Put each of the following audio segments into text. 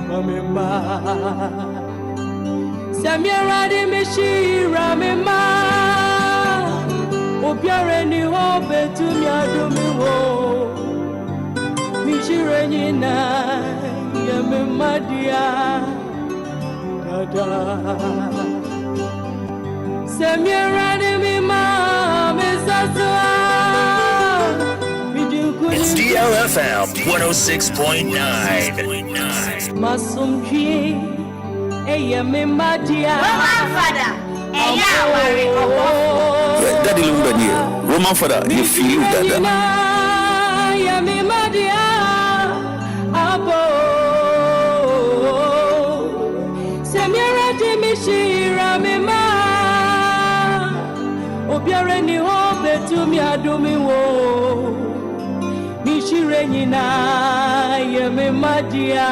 Mamma Samira de Mishira Mema Obia ni hope to me adomiwo Mishira na Yamema dia Dada Samira de Mema Mesaswa It's DLFM 106.9. Masumji, Madia. Fada, Daddy Lumba here. Roman Fada, you feel that? Madia, Abo. Samira Dimishira Mema. Obia ni hope to me adomiwo. Mishirena yeme madia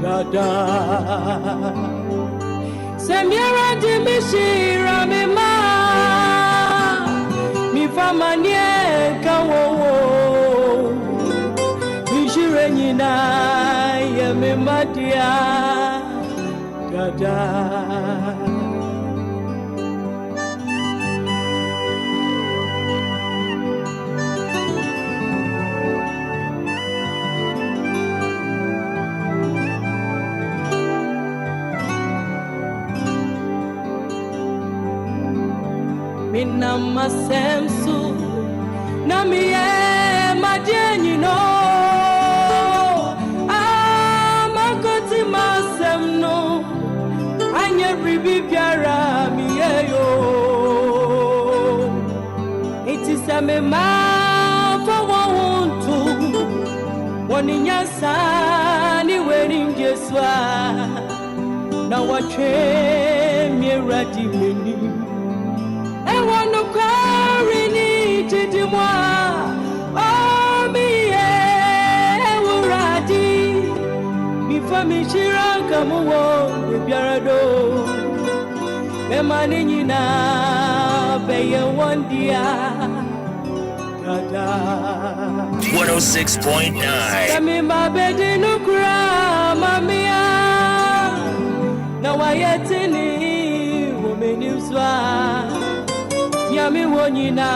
dada Samira de Mishira mema mi famanie kawo Mishirena yeme madia dada Minama semsu na miye madeni no amakoti masemno anye ribi biara miye yo iti same ma for wontu woninyasa ni weni Jesua na watwe miradi meni I want to carry ni tidimwa oh mi uradi mi fami shiranga muwo biarado me mani nyina beye wondia dada 106.9 Kami mabedi nukura mamia na wayetini womenuswa Yami wonyina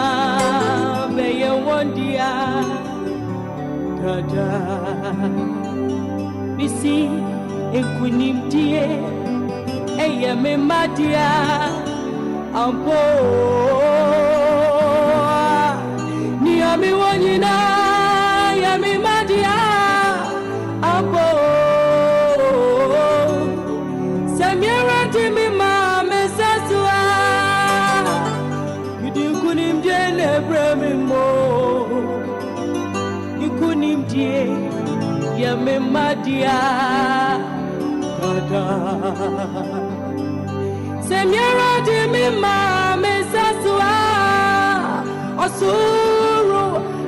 beye wondia dada Bisi ekunimdie eyame madia ampo Ni yami wonyina yami madia ampo Samira timi mame sasua Ikunimdie yame madia dada Semyara de mi mame sasua Osuru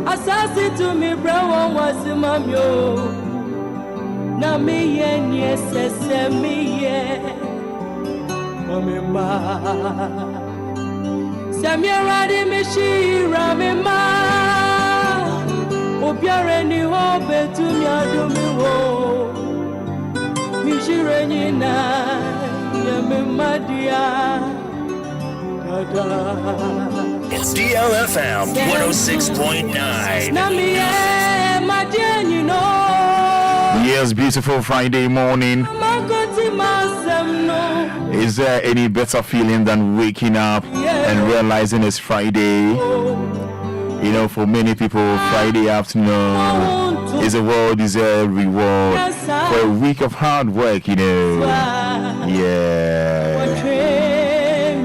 asasi to mi brawo wasimamyo Na mi ye nye sese mi ye Mamema Samira de Mishira Mema Obia ni hope to me adomiwo Mishirena yeme madia dada It's DLFM 106.9. Namiye madia you know Yes, beautiful Friday morning. Is there any better feeling than waking up and realizing it's Friday? You know, for many people, Friday afternoon is a well-deserved reward for a week of hard work, you know. Yeah.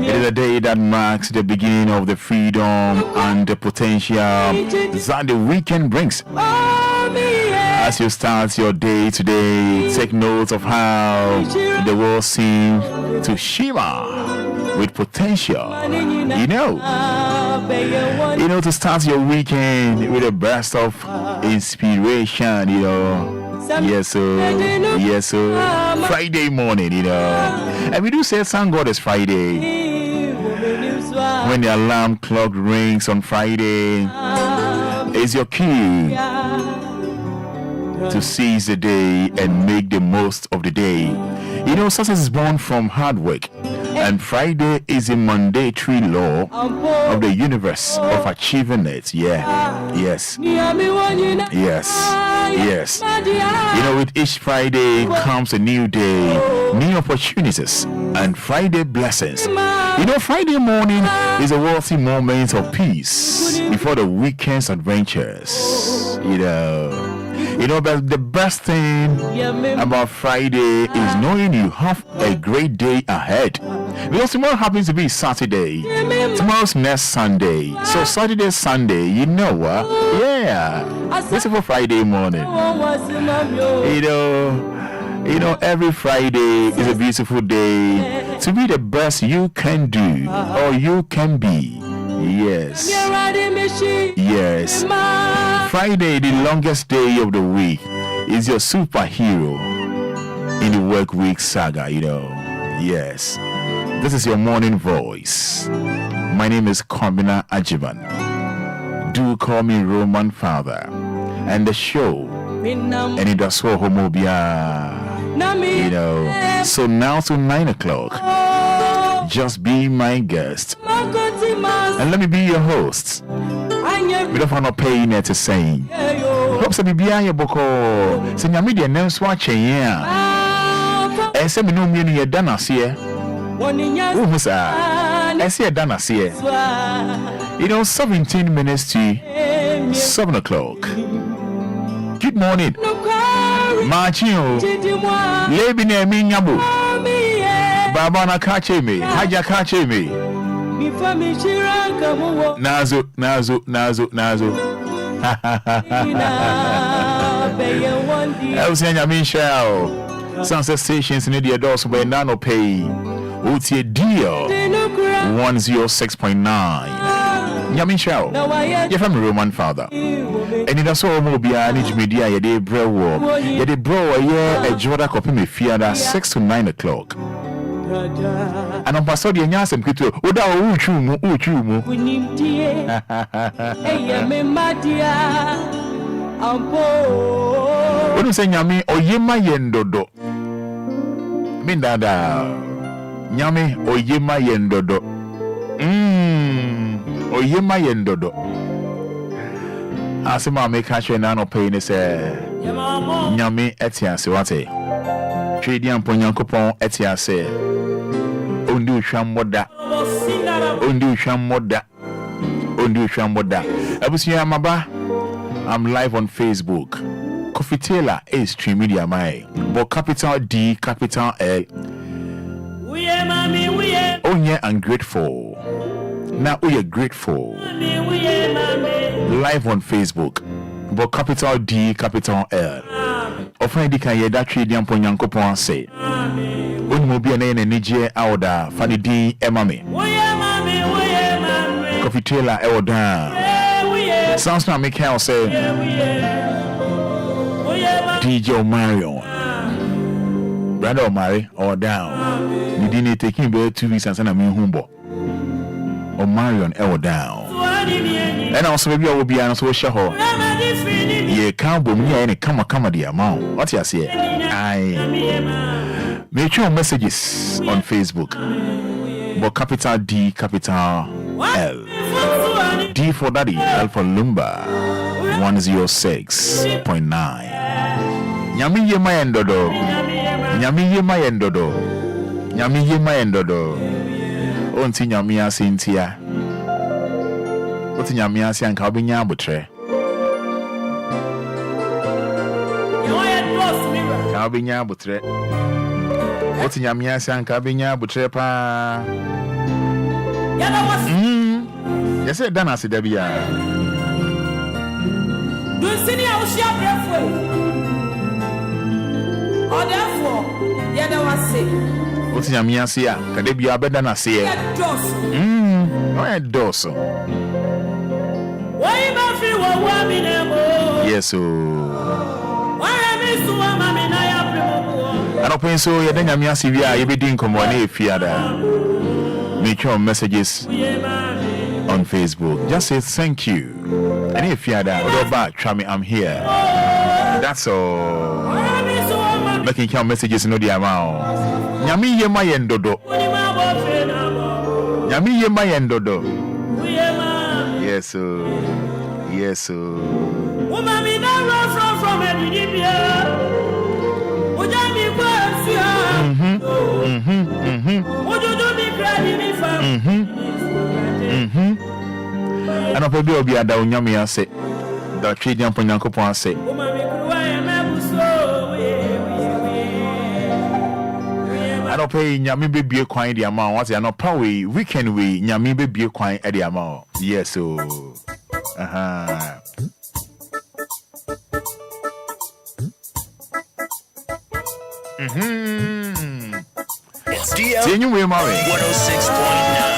It is a day that marks the beginning of the freedom and the potential that the weekend brings. As you start your day today, take note of how the world seems to shimmer with potential. You know, to start your weekend with a burst of inspiration, you know. Yes, so Friday morning, you know. And we do say thank God it's Friday. When the alarm clock rings on Friday, it's your cue to seize the day and make the most of the day. You know, success is born from hard work, and Friday is a mandatory law of the universe of achieving it. Yes. You know, with each Friday comes a new day, new opportunities, and Friday blessings. You know, Friday morning is a worthy moment of peace before the weekend's adventures. You know, but the best thing about Friday is knowing you have a great day ahead. Because tomorrow happens to be Saturday. Tomorrow's next Sunday. So Saturday, Sunday, you know what? This is for Friday morning. You know, every Friday is a beautiful day to be the best you can do or you can be. Yes. Friday, the longest day of the week, is your superhero in the work week saga, you know. Yes. This is your morning voice. My name is Kombina Ajiban. Do call me Roman Father. And the show, Anidaso Wɔhɔ Obia. You know, so now to 9 o'clock, just be my guest. And let me be your host. We don't want to pay net to saying. Hope so be your boko. Send your media names watching. And send me no meaning you're done us here. Oh, sir. I see a done us here. You know, 17 minutes to 7 o'clock. Good morning. Machio. Lebine Minyabu. Baba na kache me. Haja kache me. Nazo. I was saying, I mean, shall Sunset Stations in the doors by Nano Pay. Uti deal 106.9. Yamin shall. You're from Roman Father. Anidaso Wɔhɔ Nij Media, ye de bro, ye de bro, a Jordan copy me Fada 6 to 9 o'clock. And on Pastor the Nyasem Kito, Oda Uchumu. When you say Nyami, Oyema Yendodo. Mindada Nyami, Oyema Yendodo. Oyema Yendodo. Asima make catch you nano pain say Nyami etiase wate. Trade and Ponyankopon etiase. Ondu Shwamoda. Abusia Maba. I'm live on Facebook. Coffee Taylor is stream media my. But capital D, capital L. Onye and grateful. Now we are grateful. Live on Facebook. But capital D, capital L. Often you can hear that trade and Ponyankopon say. Unmobia na nije awda fani di emame. Coffee Taylor ewoda. Sounds like Michael say DJ Omarion. Brother Omari or down. You didn't take him about 2 weeks and send a me humbo. Omarion ewo down. And also maybe I will be honest with Shaho. Ye can't boom here any come the amount. What you say? I make sure messages on Facebook. But capital D, capital L. D for Daddy, L for Lumba, 106.9. Nyami ye mayendodo. Onti nyami asintia. Oti nyami asianka obinya abutre. Ka obinya abutre. Oti nyami asianka obinya abutre pa. Yes, I done as a Debbia. Do you see how she have or therefore, yet I was sick. What's your Miasia? Can they be a better than I say? Why doso? Why not feel what yes, so why am I so? I don't think so. You're then a Miasia, you be doing come on a fiada. Make your messages on Facebook. Just say thank you. And if you're there, go back, try me, I'm here. That's all. Making count messages no the amount. Nyami ye mayendodo. Nyami ye mayendodo. Yes, sir. Yes, sir. Woman, me never from Edibia. Would I be Would you do me crying me for? And I'll probably be at the Unyami. I say, the trade young Ponyanko say. I don't pay Nyami baby a coin the amount. What's the probably weekend we Nyami baby a coin at the amount. Yes, so. It's DLFM 106.9.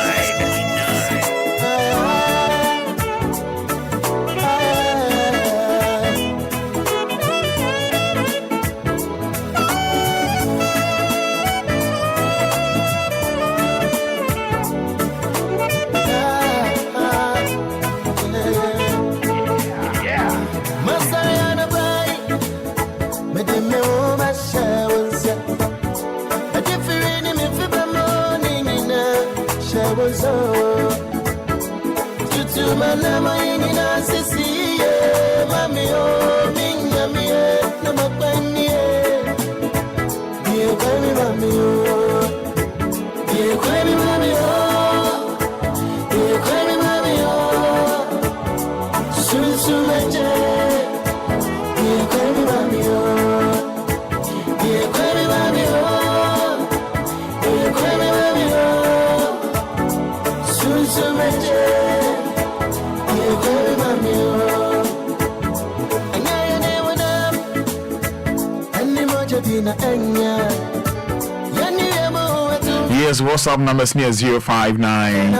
Yes, WhatsApp numbers near 059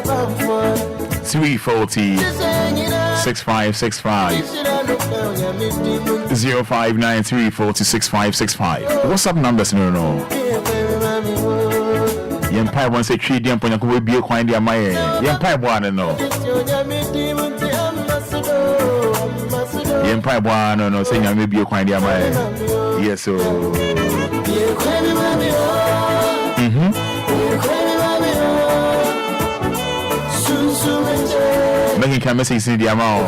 340 6565 059 340 6565. WhatsApp numbers no. Yenpai one say tree dem ponya ko be kwan dia maye. Yenpai boa no. Yenpai boa no say nya me be kwan dia maye. Yes so. Making kind messages in the amount.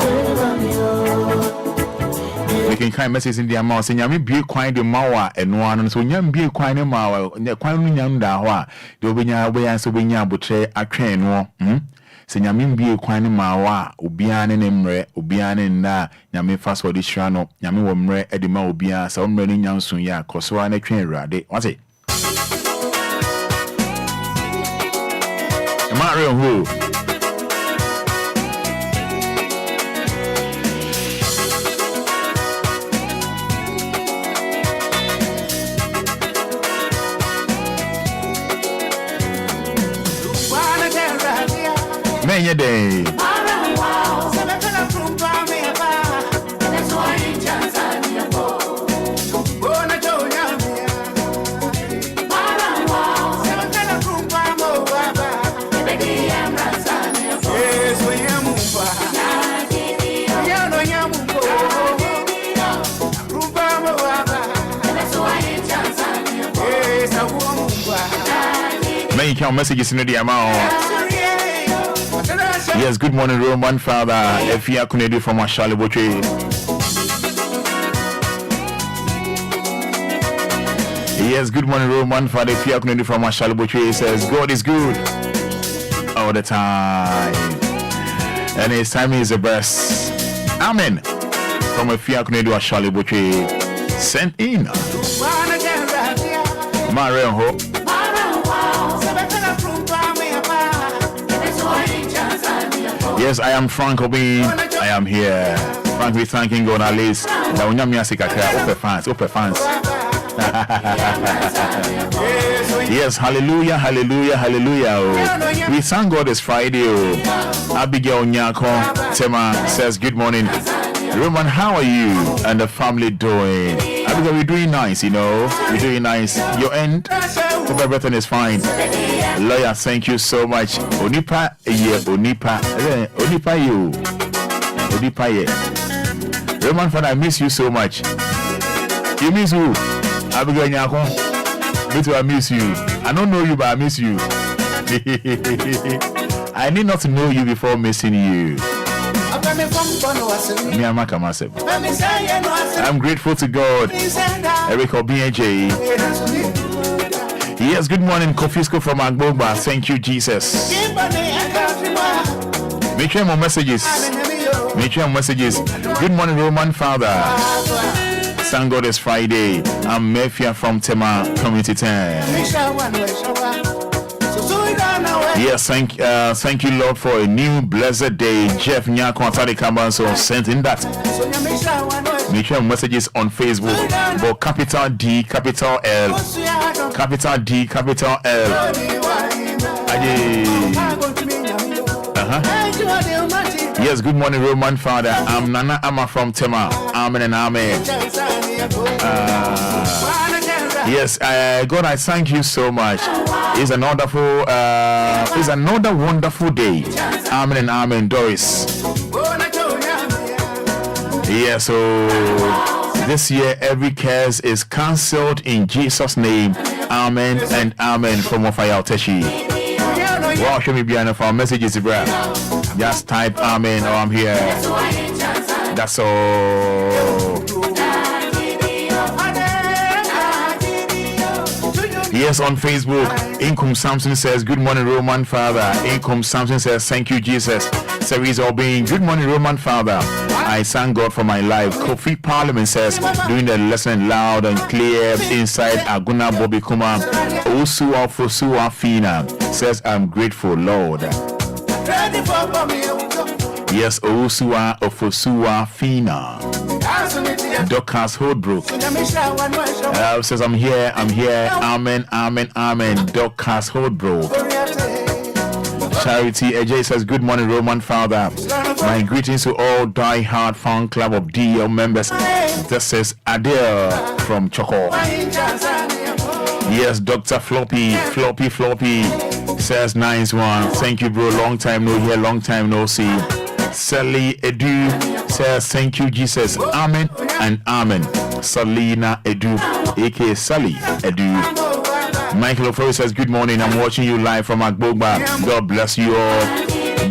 Making kind messages in the amount. Saying, "Yami be quite the mawa and one, so yam be quite a mawa. Quite yam da the Obia way and so we yam butre a train war. Saying, Yami be quite a mawa. Obian and Emre, Obian and na Yami fast for this channel. Yami womre edima Obia. So I'm running young soon. Ya, cause one a train ride. What's it? Mario who? Many day. Many count messages in the amount. Yes, good morning, Roman Father. Efia Kunedi from Ashali Boche. Yes, good morning, Roman Father. Efia Kunedi from Ashali Boche says, God is good all the time, and His time is the best. Amen. From Efia Kunedi Ashali Boche, sent in. Mario Ho. Yes, I am Frank Obi. I am here. Frank, we thanking God at least. Open fans. Yes, hallelujah, hallelujah, hallelujah. We thank God it's Friday. Abigail Nyako Tema says, good morning. Roman, how are you and the family doing? Abigail, we're doing nice, We're doing nice. Your end? Hope everything is fine. Lawyer, thank you so much. Onipa, you. Roman Fada, I miss you so much. You miss who? Abigail Nyako. Me too, I miss you. I don't know you, but I miss you. I need not to know you before missing you. I'm grateful to God. Eric Obia. Yes, good morning, Kofisco from Agbogba. Thank you, Jesus. Make sure more messages. Good morning, Roman Father. Thank God it's Friday. I'm Mefia from Tema Community 10. Yes, thank you, Lord, for a new blessed day. Jeff Nyako Kabanso sent in that. Make sure messages on Facebook. But capital D, capital L. Capital D, capital L. Yes, good morning, Roman Father. I'm Nana Ama from Tema. Amen and amen. Yes, God, I thank you so much. It's another wonderful day. Amen and amen, Doris. Yeah, so this year every curse is cancelled in Jesus' name. Amen and amen. From Wafaya Teshi. Wow, show me behind for our messages, bro. Just type amen or I'm here. That's all. Yes, on Facebook, Income Samson says, good morning, Roman Father. Income Samson says, thank you, Jesus. Series Obeying, good morning, Roman Father. I thank God for my life. Kofi Parliament says, doing the lesson loud and clear inside Aguna Bobby Kuma. Osua Fosua Fina says, I'm grateful, Lord. Yes, Osua Ofosua Fina. Docas Holdbrook says, I'm here. Amen, amen, amen. Docas Holdbrook. Charity AJ says, good morning, Roman Father. My greetings to all die-hard fan club of DL members. This is Adele from Choco. Yes, Dr. Floppy says, nice one. Thank you, bro. Long time no hear, long time no see. Sally Edu says, thank you, Jesus. Amen and amen. Salina Edu, aka Sally Edu. Michael Ofori says, good morning. I'm watching you live from Agbogba. God bless you all.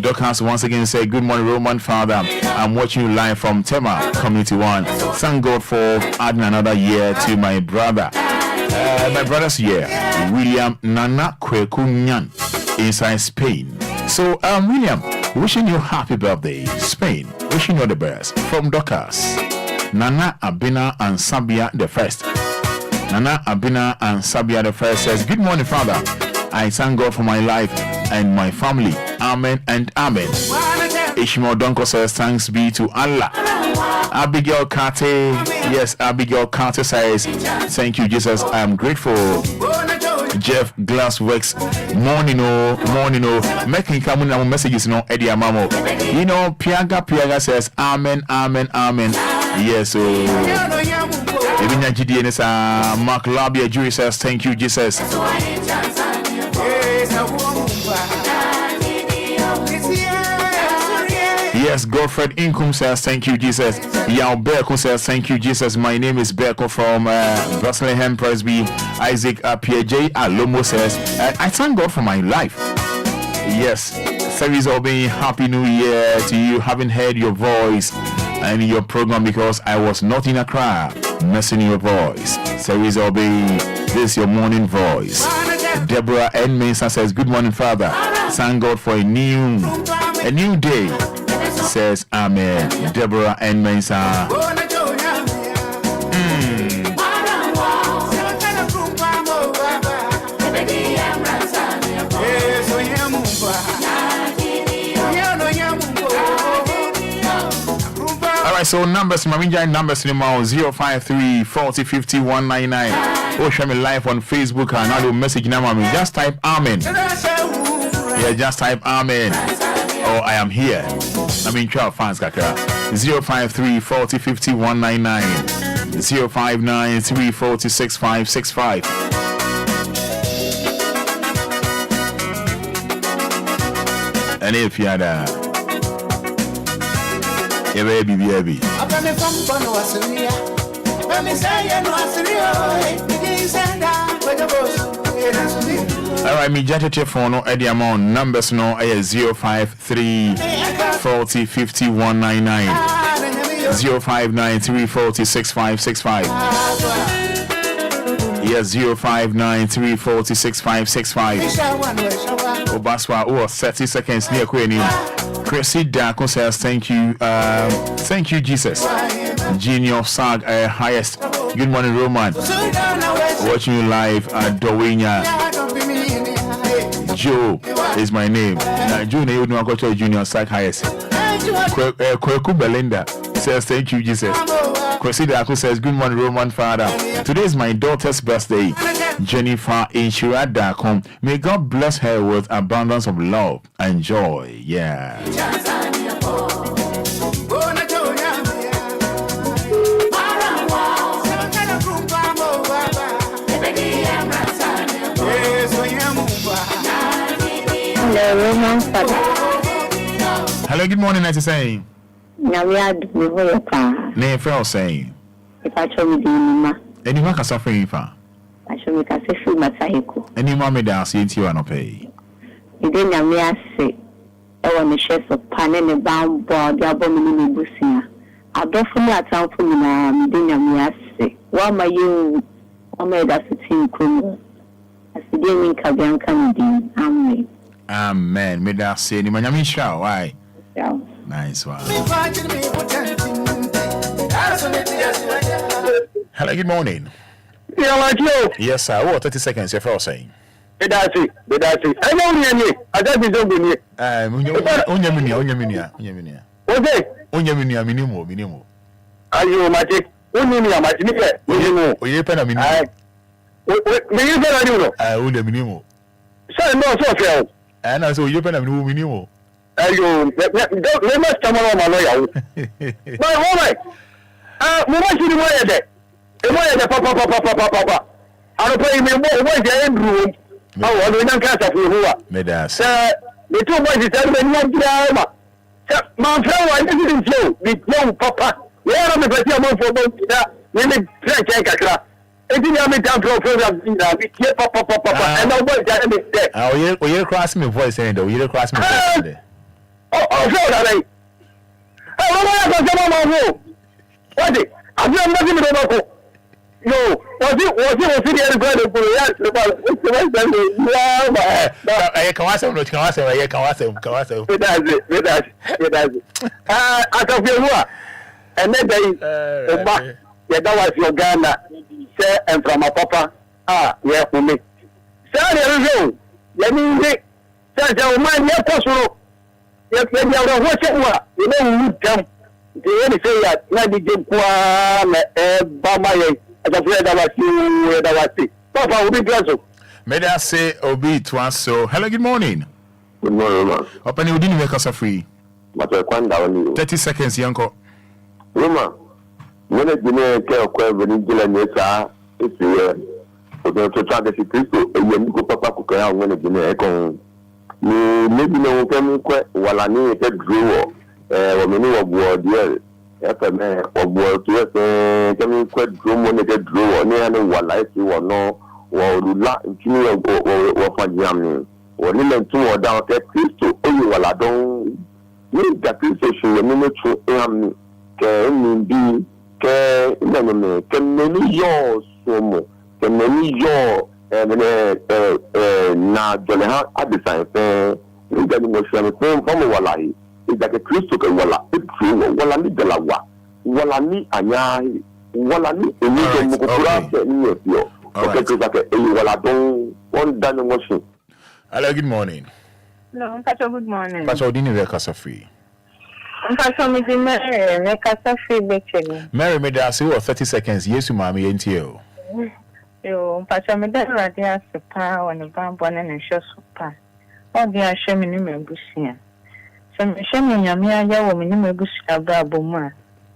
Doc Hans once again said, good morning, Roman Father. I'm watching you live from Tema Community 1. Thank God for adding another year to my brother. My brother's year, William Nana Kwekunyan, inside Spain. So, William, wishing you happy birthday, Spain. Wishing you the best from Docas. Nana Abina and Sabia the first. Nana Abina and Sabia the first says, good morning, Father. I thank God for my life and my family. Amen and amen. Ishmael Donko says, thanks be to Allah. Abigail Kate, yes, Abigail Kate says, thank you, Jesus. I am grateful. Jeff Glassworks, morning, making come on messages, no, Eddie Amamo. You know, Piaga says, amen, amen, amen. Yes, so even GDN is Mark Labia Jury says, thank you, Jesus. Yes, Godfred Income says, thank you, Jesus. Yao Berko says, thank you, Jesus. My name is Berko from Bethlehem Presby. Isaac PJ Alomo says, I thank God for my life. Yes, Series Obey, Happy New Year to you. Haven't heard your voice and your program because I was not in Accra. Missing your voice. Series Obey, this is your morning voice. Deborah N. Mesa says, good morning, Father. Thank God for a new day. Says amen. Deborah N. Mesa. Alright, so numbers, Marinja numbers in 053 40 50 199. Or show me live on Facebook and I'll message number. Just type amen. Yeah, just type amen. Or I am here. I mean, 12 fans, Kakra. 053 40 50 199. 059 340 6565. And if you had a baby. Alright, me judge phone no the amount numbers no 053 40 50 199 059 40 6565 yes 059 40 6565 Obaswa 30 seconds near Queen Chrissy Dako says thank you Jesus Genius Sag highest good morning Roman watching you live at Dowenya Joe is my name. Now, Joe, you know, I got to Junior Sag highest. Kweku Belinda says, thank you, Jesus. Cressida Aku says, good morning, Roman Fada. Today is my daughter's birthday, Jennifer Inshiradakom. May God bless her with abundance of love and joy. Yeah. Hello, good morning, nice to say. Now we are doing your car. Nay, Phil saying. If I show me the Nima, any work suffering for. I show me a free Matayako. Any mommy dance into you and pay. You didn't me say, I want to share some pan and a bound board, the abominable busia. I don't for me at town for me now, didn't me say. Why my you? I made us a team crew. As the gaming Cabian Canadian, amen. Amen. May that say, any man, shall why? Yeah. Nice one. Hello, good morning. Yeah, like you. Yes, sir. What 30 seconds, you're saying? That's it. I know you. I don't be so good. Onyaminia. What's it? Onyaminia, minimo. Are you magic? Unyamia, my nigga. You pen a minimum. Minimo. Sir, no, so fair. And I saw you pen a minimum. You must come on my lawyer. But all right. We want you to wear that. Papa. I don't pay me more. What's the end room? Oh, I don't catch up with who. Medas. The two boys is telling me, my friend, I didn't show with young papa. Where am I going to for both that? We need to check a crap. It didn't have me down to a program. Papa, and nobody got me there. Oh, you're crossing my voice, and you're crossing my voice. Oh, so that I. What it? I'm not nothing about it. No, was it the other brother who asked about I can ask him. I can feel what? And then they, that was your Ghana, say, and from my papa. Yeah, for me. Sir, let me say, man, yeah, possible. Yes, maybe I don't watch it. You know, we come. The only say that, not the game, Bama, as a friend that was you, Papa will be glad. May I say, Obi to us so. Hello, good morning. Good morning, Roma. Open you didn't make us a free. But I can't down you. 30 seconds, Yanko. Roma, when it's been a care of when you do an answer, it's here. For the try to see Christo, and when you go Papa cook around when it's been a echo. Maybe no one quite while I need a drawer, or many of word, yes. FM or word to us, coming quite drum when they get drawer, near what I see or no, or la, or for jamming, or little two or down at Christo, only while I don't need that Christo, a minute to can be, can many yours so more, can many your. Na Joleha at the time, you get emotion from Walai. It's like a crystal walla, it's true, Walani de la Wa, Walani Anyai, Walani, and you can move okay, you one done motion. Hello, good morning. No, good morning. Pacho didn't make us a free. Mary made us 30 seconds. Yes, you mammy, ain't you? Yo, Pacha me that radia super when the bamboo and show super. All the asham in the bushia. Some shame in Yamia, woman in the bush, a braboma,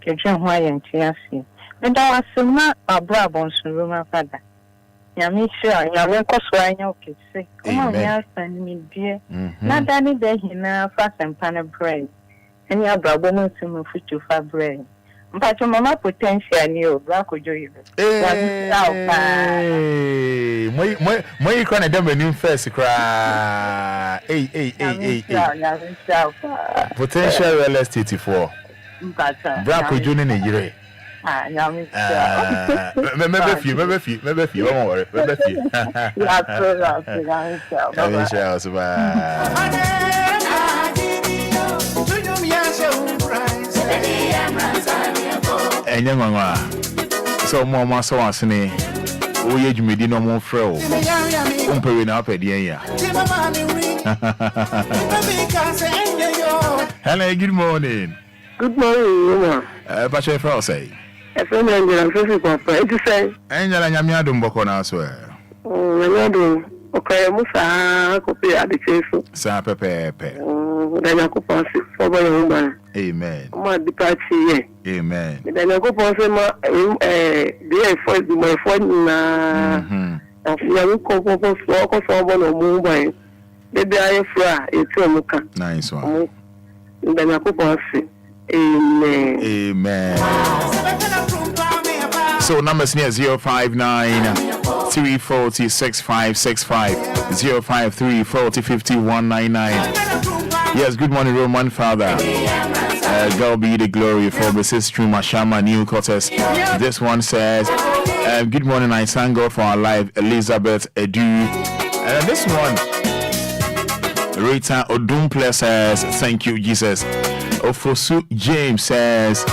Kajan Why and Tiasi. And I was not a brabons from Roma Fada. Yami sure, Yami Coswine, okay, say, oh, yes, and me dear. Not any day he now fast and pan of bread. And your brabomos to move to far bread. Mpacho mama potential ni o bra ko joyi. Hey, moi kwana dem anim first kra. Hey. Potential real estate for. Mpacho. Bra ko joni ne yire. Nyame. Maybe few. Don't worry. Maybe few. Enyangwa. So mama so asene. Oye dwumedi no mo frɛ o. Umpewe na apɛde ya. Hello, good morning. Good morning. Pache frɛ o say. Efem Angela Sofi Papa. It say. Angela nyame adom bɔkɔ na so. Nyame adom. Okay, Musa kopi adikeso. Sa pepepe. Danya ko pansi so ba yomba. Amen. Ma dipati ye. Amen. Danya ko pansi ma DLFM di my phone na. Afiya ko so ba no mu ba. Bebe aye fra etu omuka. Nice one. Danya ko pansi. Amen. Amen. So numbers here 059 340 6565 053 40 50 199. Yes, good morning, Roman Father. God be the glory for Mrs. Truma Shama New Quarters. This one says, good morning, I thank God for our life, Elizabeth Edu. This one, Rita Odumple says, thank you, Jesus. Ofosu James says,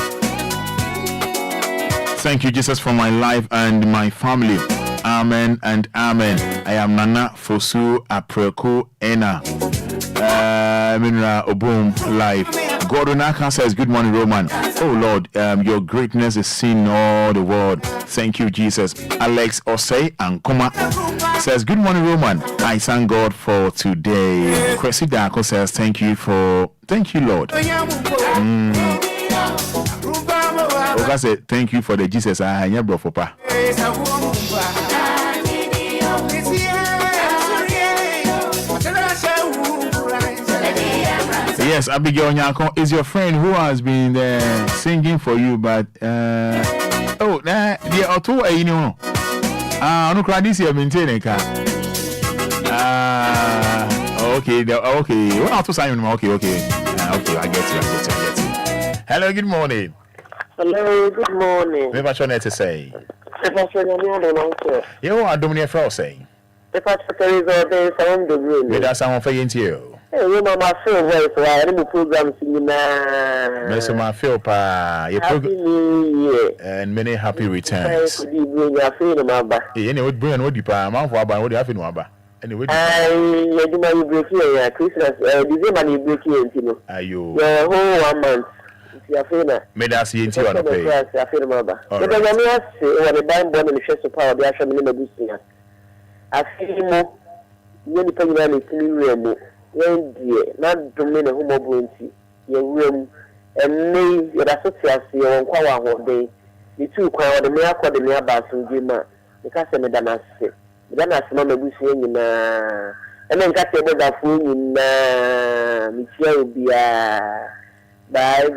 thank you, Jesus, for my life and my family. Amen and amen. I am Nana Fosu Apreko Ena. Minra Obum life. Gordonaka says, good morning, Roman. Oh Lord, your greatness is seen in all the world. Thank you, Jesus. Alex Osei Ankoma says, good morning, Roman. I thank God for today. Kwesi Dako says, thank you, Lord. Oga said, thank you for the Jesus I have brought for pa. Yes, Abigail Nyako is your friend who has been singing for you, but the auto you know. No cry this year maintaining car. Okay. What auto sign? Okay, I get you. Hello, good morning. Hello, good morning. What you need to say? You are doing a saying. If I there is a sound the room. That's someone for you. Hey, you know my feel voice, so I am program singing now. Miss my feel pa. Happy New Year and many happy returns. Anyway, bring what you pa. Man for about what you have in Waba. Anyway, I do my break here. Christmas, December you break here, you know. Ayo. The whole 1 month. You feel me that's the into on pay. I feel maba. But I say when the band born in the chest of power, they are showing me the singer. I feel more. You need to pay money to me. When dear, not domain of home bounty, your room, and me, your association, on Kawa one day. The two crowd, the miracle, the near bathroom, Jima, the customer than I say. Then I smell the bush in and then got the weather food in Michelle Obia. Bye.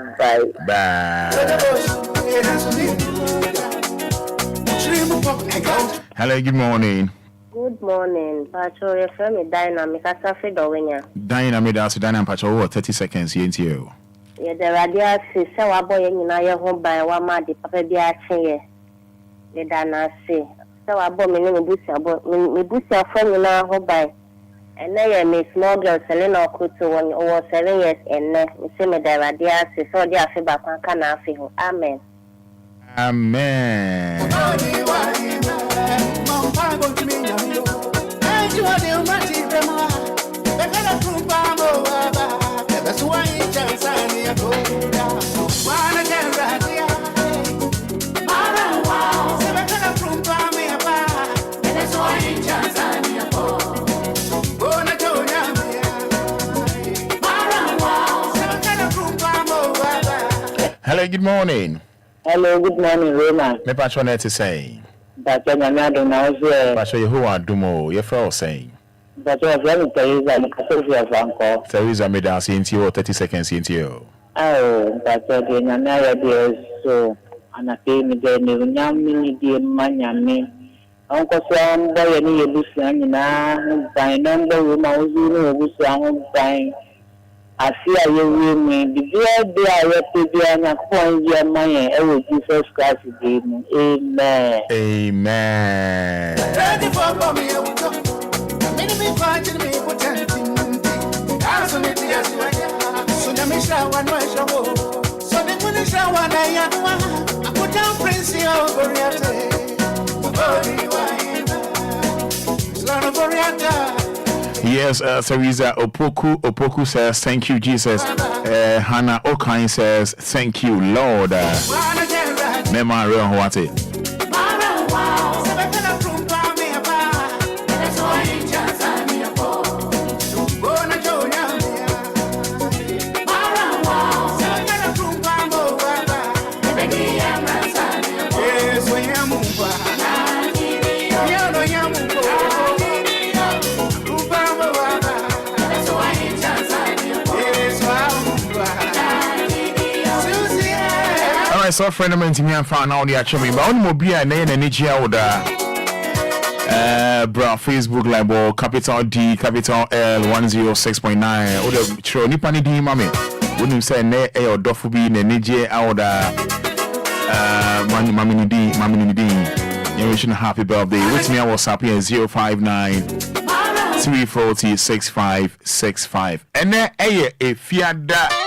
Hello, good morning. Good morning. Pacho, your friend is dynamic. I saw Dowenya. Dynamic, that's Dynamic Pacho. 30 seconds here into you. Yeah, the radio says, so I boy in your home by one man, the papa be a chair. The Dana say, so I bought me in Busia from in our home by. And now you make small girl selling our kutu when you were 7 years and you see me the radio says, so they are feedback on Canafi. Amen. Amen. Hello, good morning. Hello, good morning, Roman. Me Pacho net to say. But I'm not here. Pacho, you who are Dumo, your friend saying. But I was very Teresa, Teresa, Teresa made us into 30 seconds into you. Oh, but again, another day so, and I pay me the Yammy, dear Manyami. Uncle Sam, boy, and you lose Yanina, by number room, I was buying. I see I will me. The dear and a point your money, ever Jesus Christ again. Amen. Amen. Yes, Teresa Opoku says, thank you, Jesus. Hannah Okain says, thank you, Lord. Mema Rehoate. I saw a friend of mine to me and found out the actual but only Obia and Nigeria with bro Facebook label capital D capital L 106.9 or the show Nipani D mami wouldn't say ne or dofubi ne Nigeria out Mamini D you wishing a happy birthday with me I was happy at 059 340 6565 and then a fiada.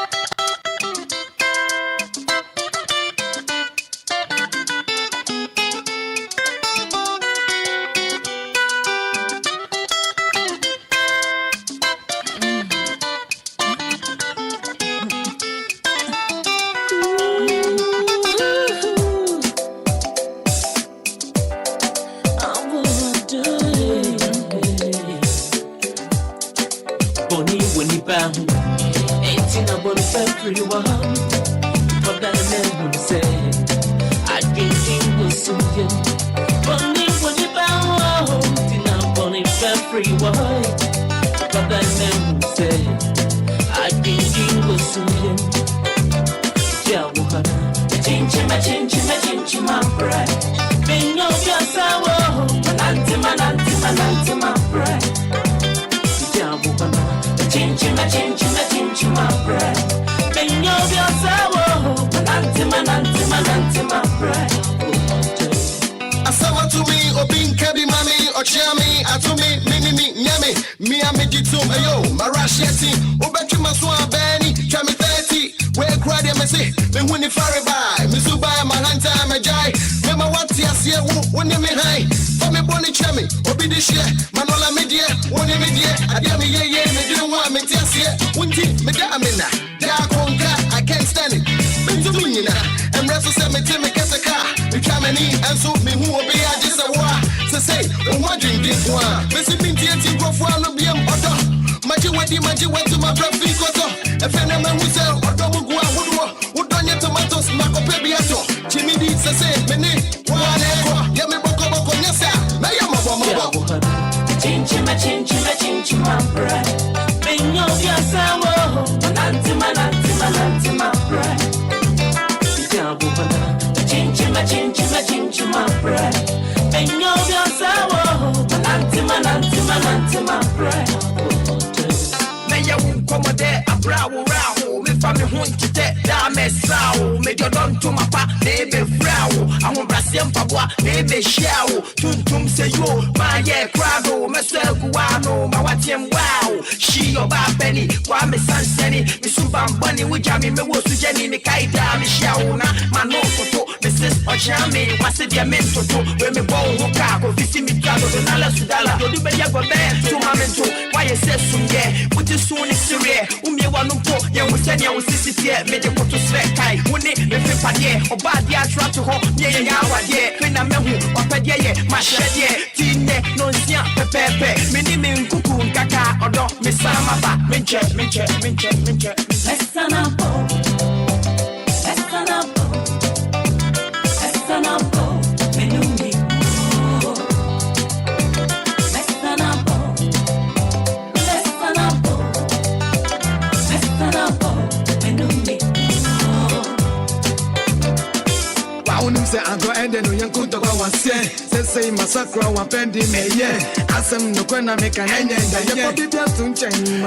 say Masakra wapendi meye. Asem no kwena meka nyenye.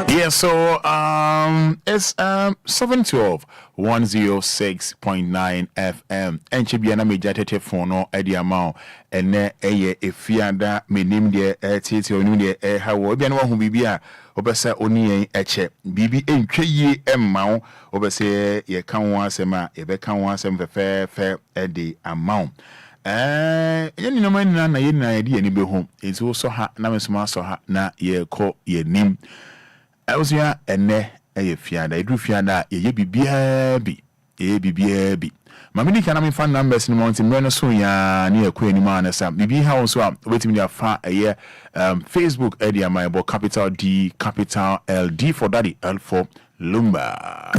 Yeah, so it's 712 106.9 FM. Enchibiana mejatete fono edi amount ene eye efiada menim de tete onu de hawo bia no hu bibia obese oni en eche bibi entwe yi emma obese ye kan ho asema ye be kan ho asem fe edi amount yeni no man na ye na ye de ni be ho enti so ha na mesoma so ha na ye ko ye nim awusia ene eye fiada edu fiada ye bibia bi mamini kana me fan numbers ni monti mreno so ya ni ekwe ni ma na sa bibi ha so a wetimi dia fa eye Facebook area my bo capital D capital L D for daddy L for Lumba.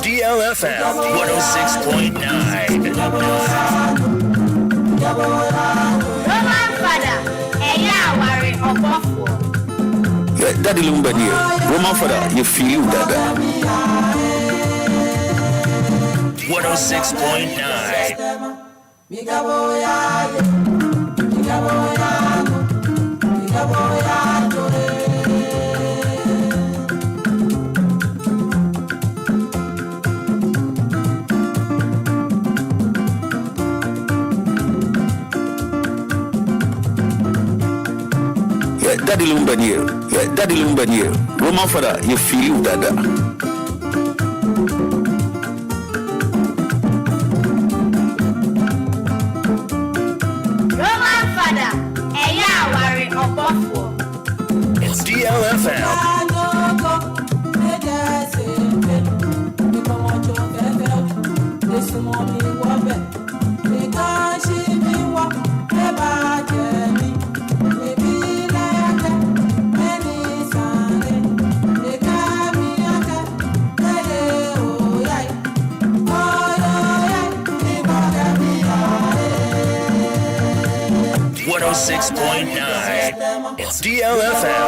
DLFM 106.9. Roman Fada, worry of Buffalo. Daddy Lumba here. Roman Fada, you feel that? 106.9. Daddy Lumba here. Daddy Lumba here. Roman Fada, you feel that? Roman Fada, worry of Buffalo. It's DLFM. It's DLFM.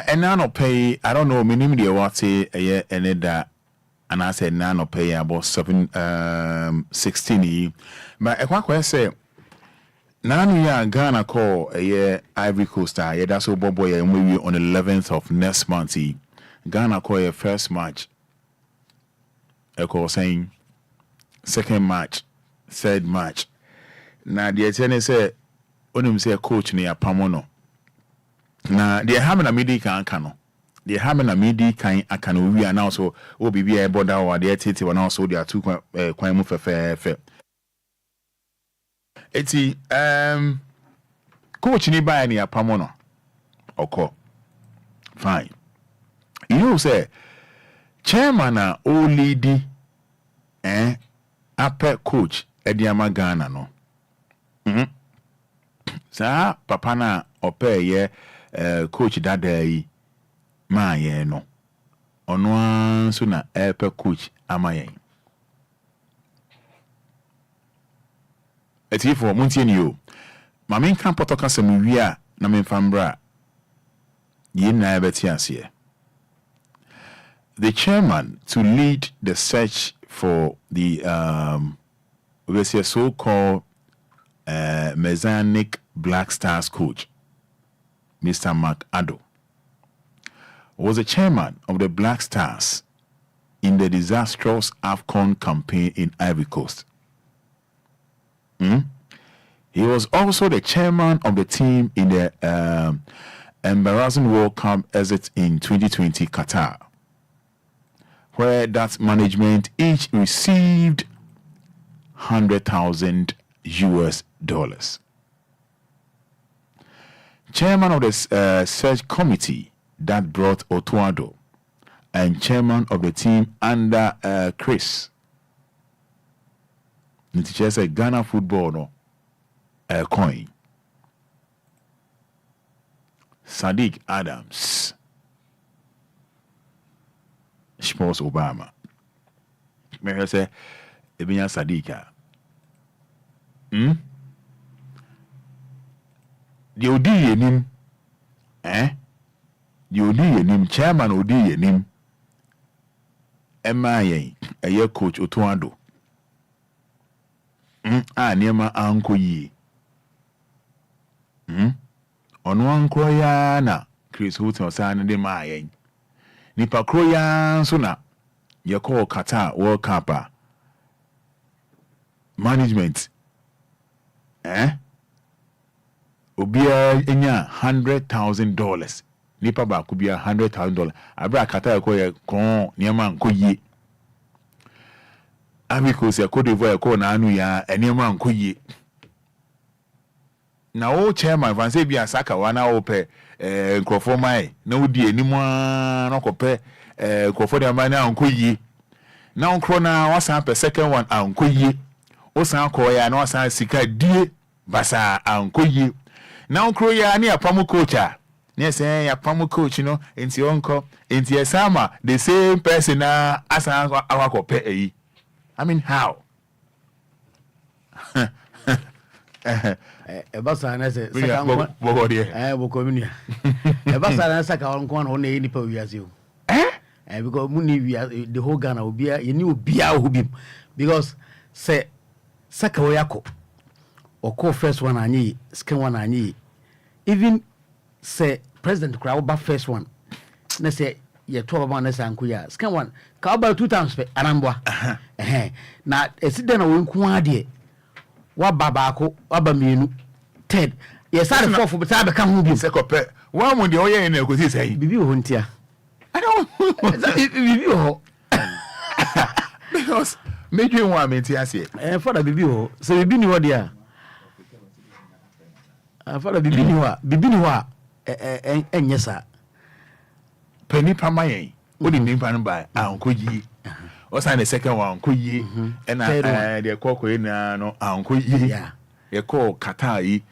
And now no pay. I don't know. Minimum the what say a another, and I said now no pay about 716. But I quite say now we are Ghana call a year Ivory Coast. Yeah, that's what boy and we on the 11th of next month. Ghana call your first match. I call saying second match, third match. Now the attorney said, "When him say coach near Pamono." Na the hamina midi kan no the hamina midi kind akano we are now so obi a border or the titi and also there are two quite move fair. Eti coach ni buy any apamono oko fine. You know say chairman na o lady ape coach Ediama Ghana no. Sa papa na ope ye coach dada yi ma ye no. Ono anso na ape coach ama yen. Eti for muntie ni o. Ma men kan potoka sem wi a na men fambra. Ye na ebeti ase. The chairman to lead the search for the so-called Messianic Black Stars coach, Mr. Mark Addo, was the chairman of the Black Stars in the disastrous AFCON campaign in Ivory Coast. He was also the chairman of the team in the embarrassing World Cup exit in 2020 Qatar, where that management each received $100,000 US. Chairman of the search committee that brought Otuado, and chairman of the team under Chris. Nitiche say Ghana football no coin. Sadiq Adams, Sports Obama. May say Ebinya Sadiqa. The odi yenim, the odi yenim, chairman odi yenim. Emaye, a year coach Otuado. Nema anko yi. Ono anko ya na Chris Houghton osane de mayen. Nipa kro ya so na ye call Qatar World Cup management. Obia enya $100,000. Nipa ba kubia $100,000. Abra Qatar ko ye kon nema anko yi. Because ya Cote d'Ivoire ko na anu ya enema anko yi. Na o chairman van se bia saka wana ope nkrofo mai na odi enimu na kope nkrofo de mai na anko yi. Na onkro na wasan pe second one anko yi. O san ko ya na wasan sika die basa anko yi. Na onkro ya ni apamu coacha. Ne say ya apamu coach no enti onko enti esama the same person na asan awakope eyi. I mean, how? Ebasa na se saka nko bokominia. Ebasa na saka nko na ni pa wiase o. Because muni the whole Ghana Obia ye ni Obia hubim. Because say saka oyako. Oko first one anyi, second one anyi. Even say president crowd ba first one. Na say ye 12 man na sanku ya. Second one ka ba 2 times pe anambwa. Na eside na wonku ade wa babako wa ba mienu third ye sare fourth be ta be ka ho bi se kope wa mo de oye na ekosi sai bibi ho ntia I don't bibi ho because make you want me to ase Fada bibi ho se bibi ni ho dia Fada bibi ni ho enye sa pani pamayen odi nimpa no ba anko yi osan the second one anko yi na the kokko na no anko yi ye call Qatar yi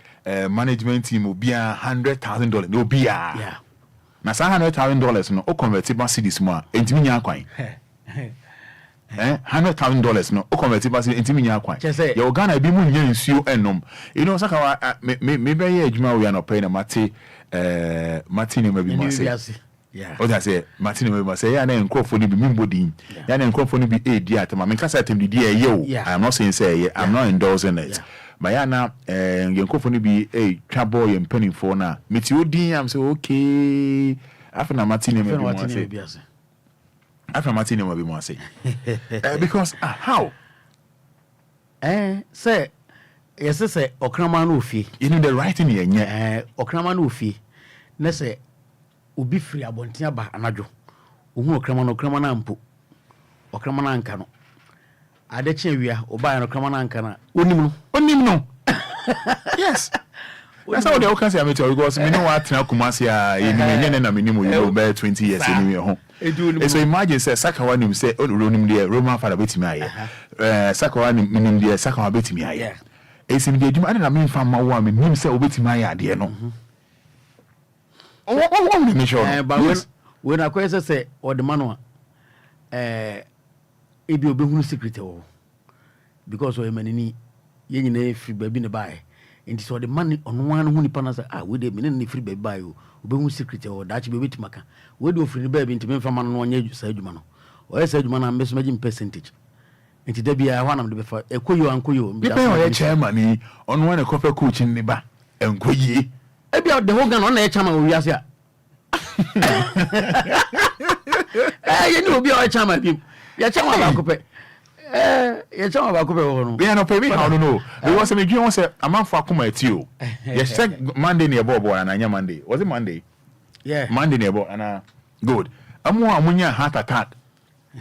management team obia $100,000 no obia na $100,000 no o convert ba cedis mu a entimi nya akwan $100,000 no o convert ba cedis entimi nya akwan ye Ghana bi mu nya nsuo enom you know saka me be ye adwuma we na pay na mate ni ma bi mo say o da say Martin we say ya na enkrofo ni bi mimbodin ya na enkrofo ni bi edi atama me kasa atem di e ye I am not saying say I'm not endorsing it but ya na enkrofo ni bi twa boy empany for na meti odin am say okay after Martin we bi mo say after Martin we bi mo say because how say yes say okrama no ofie you know the writing here okrama no ofie na say obi free abontia ba anadwo ohu okrama na mpo okrama na nka no ade che wia oba no okrama na nka na onim no yes that's how they can say am to because me no want na kumasi a enye na me nimu you be 20 years anyway ho so imagine say Sakawa nim say onim there Roman Fada betimi aye Sakawa nim there Sakawa betimi aye esim de adwuma na me mfa ma wo a me nim say obetimi aye ade no oh me sure but when akwese say o de mano ebi obehunu secret o because o emanini ye nyina free baby ne bae nti so the man ono wan hu nipa na say we dey me ne free baby bae o obehunu secret o da chi bebeti maka we dey free baby nti me mfa ma no onye sa adwuma no o ye sa adwuma na me so magim percentage nti da bia ho na me be fa ekoyo ankoyo me be o ye chairman ni ono wan ekofa coach ni ba enkoyi e bia the whole Ghana on na ye chairman o wiase a ye ni obi o chairman bi ya chairman ba ko pe ya chairman ba ko pe ho no be no pe bi how no because me dwen say amanfo akoma ati o ye check Monday ne ebo na anya Monday was it Monday yeah Monday ne ebo ana good amu amunya heart attack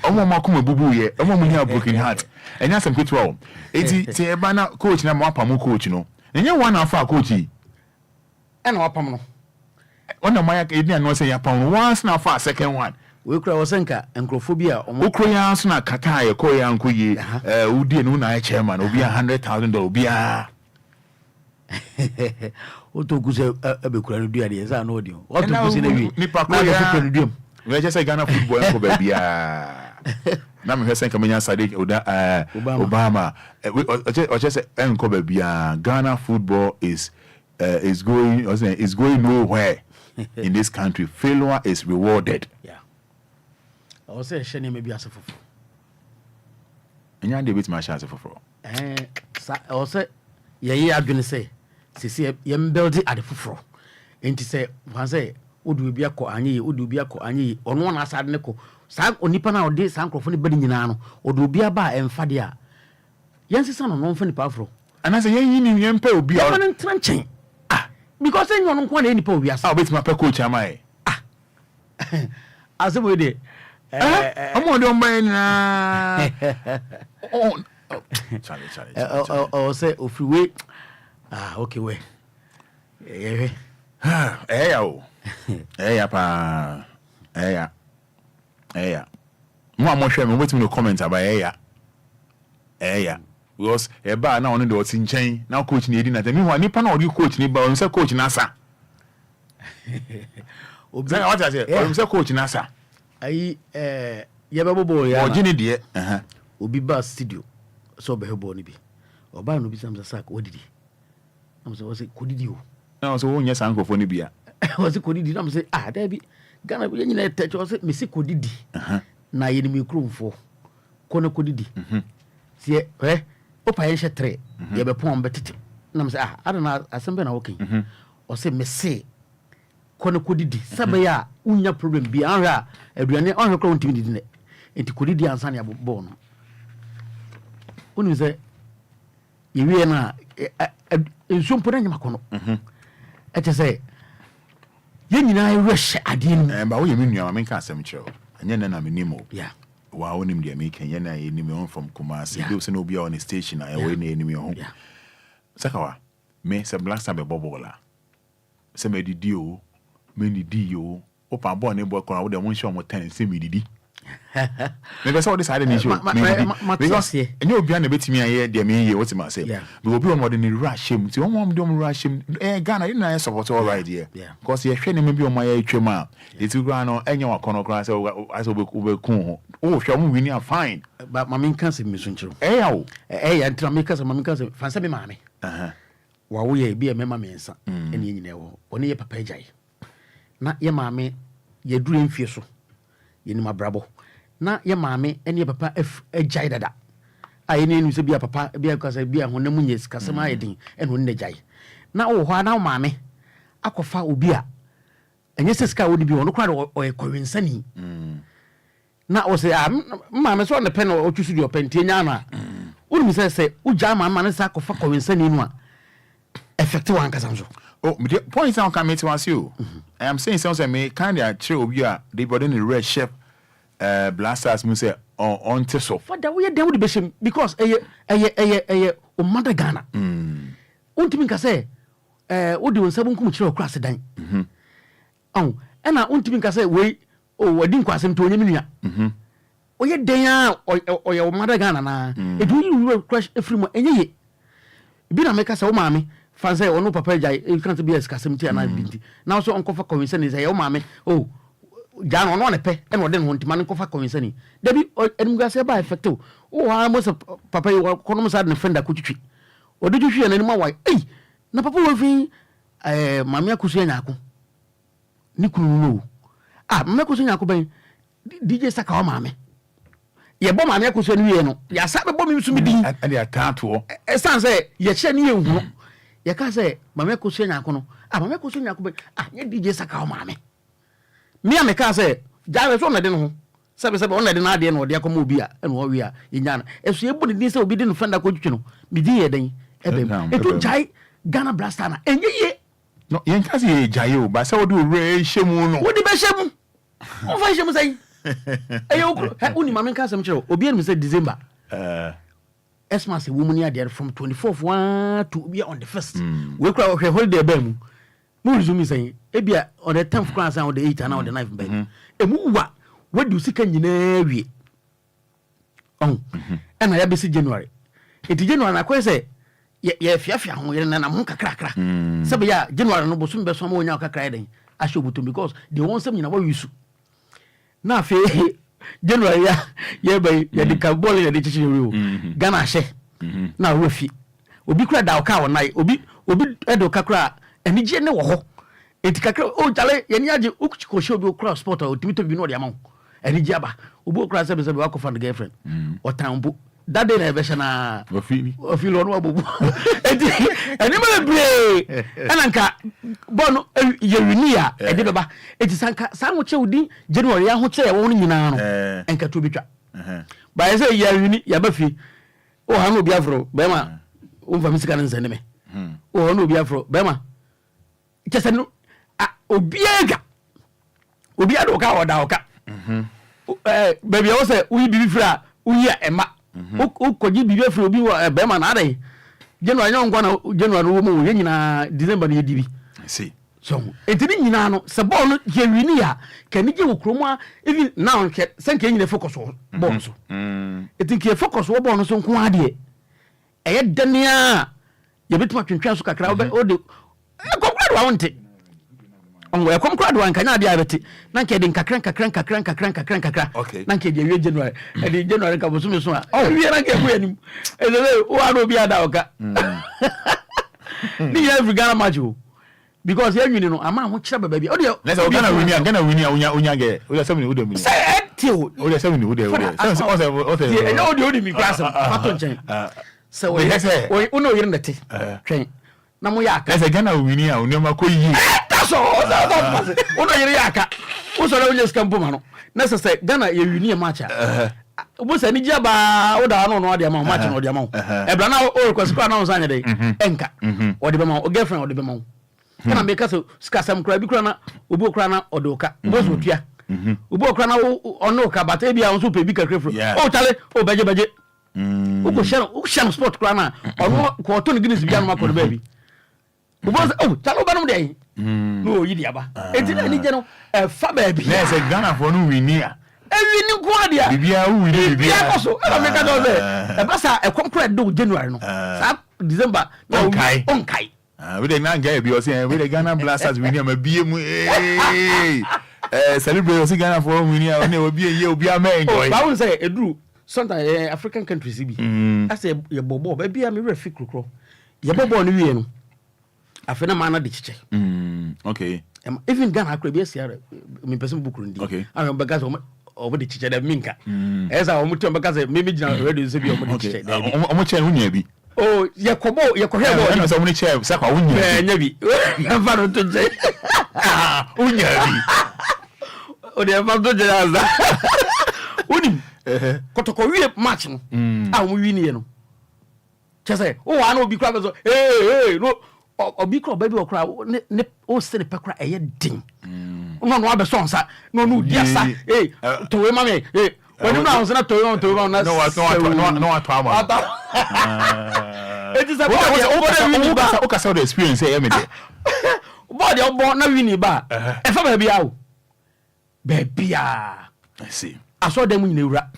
omo makoma bubu ye omo munya broken heart enya sem kwetwa o enti te eba na coach na mo apam coach no enya one afa coach yi e na wapam no ona maya ka edina no say ya pam once na afa second one we kura wosenka enkrofobia omo kro ya so na kata ye ko ya nkoye udi no na chairman obi $100,000 obi a o to guse abekura no dua de za na odi o to guse na wi nipa ko ya we just say Ghana football ko ba bia na me hwesen kamanya Sadiq Obama o just say enko ba bia Ghana football is going nowhere in this country. Failure is rewarded. Yeah. I was say shene maybe asefofo. Enya de bit ma sha asefofo. I was say ye adwene say sisi ye build adefofo. Enti say wan say odu bia ko anye ono na asade ne ko sa onipa na ode sa nkrofo ne badi nyina no odu bia ba emfade a yensesa no no mfa nipa afro ana say ye yini yempa obi a no ntranchen because enyo no nko na nipa obi asa obeti ma pa coach amai asebo de omo de omba na chale o say ofriwe okay we ya o ya pa ya mo amhwe me obeti me comment about ya because eba na onu de oti nchen na coach na edi na temi ho nipa na odi coach ni ba on say coach na sa obi na what I say on say coach na sa ayi ye be bobo ya oji ni de obi ba studio so be hebo ni bi oba no bi sam sa ka odidi am say was kodidi o na so wo nya sankofo ni bia was kodidi na am say da bi Ghana bi nyina tech was me se kodidi na ye ni mi kromfo ko na kodidi sie opa ye hye 3 ye be pon betete na me say adana asembe na wokin o say me se kono kodidi sabe ya unya problem bi anhwa aduane anhwa kro ntimi didi ne enti kodidi ansa ne abbo no unu say yewie na ensumpo na nyama kono ete say ye nyina yehye ade ni ba wo ye menua ma menka asem kiro anya na me nimo yeah wa wonim de make nya na ye nimo from Kumasi do se no bia on station I we na enimi ho Sakawa me se black sabe bobola se me didi o me didi o opa bo ne bo ko wo de won show mo 10 se me didi me be say this side ni show me because enye obi na betimi aye de me ye what ma say be obi o mo de ni rushim ti won mo de mo rushim Ghana you na support all right here because ye hwe ne me bi o ma ya twem a eti gura no enye wa kono kra say aso be kun ho o hwe mo wini a fine but mama kan se me so nchiro ya ntra me kan se mama kan se fansa be maame wa wo ye bi e mema me nsa ene ye nyina wo one ye papa jai na ye maame ye duru mfie so ye ni mabrabo na ye maame ene ye papa jai dada aye ne nu se bia papa bia kwasa bia honam nyes kasema ye din ene ne jai na wo ho na maame akofa obi a enye seska wodi bi ono kra o ye kwensani na o se maame so ne pen o twisu di openti nya na unu mi se uja maama ne sa akofa kwensani nu a effective one kasamso oh me point sound come to us you am saying something me kind of chill Obia they brought in the red chef blasters me say on teso. Fada we dey with the because o mother Ghana. Untimi nka say o de won kum chire okra sedan. Na untimi nka say we o wadi nkwasem to onyemi nua. Oye den a o mother Ghana na e do you crash every mo enye bi na meka say o maame fan say ono papa jai e kan to be eskasem ti na binti na so onko fa convince ni say o maame o jana ono ne pe e no de no ntima nko fa convince ni da bi enum ga say ba effective o ha mo say papa yi kono mo sa de friend akotwitwi o de twitwi na ni ma wai na papa wo fi maame akusu anyako ni kunu no maame akusu anyako ben DJ Saka o maame ye bo maame akusu ni wie no ya sa be bo mi su mi din and ya tato san say ye che ni ye hu ye ka say maame akusu anyako no maame akusu anyako ben ye DJ Saka o maame me am ka say jawe so na de no ho sebe on na de na de no de akoma obi a eno o wi a yenyana eso ye bo de din say obi de no fenda ko twitwi no mi din ye den eto jai Ghana blaster na enye ye no yen ka say jai o ba say wo de ore hyemu no wo de be hyemu o fa hyemu say eyo uni mama nka sam kire obi em say December Xmas we mu ni ade from 24th one to be on the 1st we kura hwe holiday ba mu mu resume say ebia on the 10th class and on the 8th and on the 9th ba emu wa we do sika nyina wie na ya be si January eti January na ko say ye fiafia ho ye na ho kakrakra sebe ya January no bosum be so ma onya kakra den ashobuto because the one sem nyina wa yusu na fe January ya ye be ye de kabol ye de chichi wi o Ghana hye na wo fi obi kura da oka wonai obi edo kakra eni je ne wo ho eti kakra o jale ye ni age ukuchiko hye obi okura sport o timito bi no de ama eni je aba obi okura sebe wa ko fan girlfriend o tambo that day na version na ofili ono abubu enti eni ma bre ananka bono ye winia e de beba enti sanka sanwo che udi January ya ho che ye wo nyina no enka to bitwa ba ye say ye wini ya ba fi o ha no bi afro be ma o mfa misika na nsane me o ha no bi afro be ma chese no obiega do ka oda oka baby o say uyi bibi fra uyi ema o koji bibi afro obi be ma na adai January nyongwa na January wo mo ye nyina December na ye dibi see so etini nyina no se ball no ye wini ya kani je wokromo even now ke senke nyina focus on ball so etin ke focus wo ball no so nko ade eye dania ye betuma twentwa so kakra o de kokra do wonte onwe komkra do anka nya ade abeti na nke de kakra na nke de wie January e de January ka bosu so a wie na nke ku anim e de o ado bi ada oka ni every Ghana match because you know ama ho kira baba bi o de let's say Ghana win unya ge o de 7 o de mi say etio o de 7 o de e no de mi class fato nchen so we say o no yire ndete twen na mo ya aka let's say Ghana win ya o ne ma ko yi so o no yire ya aka o so na o just campo ma no na say Ghana ye win ya match o se ni jia ba o da no de ma match no de ma e bra na o request ko na o sanya de enka o de be ma o girlfriend o de be ma kana make us skasam kura bi kura na obi okura na odoka obo so tua obi okura na ono ka bata bia on so pe bi kakra fro o tale o beje o ko share sport kura na ono ko to ni Guinness bia no makọ ba bi obo o tale ba no de no yi dia ba enti na ni je no fa ba bi na se Ghana for no winia ni ko adia bibia o wini bibia ko so e make do se e ba sa e kompre do January no sa December na on kai we dey na get bi o say we dey Ghana blasters win am bie mu celebrate o say Ghana for win am na obi ye obi am enjoy ba won say eduru sometimes African countries bi I say ye bobo ba bia me refi krokro ye bobo no wie no afena ma na de chiche okay even Ghana akra bi asia me person bukuru ndi I am bagazo o de chiche da minka esa o mutu bagazo me me gina radio say bi o de chiche da o mo chen hunya bi oh ye kobo hebo no so many chef say kwa wunya nya bi na fa no to je wunya bi o de fa to je aza unim kotoko wie match no a mo wi ni ye no chese o wa na obi kwa bezo no obi kro baby okra ne o se ne pekra eye din no abeso no diasa to we mame when you now say to you na no it is about okay so the experience here me dey body obo na wini ba e fa ba bia o I see aso dem nyina wura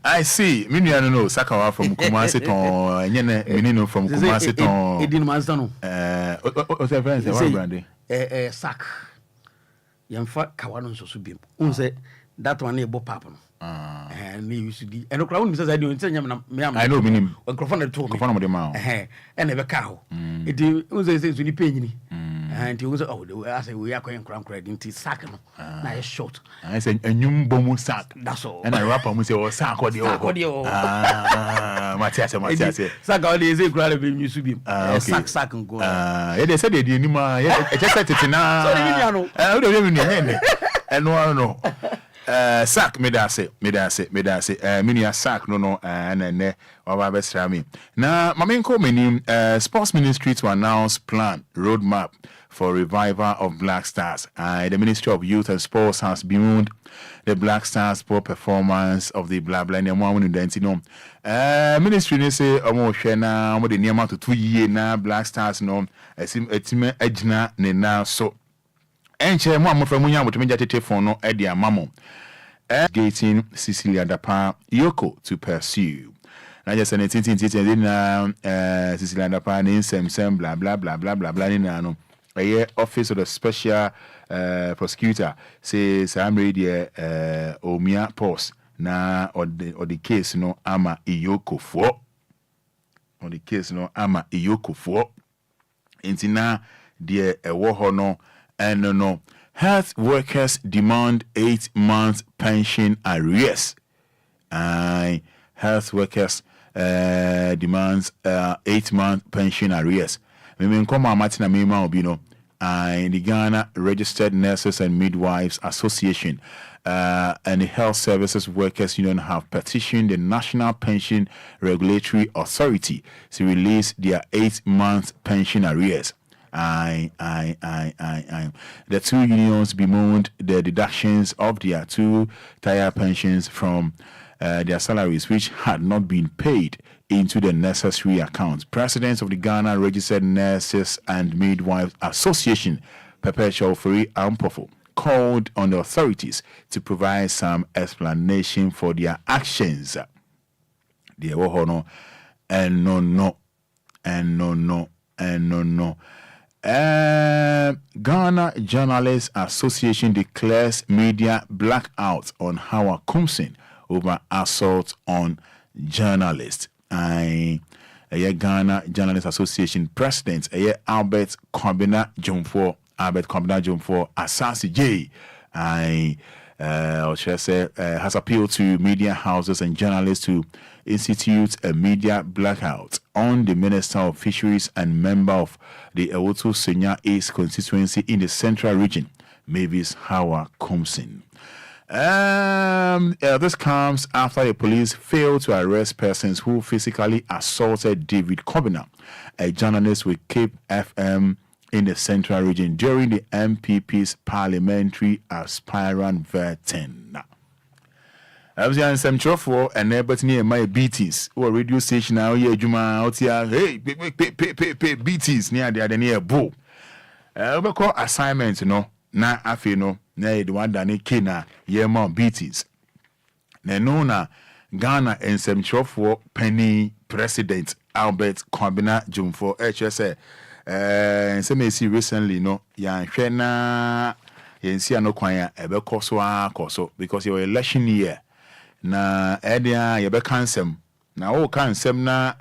I see me nua no Sakawa from Kumasi ton nyene menino from Kumasi ton edin mansa no o say friends one brand sack yemfa kawa no so bim unse that one e bo pap no and me used to be and okra won say say dey nyam na me am I know minim microphone na to microphone mo dey ma and e be ka ho edi unse say so ni penyini and he was I say we are going crank into sack no na short I say enyum bomu sack that's all and I rapper mu say o sack o dey Matias sack o dey say kura be mi su bi sack go they say dey ni ma e just set it na so dey mi no o dey mi ni no sack me da say mini sack no and oba bestra me na mamenko meni sports ministry to announce plan roadmap for revival of Black Stars. The Ministry of Youth and Sports has bemoaned the Black Stars sport performance of the blah blah ministry ne say omo hwe na omo de niam to 2 years na Black Stars no etime agina ne na so enche mo amofra munya motumi jatete phone no e dia mamo gating Cecilia Dapa Yoko to pursue na just an tin na Cecilia Dapa ne sem blah blah blah blah blah blah ni na no office of the special prosecutor says I'm ready Omia post na or the case no ama Iyoko for on the case no ama Iyoko for intina de Wɔhɔ no and no health workers demand 8 months pension arrears. Health workers demands 8 month pension arrears. Memen koma matina mema obino the Ghana Registered Nurses and Midwives Association and the Health Services Workers Union have petitioned the National Pension Regulatory Authority to release their 8 month pension arrears. The two unions bemoaned the deductions of their 2-tier pensions from their salaries, which had not been paid into the necessary accounts. President of the Ghana Registered Nurses and Midwives Association, Perpetual Free Ampofo, called on the authorities to provide some explanation for their actions. The Wɔhɔ no. Ghana Journalists Association declares media blackout on Howard Kumsin over assault on journalists. Ghana Journalists Association President Albert Kwabena Jomfo Asasi J has appealed to media houses and journalists to institute a media blackout on the Minister of Fisheries and member of the Ewotu Senya East constituency in the Central Region, Mavis Howard Kumsin. This comes after the police failed to arrest persons who physically assaulted David Kobina, a journalist with Cape FM in the Central Region during the MPP's parliamentary aspirant voting. I was on some trouble and never near my beatings or radio station now. Yeah, Juma out here. Hey, pay beatings near the other near Bo. We call assignments, na I feel no, na the one that ne kina yeah more beatings. Na Ghana and some trouble penny president Albert Kwabena Jumfo HSA. Some may see recently no ya hwena yensi no kwan ya ebe koso because your election year na edia ye be kansem na o kansem na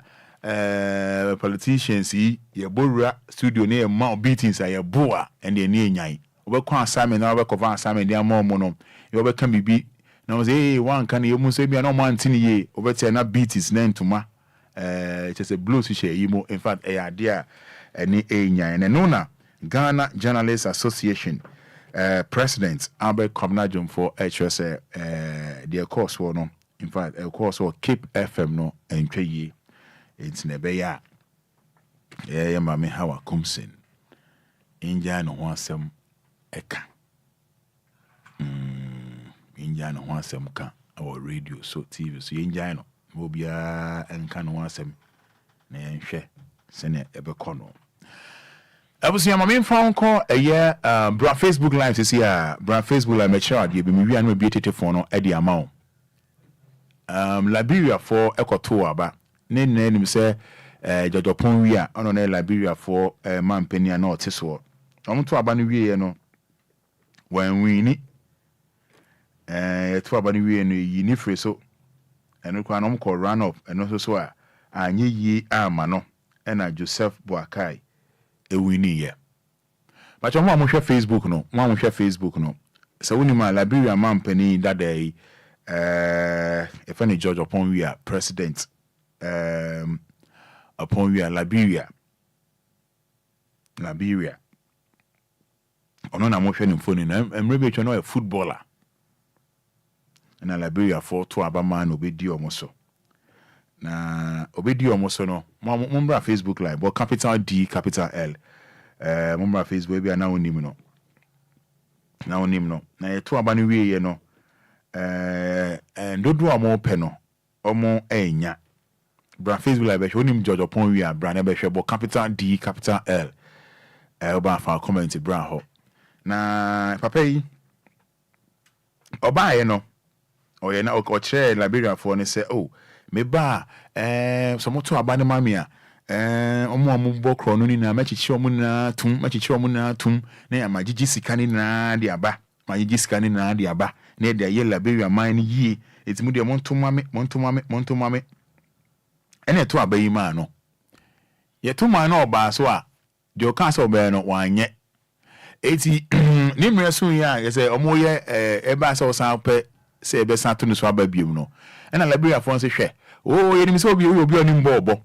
politicians yi ye borura studio ne ma beatings ya boa and ye ne nyan obekwa assignment na obekova assignment dia mo no ye obeka bibi na o say one kan ye mu so bia na mo antini ye obete na beatings na ntuma just a blues share yimo in fact idea any nyan and no Ghana Journalists Association President Albert Kwabena Jomfo HSA their course for no in fact a course for Cape FM no Enquiries it's nebeya Yeah, mami hawa kumsin. Inja no wasem eka. Inja no wasem ka our radio so TV so inja no Obia enka no wasem na yenhwe sene ebekono. Abusia mami phone call bra Facebook live this year. Bra Facebook live matured you be me no be tete phone no e di amount. Liberia for ekoto aba. Ne nim say Jojopon wi a ono na Liberia for man penia na oteso. Omo aba no wie no wan wini to aba no wie no yi ni free so eno kwa no mo call run up eno so a anye yi ama no na Joseph Boakai e wini ye. But mo hwe Facebook no, mo hwe Facebook no. So woni ma Liberia man peni that day if any judge upon we are president upon we are Liberia ono na mo hwe ni phone na emrebe twa no a footballer na Liberia for to abama na obedi omoso na obedi omoso no mo mbra Facebook live but capital D capital L mo mbra Facebook bia na onim no na yeto aba no wie ye no ndodo amo pe no omo enya bra Facebook live be onim George upon we are bra na be hwe bo capital D capital L oba fa comment bra ho na papa yi oba ye no oye na okire Liberia for ne say oh me ba so moto aba ne mami a omo bokro no ni na machichi omo na tum na ya magigi sika ni na de aba magigi sika ni na de aba na de ye Liberia man yi etimu de monto mame ene to aba yi ma no ye to ma na oba so a de o kan so oba no wanye eti ni mre so ya ye say omo ye eba so san pe se ebe san to no so aba biom no ena Liberia fon se hwe o ye ni so obi oni mbo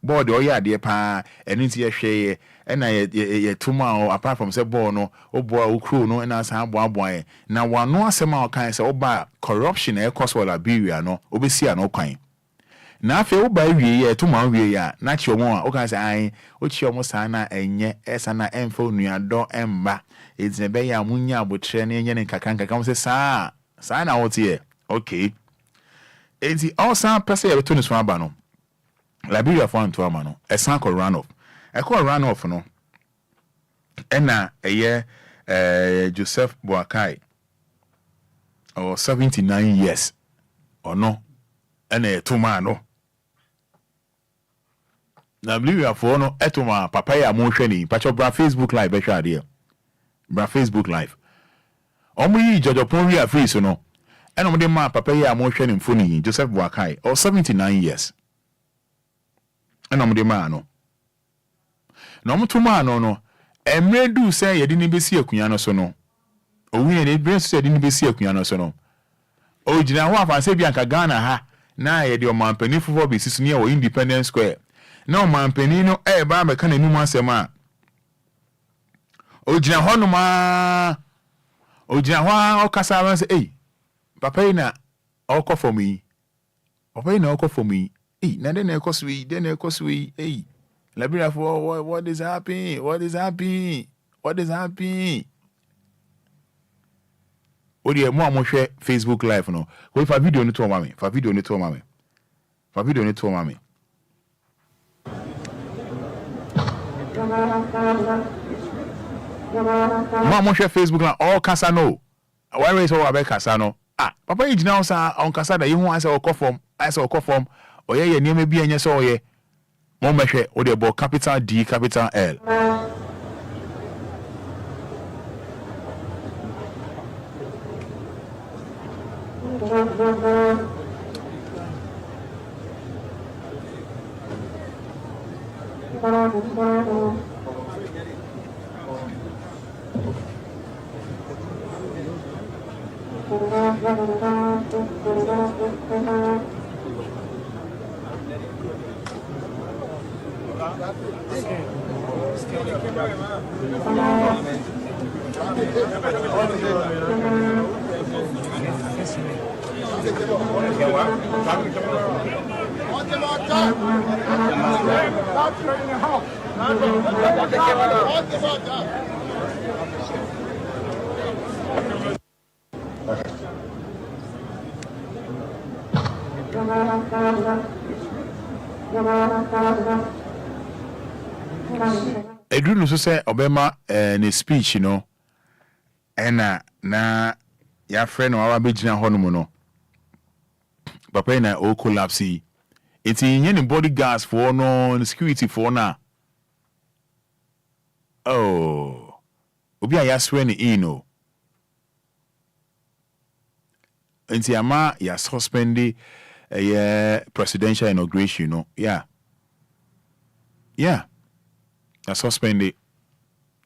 board o ya de pa eni ti ye hwe ena ye tuma o apart from say ball no o boy o crew no ena san aboa na wano asema o kan say oba corruption e cause wala Liberia no obesi a no kwan na afi oba wie ye tuma wie ya na chi omo a o kan say ai o chi omo san na enye esa na emfa onua do emba ezine be ya munya abotre na enye ne kakanka mo say saa na wotie okay ezi all san pese ye to ni so aba no Liberia for anto ama no esan ko run off no ena Joseph Boakai or 79 years or no ena etuma no Liberia for no etuma papa ya mo hwe ni pacho bra Facebook live be hwa ade bra Facebook live omo yi jojopon wi afri so no ena mo de ma papa ya mo hwe ni mfoni Joseph Boakai or 79 years ena mo de ma no na mo to ma no emredu say ye de ni besi akunya no so no owu ye de bre so ye de ni besi akunya no so no o gina ho afa se bi anka Ghana ha na ye de o mampani fufo bi sisu ne o Independence Square na o mampani no ba meka na nimu asem a o gina ho no ma o gina ho o kasa ba say papa ina o ko for me na den e koswi Liberia for what is happening odi mo amohwe Facebook live no we fa video ni to mame mo amohwe Facebook na all kasa no why raise all about kasa no papa yi gina sa on kasa da yi ho asa okofom oye niam bi enye so oye mo mehwe o de bo capital D capital L Edru so say obema ne speech no ena na ya friend no awa begina hono no papa na o collapse it yen the bodyguards for no security for na oh Obia ya swear ni ino enti ama ya suspend presidential inauguration no yeah suspended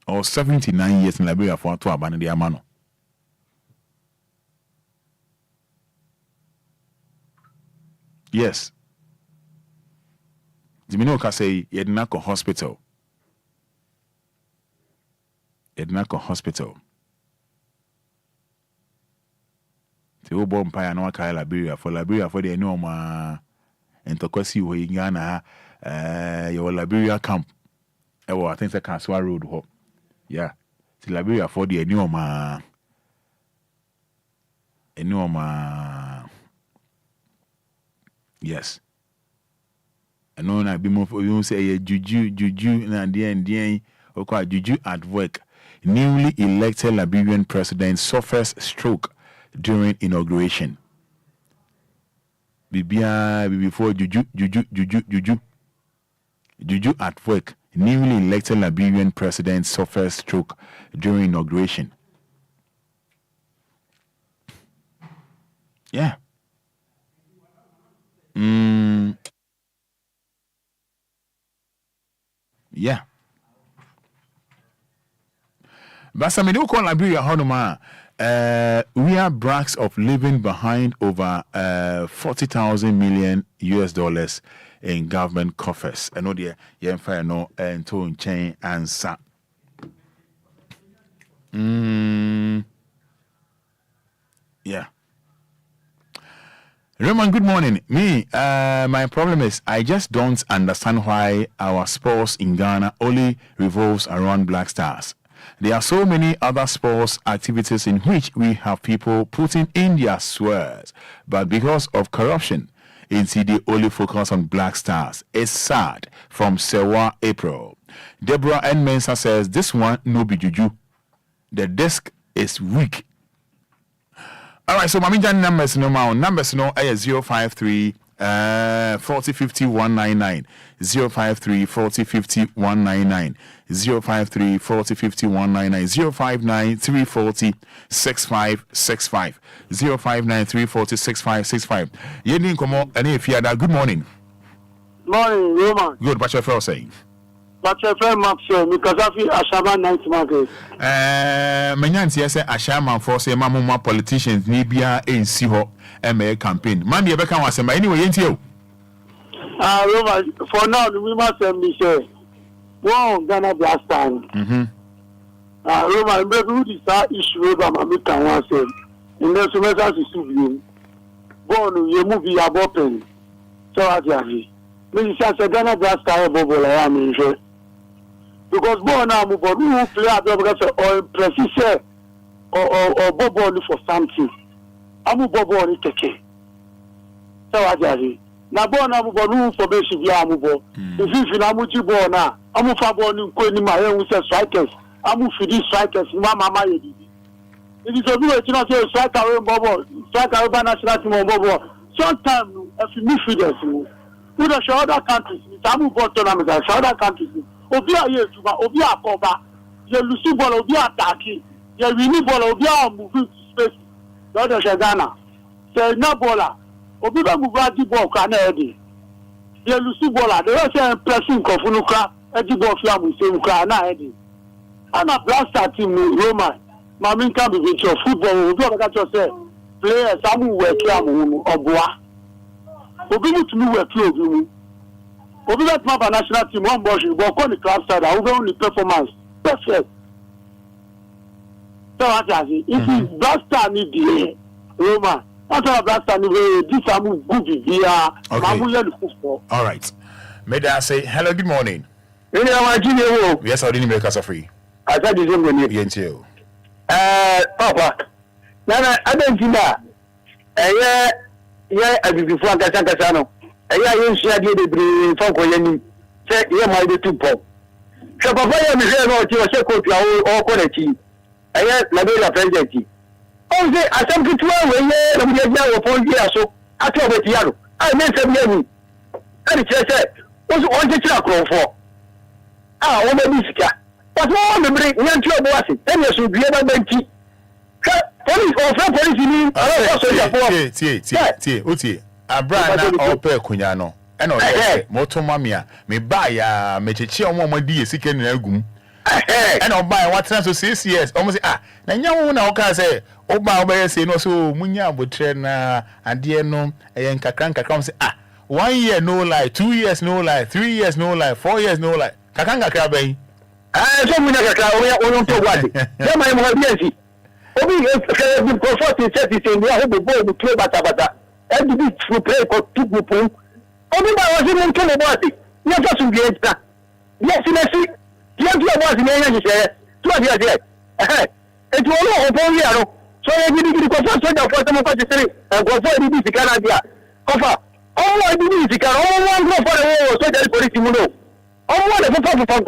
or 79 years in Liberia for to abandon the amano. Yes. Jimino ka say Yednako Hospital. Yednako Hospital. The old bomb pie no ka Liberia for the normal and Tokosi we Ghana your Liberia camp. I think it's a Kaswa Road. Yeah. It's Liberia for the Enuma. Yes. I know na be more for you say juju na the okay juju at work. Newly elected Liberian president suffers stroke during inauguration. Before juju at work. Newly elected Liberian president suffers stroke during inauguration. Yeah. Yeah. But some do call Liberia Honoma. We are brags of living behind over $40,000 million in government coffers. I know the fire no and to chain answer. Yeah. Roman, good morning. Me, my problem is I just don't understand why our sports in Ghana only revolves around Black Stars. There are so many other sports activities in which we have people putting in their swears, but because of corruption, they only focus on Black Stars. It's sad. From Sewa, April. Deborah N. Mensah says, this one no be juju. The desk is weak. All right, so Maminjan numbers no more. Numbers no 053 40 50 199 053 40 50 199 053 40 50 199 059 340 6565 059 340 6565. Yeni komo any fiada. Good morning. Morning, Roman. Good. What's your first saying? But your friend Maxwell, because I feel Ashama 90 market. Manyanti say Ashama for say mama politicians ni bia ensi ho e campaign. Man dey be kan wasem anyway yenti o. Roman, for now we must say one Ghana blast time. Roman, maybe we decide issue over mama kan wan say. In the semester is to born you movie about pen. So ajavi. Me say Ghana blast time bobo la am sure. Because born now move on who play because or precise or bobo for something. Amu bobo ni keke. So ajavi. Na born now move on who for be shivia amu bo. If na amu ji born na amu fa born ni ko ni ma yen we say strikers. Amu fidi strikers ma mama ye. It is a village, you know, say strike away bobo, strike away by national team bobo. Sometimes, if you midfielders, you know, show other countries, some ball tournaments, show other countries. Obia ye tuba, Obia cover, you lose ball, Obia attacking, you win ball, Obia moving to space. The other Ghana, say no baller, Obia move out the ball, can eddy. You lose baller, they are saying pressing Kofunuka, eddy ball, Fiamu, say Ukana eddy. And a blaster team, Roman. Mami can be with your football. We don't got say players. Some work here, Obua. Obi to me work here. Obi let my national team one ball. We go on the club side. I will go on the performance. Perfect. So what I say, if you blaster need the Roma, after blaster need this amu good via. Okay. All right. May I say hello? Good morning. Many of my junior. Yes, I didn't make us free. I said you don't need you. Papa. Nana, I don't see that. Yeah, I be before Casano. You share the brain for Koyani. Say, yeah, my two pop. So, Papa, I'm here not to a second or quality. La Bella Presidenti. Oh, I some good when you are upon here, so I told it Yaro. I made some money. And it said, was on the track for. Ah, what a biscuit. But all the break, young trouble was it. Then you should be able to keep. Police or friend police, you mean? Abrana Ope Kunyano. And all Moto Mamia, me buy a mechichi on my dear sick and agum. And I'll buy what to 6 years. Almost now you know, can say, Oba say no so Munya would train and dear no, and Kakanka comes 1 year no lie, 2 years no lie, 3 years no lie, 4 years no lie. Kakanga Krabe. So we never on to what? Then my mother, Obi, if comfort is in the whole boy to play Bata, and to be to play for 2 people. Obi, I was in to about it. Yes, to get that. Yes, let's see. Yes, you was in any share. 2 years. It will all open here. So I did the comfort for some of us and go for the Canada. Offer. All I do is all one go for the war, so that police. Oh, what a photo from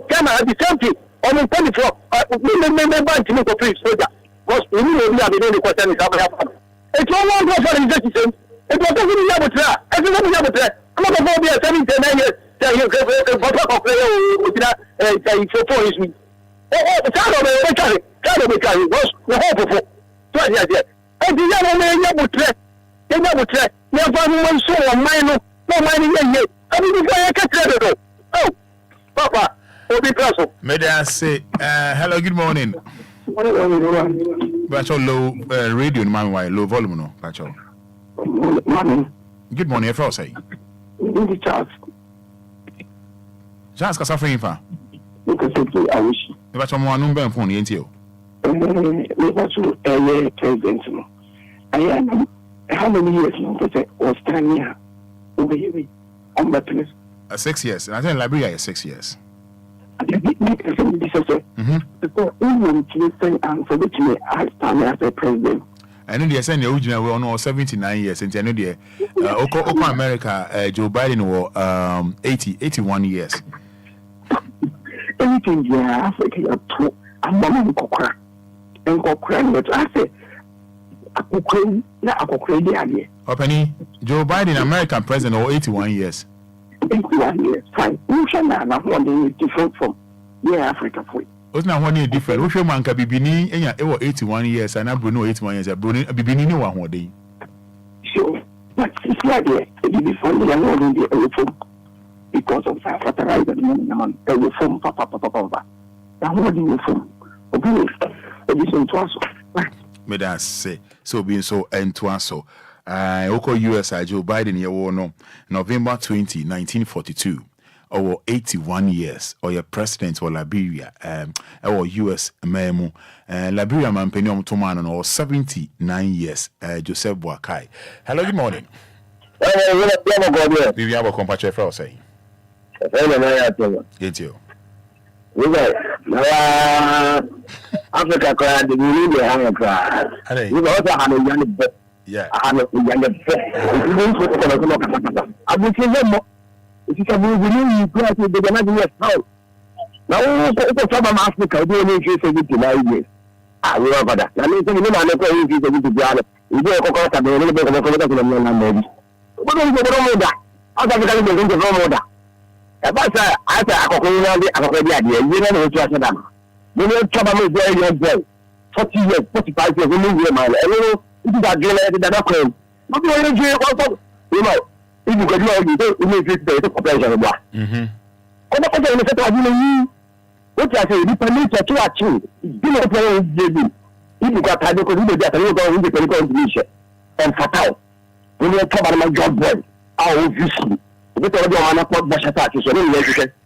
Ghana at the same on the 24. We bank to make a free soldier. Because we will have the question is happening. It's all one go for the institution. It was only able to try. Everybody able to try. I'm not going to be a 79 years. You can photo of player for 4 years. Oh, the child of the carry was the hope for 20 years. And the young man never try. They never try. Never one soul of mine. No money yet. I mean, before I catch it. Oh, Papa, Obi Praso. May I say, hello, good morning. Bacho low radio in my way, low volume, no, Bacho. Morning. Good morning, if I say. In the chat. Just because I'm free for. Look at it, I wish. If I'm one number phone, ain't you? That's a president. I am how many years now? Was 10 years. Over here, I'm the place. 6 years. I think Liberia is 6 years. Because for which I stand as a president. I know they send the original we on 79 years since I know the Oko America Joe Biden was 81 years. Anything in Africa I'm not Kokra. And Kokra, but I say Openny Joe Biden American president or 81 years. 81 years, fine. You shall not want different from Africa for it. What's not 1 year different? Who man can be Bini and 81 years and Bruno 81 years. Bruno Bini one day. So, but it's like it will be funny and all in the reform because of fertilizer and reform, papa. And what do you reform? May I say, so being so and to answer. Oko US Joe Biden ye no November 20, 1942 or 81 years or your president or Liberia or US memo Liberia man penny to man or 79 years Joseph Boakai. Hello, good morning. We have a compatriot for saying. It's you. Africa cried, we need to have a cry. We also have a young boy. Yeah, I have a young boy. I will say them. If you can believe you cry to the Ghanaian house. Now, from Africa, we don't need 79 years. I will over that. I mean, you know, I'm not going to be able you do a cocoa, a little bit of a cocoa, and what do you know that? I'll have to go to Romoda. But I said, I could idea. You know what you're saying. You know, trouble is very young boy. 40 years, 45 years, we move man. And you know, this is a girl that I claim. Not the only girl also, you know, if you could know, you need to pay the population. What you what I say, depending to achieve, you know, if you got time to do that, you go into the condition and fatal. When you talk about my job boy, how obviously. If you want to put the attack, so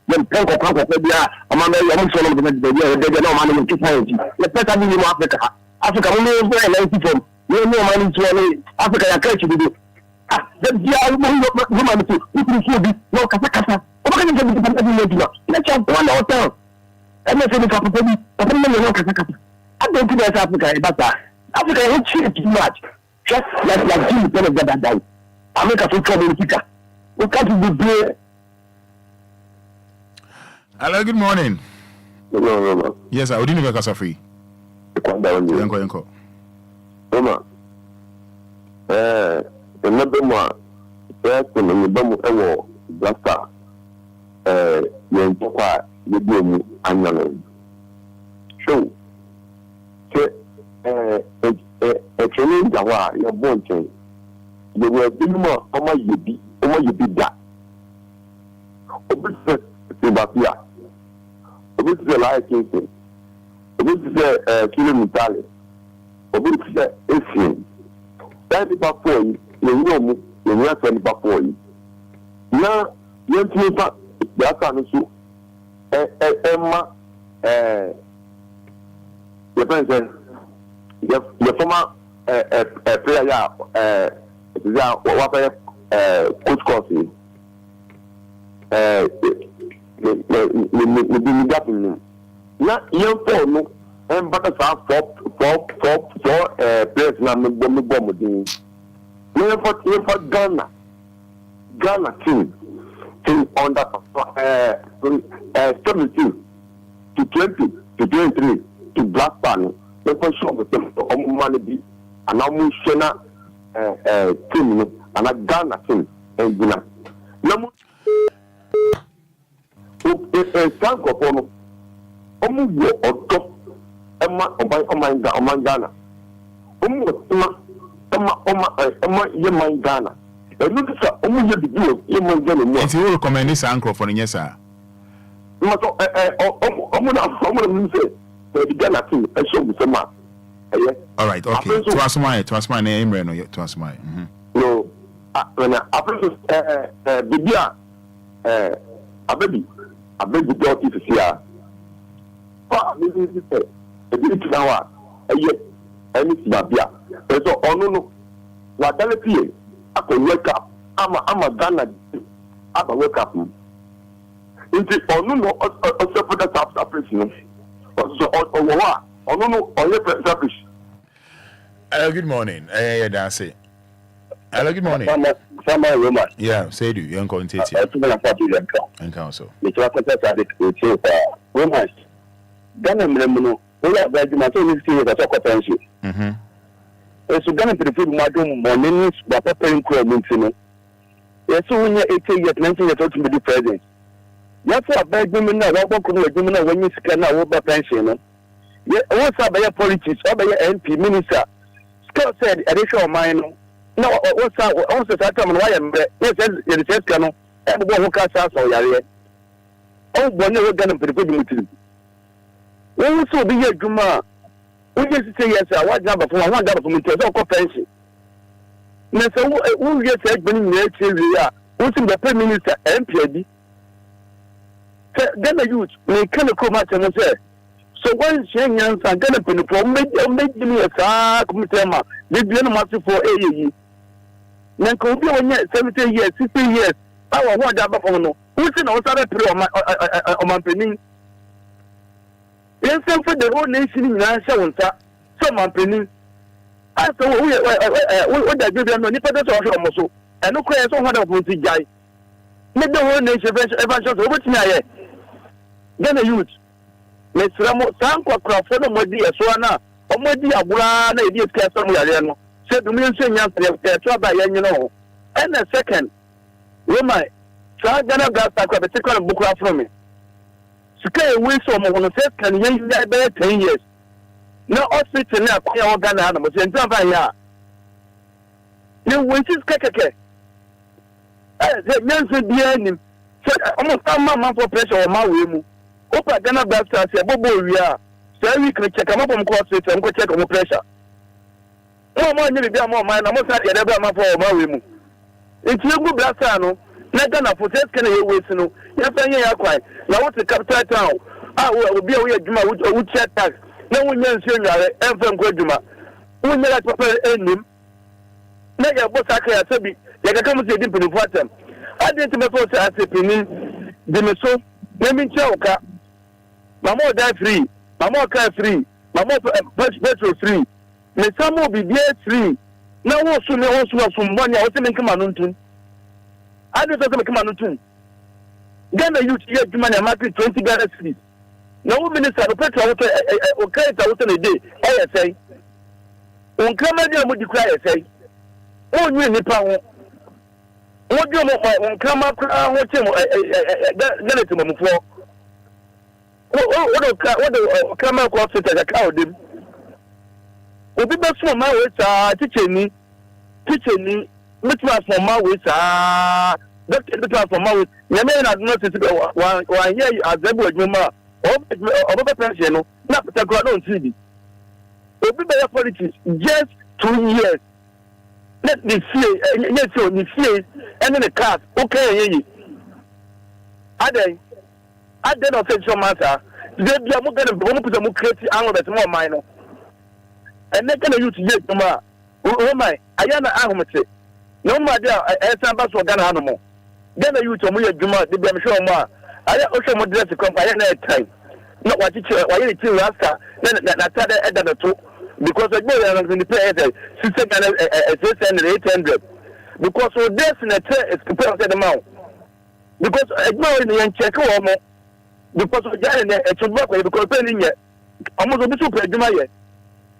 then Punk of Pampabia, among the young son of the baby, they know money in society. Let better be in Africa. Africa only is very nice people. You know money to Africa, I catch you to do. The woman to you can see no Casacasa. What can I'm going to do it. Let's have one more time. I'm not saying Africa. I don't think that's Africa, but Africa is cheap too much. Just like Jimmy Penn that died. America for trouble with Africa. We can't be there. Hello, good morning. No. Yes, I wouldn't even casa free. Enko. Mama. Remember more. First, remember more. Blaster. Young papa, you do annually. So, a training Jawa, your born chain. You were doing more, you be that. Obia. This is a life case. This is a kilometer. This is a issue. That is for you. You know, for you. Now, you think that Emma, your friend, your former player, coach course. Na young no and but four players na me bomb din. For Ghana team under 17 to 20 to 23 to Black Pan. The question of the money be and now team and a Ghana team and Ghana. Thank you. Omu wo odo ema oman Ghana. Omu ema yeman Ghana. Enu disa omu ye bibi yeman Ghana mo. Enti wo recommend this anchor for nye sa. Ma so omu na mse the Ghana team e show bi sema. All right, okay. To asma na emre no to asma. No. When after bibia abebi daughter to see her. This is a bit now. Any Babia. So, no. What I wake up. I'm a Ghana. I'm a wake up. Into no, also for the top separation. Hello, good morning. That's it. Hello, good morning. Yeah, say do. You're going to take it. And council. Ghana mlemno ola baji ma so ni see ka talk attention so Ghana prefer madum money ba papa nkro mintino yeso unya 18 years 19 years to be president yaso abaji mi na wa boko no adwumi na wanyi sika na wo ba pension no ye wo sa ba ya politics o ba ya MP minister skill said additional mine no na wo sa tam no wa ya mbre yes ye research ka no e bo ho ka sa so yare o bo ne wo Ghana prefer mutiri. When so be a Juma, we just say yes, I want number for one number for me to talk pension. Now, so who just said, when you what's in the Prime Minister MPD? Then the youth may kind of come out and say, so when Shane Young and Ghana Penny make me a sack, Mutema, they be a master for AE. Now, could be 70 years, 60 years. I want number for no. Who's in our side on my penny? Yes, for the whole nation in Ansha, some penny. I saw what I do no Nippers or Mosso, and no crash on one of Monty Guy. Make the whole nation eventually over to me. Then a youth. Miss Ramo Sanko Crawford, my dear Swana, or my dear Buran, idiot Castle, said the million young by you know. And a second, Roma, try Ghana gas a particular book from me. Sky away some of the first can use that better 10 years. No hospital now, quite Ghana animals, and Zavaya. You wait is Kakake. The man said, behind him, said, almost some month for pressure on my room. Opa Ghana Blaster said, Bobo, we are. So we can check them up on course and go check on the pressure. No more, maybe more mine. I'm not saying ever for my room. It's no good blaster, no. Not Ghana for test can you wait, no. Yes, I am quite. Now, what's the capital town? I will be away at Juma with chat tax. No one knows you are FM Gojuma. We may have to end him. Now, your boss, I can say, you can come to the different water. I didn't make us as a penny. Dimiso, let me tell you, Mama die free, Mama car free, Mama petrol free, me some will be free. Now also me also some money. I was saying come on to. I don't say come on to. Ghana youth here money market 20 Ghana cedis. Now minister the petrol okay a day. I say. On come there mo declare say. Oh you nipa ho. What do on come up what Ghana to mo for. What come up cost it as a cow them. Obi be so ma we sa teacher ni mitmas for ma we sa doctor mitmas for ma we nyame na no se wa here azabu adwuma obo pension no na particular no ntibi obi be politics just 2 years let me see yes so ni see and the card okay yi ade no say matter they be am gonna be put am create angle that more mine no. And they can use it, Mama. Oh, my, I am an armament. No matter, as I'm about to Ghana animal. Then I use a more Juma, the damn show, Ma. I also want to come by any time. Not what you after, then I at the two. Because I go in the pay 600 because so this in a chair is compared to the amount. Because I go in the check home. Because of Ghana, it's a work because penny yet. Almost a bit super Juma yet.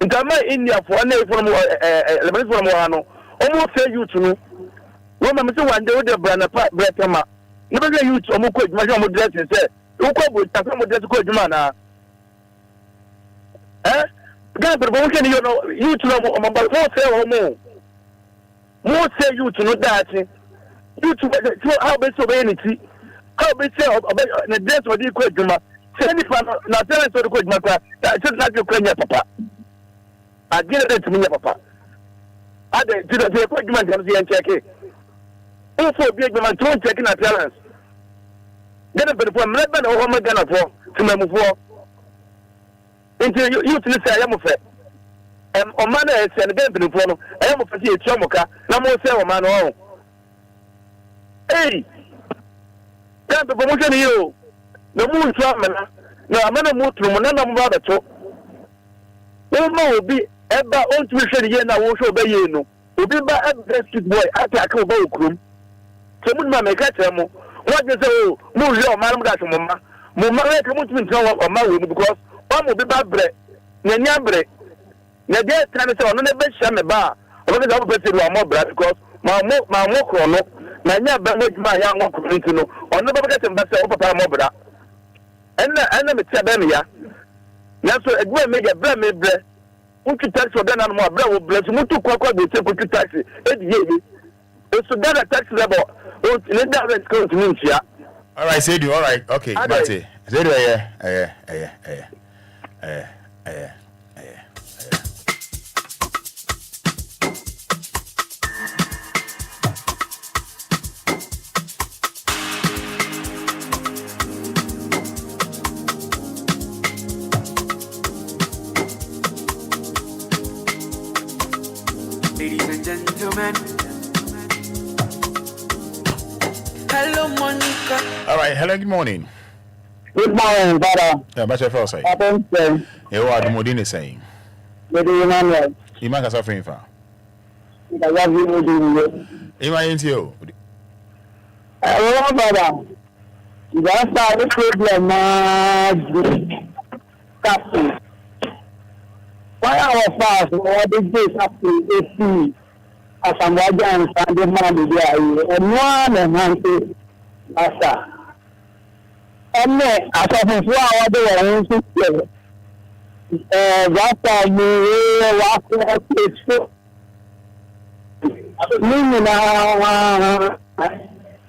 In India for one from Lebanese from Wano, almost say you to know. One man one day with the brand of Bretama. Never get you to almost quit my dress and say, you come with some dress called Jumana. Eh? But what can you know? You to know about more say or more. More say you to know that. You to how best of anything. How best of the dress or the quit Juma. Send it for not telling to the quit my that's just like your papa. I get it to me, Papa. I did a quick man can see and check it. Also, big man, don't check in appearance. Then a bit from Lebanon or Home Ghana for to my move. Until you to say, I am a fair. And on manner is an event in front of I am a fair chomoka, no more sell man. Oh, hey, that's the promotion you. The moon traveler. No, I'm not a mood room, and I'm about to talk. Will be ever on tuition here now, also obey you. Will be by a best boy attack over room. So, would make a tell what you say, move your madam, that's Mamma. Mamma, come to me on my room because one will be bad bread. Nanya bread. Nadia time is on the best sham bar. I want to have a better more bread because my more chrono. Nanya bang my young one to know. On the better than better over more bread. And I'm a tabania. Now, so a good make a brand made bread. Won't you tax for that animal? Bread will bless you to quack the temple taxi. It's so that a tax level. Let that go to me. All right, say you. All right, okay, Mate. Ladies and gentlemen, hello Monica. All right, hello, good morning. Good morning, Fada. Yeah, what's your first say? You are the Modine saying. Good morning. You might have suffering for. I love you. You might into you. Hello, Fada. That's the problem. Why our fast? What did this happen? It's as I'm watching and standing man there, and one and one after. And then, as of 4 hours, they were in the last time we walked up the street. Now,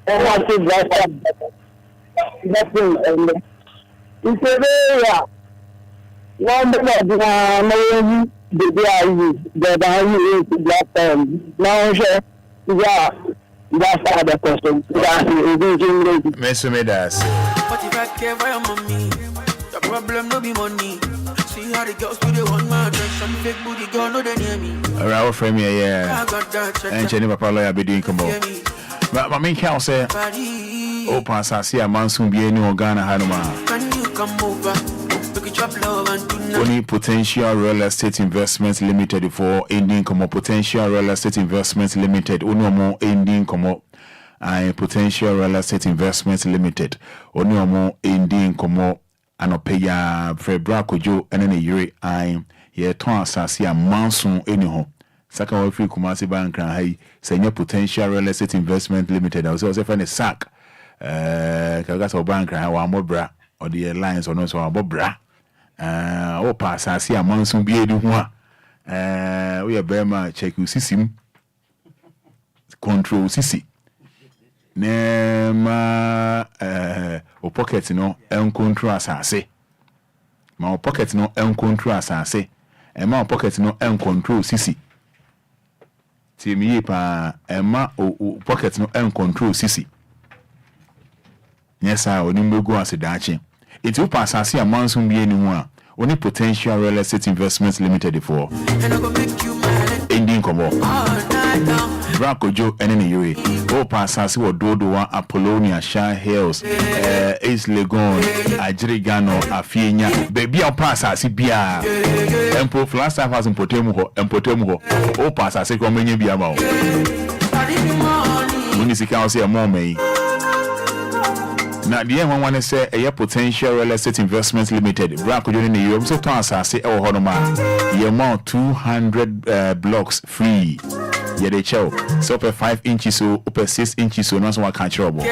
and what is that? Nothing. It's a very one of the that's the question. But if I care for your mommy, the problem no be money. See how the girls do the one man some fake booty girl no they near me. Our frame here, and Jenny Papa lawyer be doing combo. But my main count say O pasasi a mansun bi eni Ghana hanuma. Can you come over? We could drop love and tonight. Only Potential Real Estate Investments Limited for ending como Potential Real Estate Investments Limited. Only more ending como Potential Real Estate Investments Limited. Only more ending como anopeya Febra Kojo and then yuri ye ton asasi a mansun eni ho. Saka wa free Kumasi Bank hai senya Potential Real Estate Investment Limited. I was also find a sack. Kaga bank hai wa mobra or the airlines or no so bobra. O pass asasi a mansun bi edu ho a. We bema check you system control sisi. Nema o pocket no control asase. Ma o pocket no control asase. E ma o pocket no control sisi. Ti mi pa e ma o pocket no control sisi. Yes I oni mbogu asedache. Iti o pa asase a mansun bi eni ho a oni Potential Real Estate Investments Limited for ending komo Brakojo enene yuri o pasasi wo dodowa Apollonia Shire Hills East Legon Ajirigano Afienya baby o pasasi bia empo last time has impotemu ho o pasasi ko menye bia ma o munisika o se mo mai na die one say a Potential Real Estate Investments Limited Brakojo ne yuri so ton asase e wo honoma ye mo 200 blocks free. Yeah, they chow. So up 5 inches so up 6 inches so no so one can't trouble.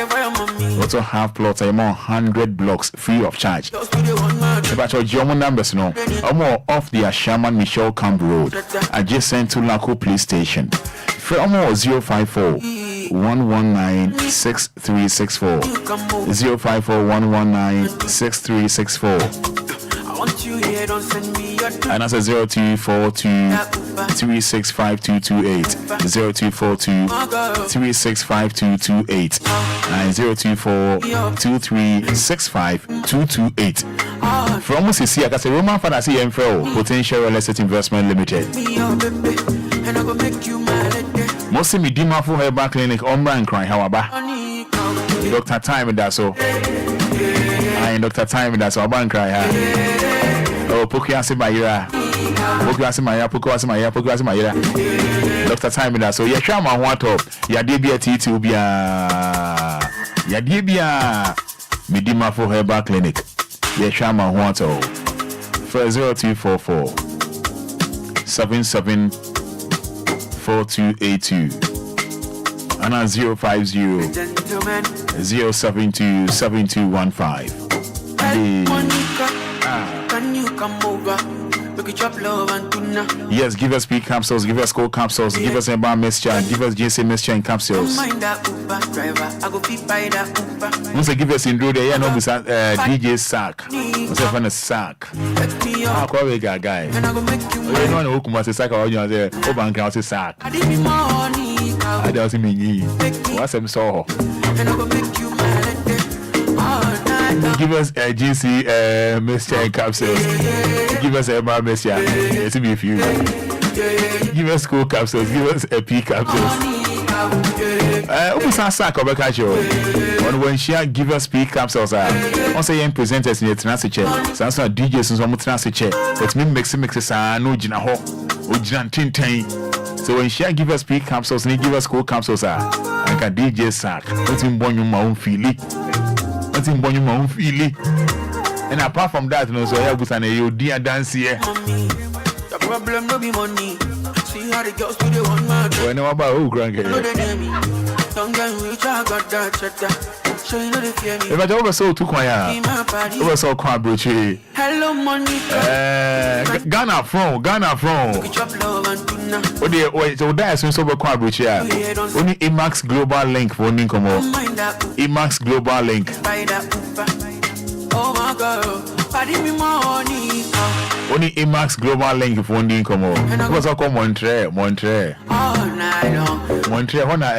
Also have plots more 100 blocks free of charge. About your German numbers no. Or more off the Ashaman Michelle Camp Road, adjacent to Laco Police Station. From 054 119 6364 054 119 6364. And that's a 0242 3652228 0242 3652228 and 024 23652228. From us is here, I say Roman Fada CMFO Potential Real Estate Investment Limited. Most of me Dima for Herbal Clinic on brand crying, how about Dr. Time that's so. I Dr. Time that's so bank cry. Oh, Pokiasi Mayra. Pokiasi Maya, Pokiasi Maya, Pokiasi Mayra. Dr. Time that's so. Yeah, Shama want up. Ya debia T2 bia. Ya debia Midima for Herbal Clinic. Yeah, Shama want up. For 0244 77 4282 and 050 072 7215. Can you come over? We could drop love and tuna. Yes, give us P capsules, give us cold capsules, give us a bar mixture, give us JC mixture and capsules. Mind that Uber driver, I go feed by that Uber. Once I give us in do there, no DJ sack. What's up on a sack? Ah, quite a guy. And I go make you you know who come sack or you there, oh bank out sack. I did me money. I don't see me. What's him so? And I go make you mad. Give us a GC mixture and capsules. Give us a bar mixture. It's me if you. Give us cool capsules. Give us a P capsules. Almost a sack of a casual. When she give us P capsules, also young presenters in the transit. Sounds like DJs in some transit. It's me mixing mixes. No Jina Ho. Ujian Tintain. So when she give us P capsules and give us cool capsules, I can DJ sack. What's in one my own feeling. In Bonuma feeling. And apart from that, no, so I was an you dear dance here. The problem no be money. See how the girls do the one man. When I about who grandkid. Don't get rich, I got that cheddar. So you know they fear me. If I over so too quiet, over so quiet, Brucey. Hello, money. Ghana from. Oh, dear, wait, so that's so quiet, Brucey. Only Emax Global Link for Ninkomo. Emax Global Link. Oh, my girl. Only Emax Global Link for Ninkomo. What's up, Montreal? All night long. Montreal, Hona,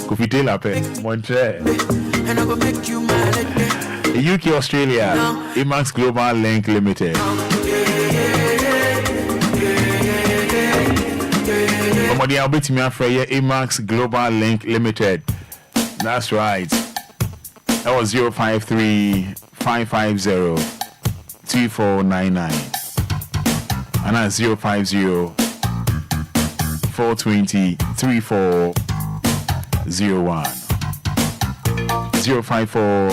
Kufitela, Montreal. And I go make you mad. UK, Australia, Emax Global Link Limited. I'll be to me after Emax Global Link Limited. That's right. That was 053 550 2499. And that's 050 420 3401. 054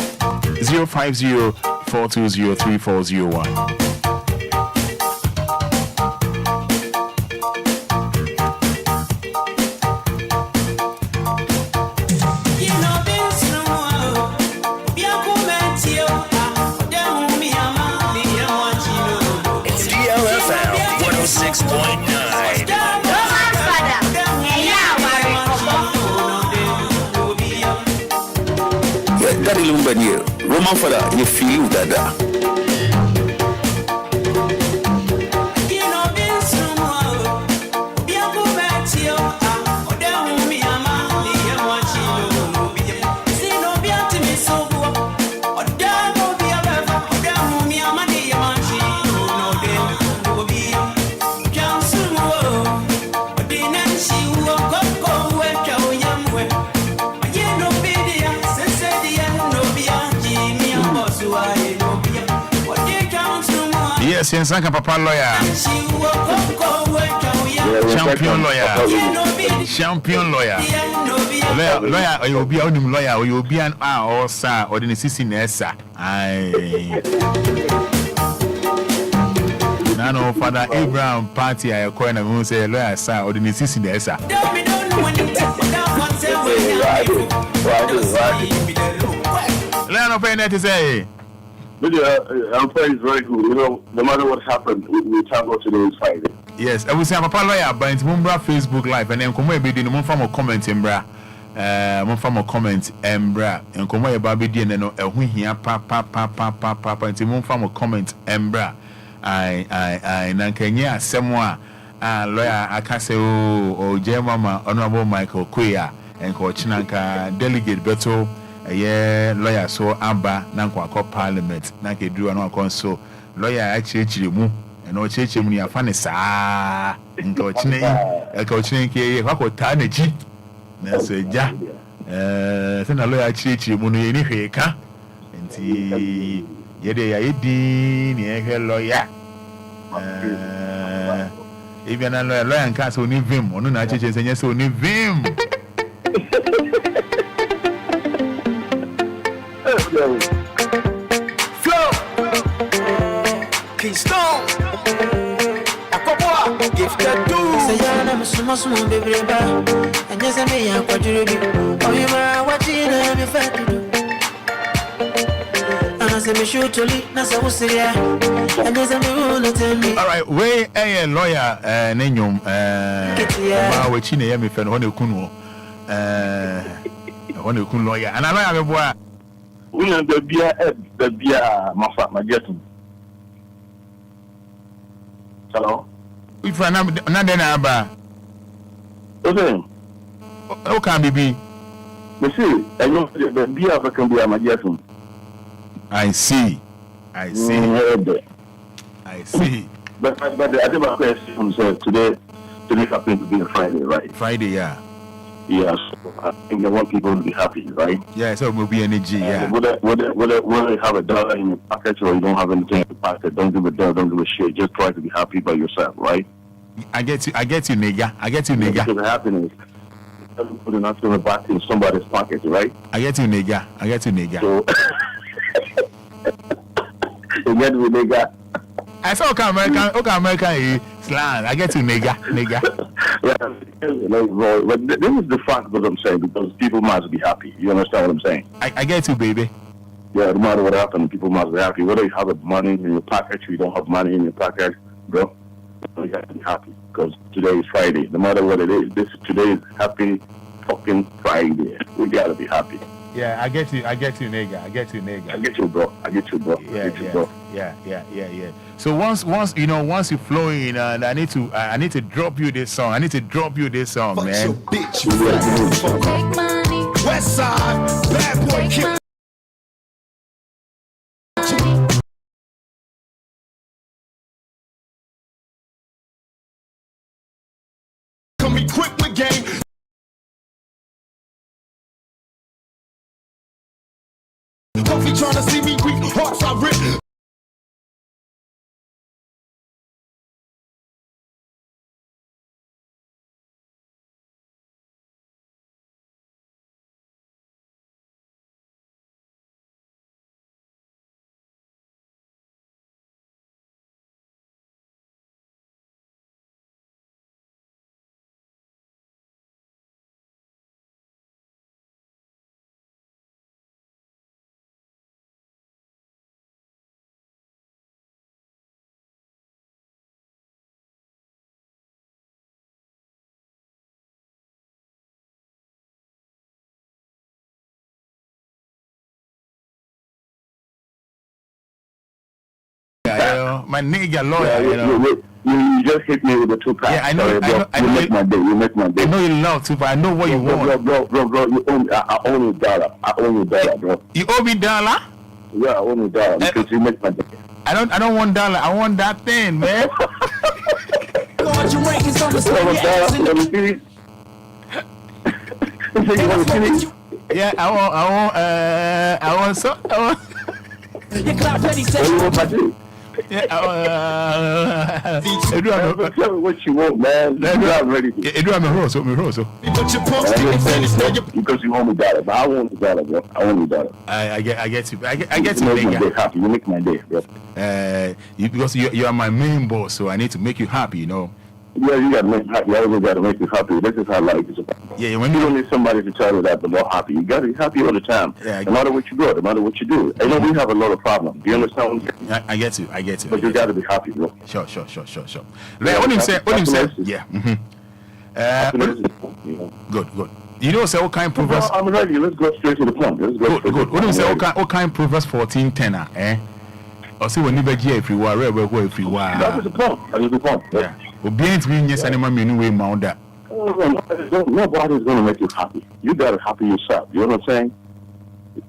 050 420 3401. Daddy Lumba here. Roman Fada, you feel Dada. Yes, Sanka Papa lawyer. Champion lawyer. Champion lawyer. Lawyer, or you'll be a lawyer, or you'll be an or sir, or the sissy nessa. Aye. Nano Father Abraham party, I acquire and won't say lawyer, sir, or the sissy nessa. Learn of any to say. But I'm is very good. You know, no matter what happened, we talk about today is Friday. Yes, I will say Papa lawyer, but it's Mumbra Facebook Live, and then come away be the one from a comment, Embra. One from a comment, Embra, and come away Baby D and no, a win here, papa, and it's one from a comment, Embra. I, Nankanya, Samoa, lawyer, I can say, oh, Mama, Honorable Michael Quia, and Cochinanka, Delegate Beto. Lawyer so amba na kwa parliament na ke duru na kwa so lawyer actually mu and o cheche mu ya fa ne saa nka o chine ke kwa ta na ji na so ja se na lawyer actually mu no ye ni hweka nti ye de ya yedi ni e hwe lawyer if na lawyer nka so ni vim onu na cheche se nya so ni vim. Flow Keystone Akoboa Gifted do Say yana musumo baby ba Anya se me ya kwaduru bi Oyima wachina me fatu Ana se me shutuli na se wusiya Anya se me wona temi. All right, we a lawyer nenyum ma wachina ya me fe no na kunu wona kunu lawyer ana lawyer me boa. Una the beer, my getting. Hello? If I not then aba. Okay. How can be? You see, I know the beer can be my getting. I see. I see. But I think my question said today happens to be a Friday, right? Friday, yeah. Yes, I think they want people to be happy, right? Yeah, so it will be energy, yeah. Whether you have a dollar in your pocket or you don't have anything in your pocket, don't give a dollar, don't give a shit. Just try to be happy by yourself, right? I get you, nigga. Because the happiness doesn't put enough to back in somebody's pocket, right? I get you, nigga. So, you get me, nigga. I saw American slang. I get you, nigga. Yeah, but this is the fact what I'm saying, because people must be happy. You understand what I'm saying? I get you, baby. Yeah, no matter what happens, people must be happy. Whether you have money in your pocket or you don't have money in your pocket, bro, you have to be happy, because today is Friday. No matter what it is, today is happy fucking Friday. We gotta be happy. Yeah, I get you, nigga. I get you, bro. Yeah. So once you flow in, I need to drop you this song. Man. Take money. West Side, bad boy kick. Come quick with game. He trying to see me weak, hearts I rip. My nigga lawyer, you just hit me with the 2 pack. Yeah, I know. You make my day. You make my day. I know you love to, but I know what you want. Bro, you owe me. I owe you $1. I owe you $1, bro. You owe me $1? Yeah, I owe you $1 because you make my day. I don't want $1. I want that thing, man. God, you ranking some of Yeah, I want so. Your cloud ready, say you want my day. Yeah, tell me what you want, man. I'm ready. I'm a rose. Because you owe me $1, but I want $1, bro. I want $1. I get you. I get you. You make my day happy. You make my day, bro. Because you are my main boss, so I need to make you happy, you know. Yeah, you gotta make me happy. I always gotta make you happy. This is how life is about. Yeah, when you don't need somebody to tell you that, but more happy. You gotta be happy all the time. Yeah, no matter what you do, no matter what you do. I know we have a lot of problems. Do you understand? I get you. But you gotta be happy, bro. Sure. When you say, yeah. Good. You know, say what kind of Proverbs? I'm ready. Let's go straight to the point. Good. When you say what kind of Proverbs 14:10, eh? Or say when you be here everywhere, everywhere. That is the point. Yeah. Obia means yes, and I'm in way mount that. Nobody's gonna make you happy. You gotta happy yourself. You know what I'm saying?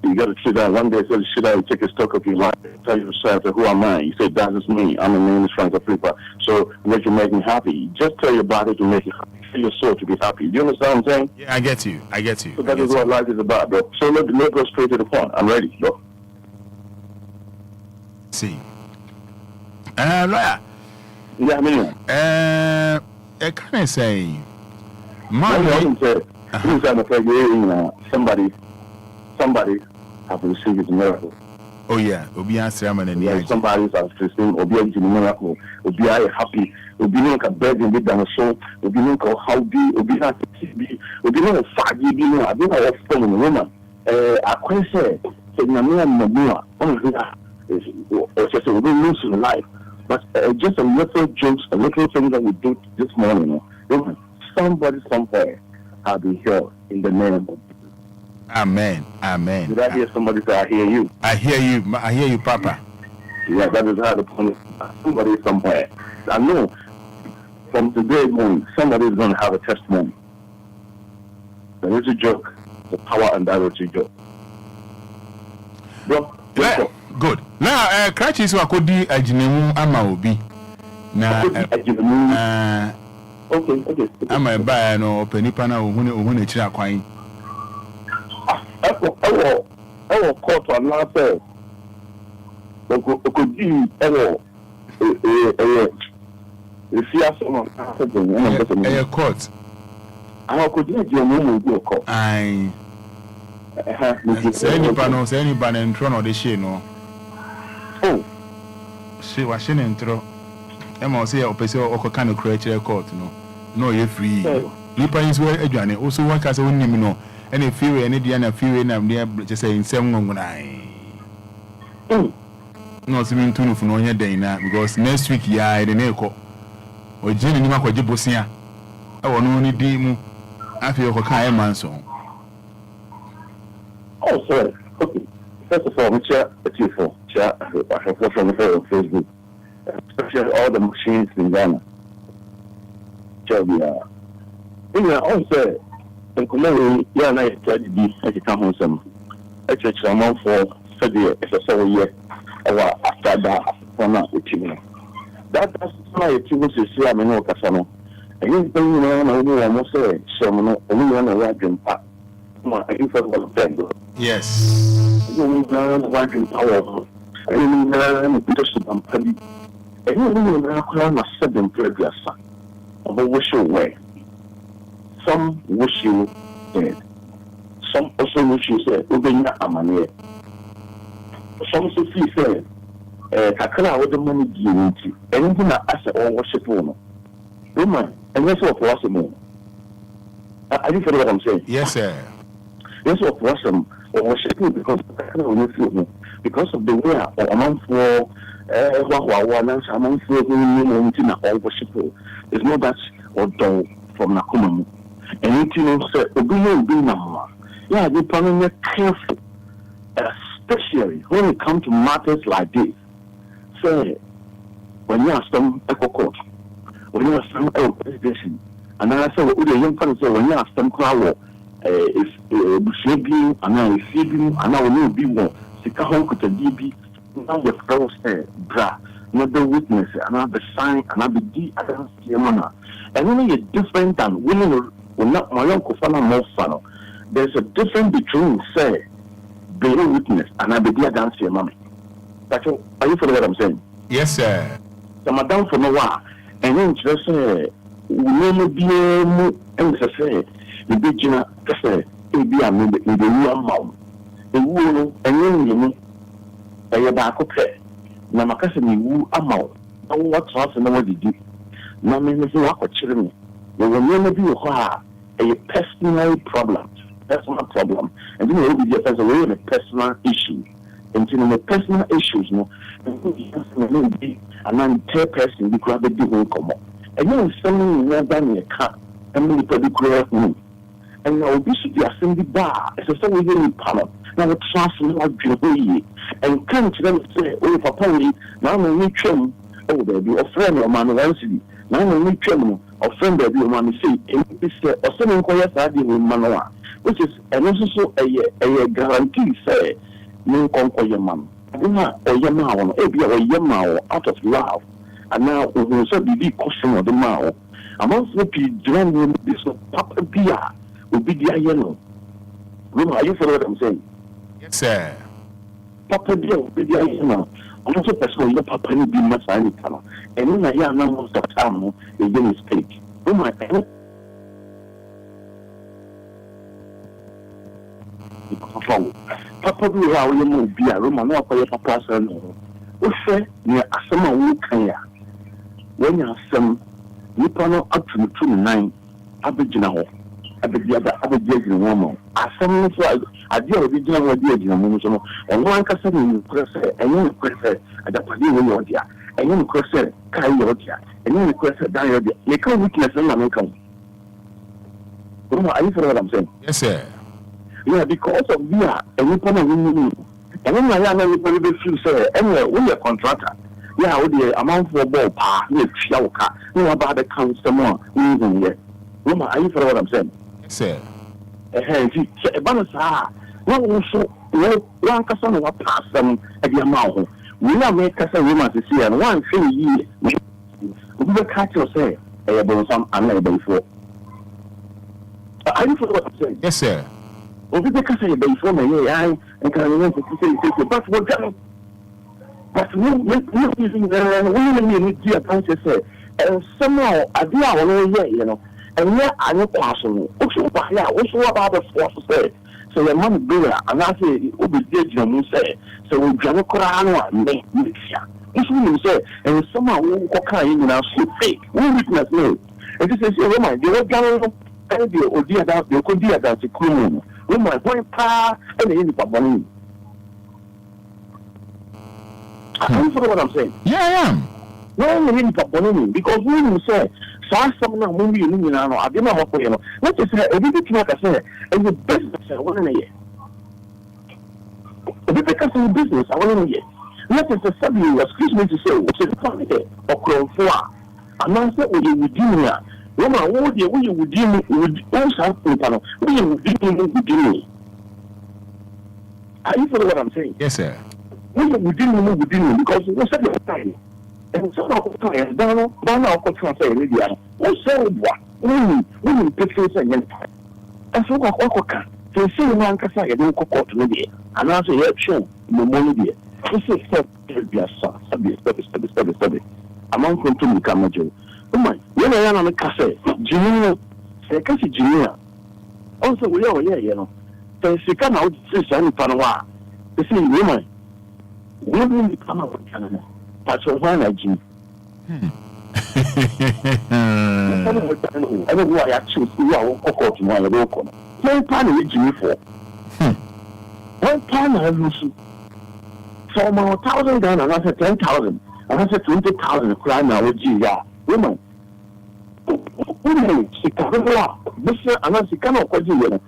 You gotta sit down one day, sit down, you take a stock of your life, tell yourself, who am I? You say, that is me. I'm a name is Frank Africa. So what you make me happy? Just tell your body to make you happy. Tell your soul to be happy. Do you understand what I'm saying? Yeah, I get you. So that is what life is about, bro. So let's go straight to the point. I'm ready, bro. See. Lawyer. Yeah, I mean. I can't say. Somebody have received his miracle. Oh yeah, Obia Sermon and yeah, somebody has received Obia miracle. Obia happy. Obia can beg and be done so. Obia can how be Obia be Obia fagi be no. I don't know what's from the woman. I quite say Namia Mamua. It's just a little loose in life. But just a little jokes, a little thing that we did this morning. Somebody somewhere have been healed in the name of Amen. Did I hear somebody say, I hear you? I hear you, Papa. Yeah, that is how the point. Somebody somewhere. I know from today morning, somebody is going to have a testimony. There is a joke, the power and that is a joke. Bro, good. Now, Cratchis who could be a genemu Amaobi. Now, okay. I'm a buyer no penipana who a chira quine. Oh, court on last day. Could be if you have someone a court. How could you do a moment with your court? I say any pan and tron or the she no. Oh, she was in intro. Emma say, or Pesio or kind of creature court, no, you're free. Lipa is where Adrian also work as a woman, no. Any fear, any Diana fear, and I'm there just saying, Sam, no, seeming to for no day now, because next week, yeah, the Neko or Jenny Mako Jibosia. I want only demo. I feel Hokai Manson. Oh, sorry. Okay. First of all, we chat at you for chat. I have got from the Facebook, especially all the machines in Ghana. Also, and Kumari, yeah, and I tried to be at the town some. Actually, I'm on for February, it's a 7 year. After that, for now, with you. That's why it was a slam in Okasano. And you know, I almost say, so only one of that dream pack. I think that was then. Yes. You know, one power. And just some penny. And you know, I said them previous son. Of a wish away. Some wish you dead. Some also wish you said, Obia Amane. Some say, Kakala with the money given to anything that I said, or worship woman. Woman, and that's what was a moon. I think what I'm saying. Yes, sir. That's what was some worshiping because of the way a month for one a month for all worshipful. There's no that or dog from Nakuman. Anything else, Obia be now. Yeah, you're probably careful, especially when it comes to matters like this. Say, when you ask them echo court, when you ask them presentation, and then I say, what the young fellow say, when you ask them crowd, if Bushebi, and now if you, and now will be one, Sika could a DB, now the fellow say, bra, not the witness, another sign, another D, another Yamana. And only a different than women will not my uncle Fana more fun. There's a difference between, say, being witness and I be there dance your mommy. Are you following what I'm saying? Yes, sir. So, Madame, for no while, and then just say, we may be and say, the big dinner, just say, it be a member in the real mouth. The wool and you know, a back of play. Namakasani woo a mouth. No, what's house and what did you? No, mean, if you walk with children, there will never be a personal problem. Personal problem. And then it will be just as a way of a personal issue. And in the personal issues, no, and then third person because they do come up. And then someone more than a car, and then the create room. And now this should be a single bar, as a so we panel. Now the transfer of beauty and come to them say, oh, Papa, now we trim, oh, baby, a friend of man, now we trim, or friend baby, or man, say, or some Enquires I did with Manoa, which is and also a guarantee, say. No conquer your mum. I do not or your mouth, or your mouth out of love. And now we will so be the question of the mouth. Amongst the people, this Papa Bia will be the yellow. Remember, are you following what I'm saying? Yes, sir. Papa Bia will be the yellow. I'm also personal, your papa will be much any color. And when I am most of the time, they didn't speak. Remember, Papa bi wa wo mu bi a Roma no akoye papa san no wo hwe ne asem a wo kan ya wonya asem nipa no atunutum nan abegina ho abegina ho mo asem no so ade a obi gina ho ade agina mo so no ono ankasa ne krese enye krese adapade wo yo dia enye krese kai yo dia enye krese dan yo dia me kan weakness na me kan Roma, are you following what I'm saying? Yes, sir. Yeah, because of Bia, and we put a win. And when I am a little feel, say, anyway, we are contractor. Yeah, with the amount for ball, with Shauka, no about the customer, even yet. Roma, are you for what I'm saying? Yes, sir. Hey, a bonus, one also, one customer will pass them at the amount. We now make us a woman to see, and one thing ye, we will catch your say, a bonus, I'm unable for. Are you for what I'm saying? Yes, sir. Obi beka say before me I and can want to say but what can but no using we need to account say and somehow idea one here you know and yeah I no question also ba ya also about the force say so your mom do and I say obi dey you know say so we dwan kora no me sia if you say and somehow we go kan you now so fake we witness no it is say oh my dey go and the Obia that you could be at the crew. We might point pa and the Papa. I don't know what I'm saying. Yeah, I am. No, we need Papa because we will say, so someone whom you know, I didn't know what you know. Let's just say, everything like I said, and the business I want in a year. Because of business, I want in a year. Let us just say, excuse me to say, which is funny or crow for. And I said, what you would do here. Roma, what you would deal with all something, we would deal with me. Are you following what I'm saying? Yes, sir. We would deal with me because we said the time. And some of the time, don't know what to say, Lydia. We say what? We pictures again. And so what can? So see one kasa you don't court no dey. And also you show no money dey. This is step be a step. Among control kamajo. Oh my, you know na me kasa. Junior, say kasi junior. Also we are here, you know. So sika na o say say nipa no wa. You see woman. We need to come out of Canada. That's why I do. I don't know why I choose to go to my local. One time we do for. One time I lose. So my 1,000 Ghana, and I said 10,000, and I said 20,000 crime now with you. Woman. Woman, she can't go out. This and I cannot quite do it.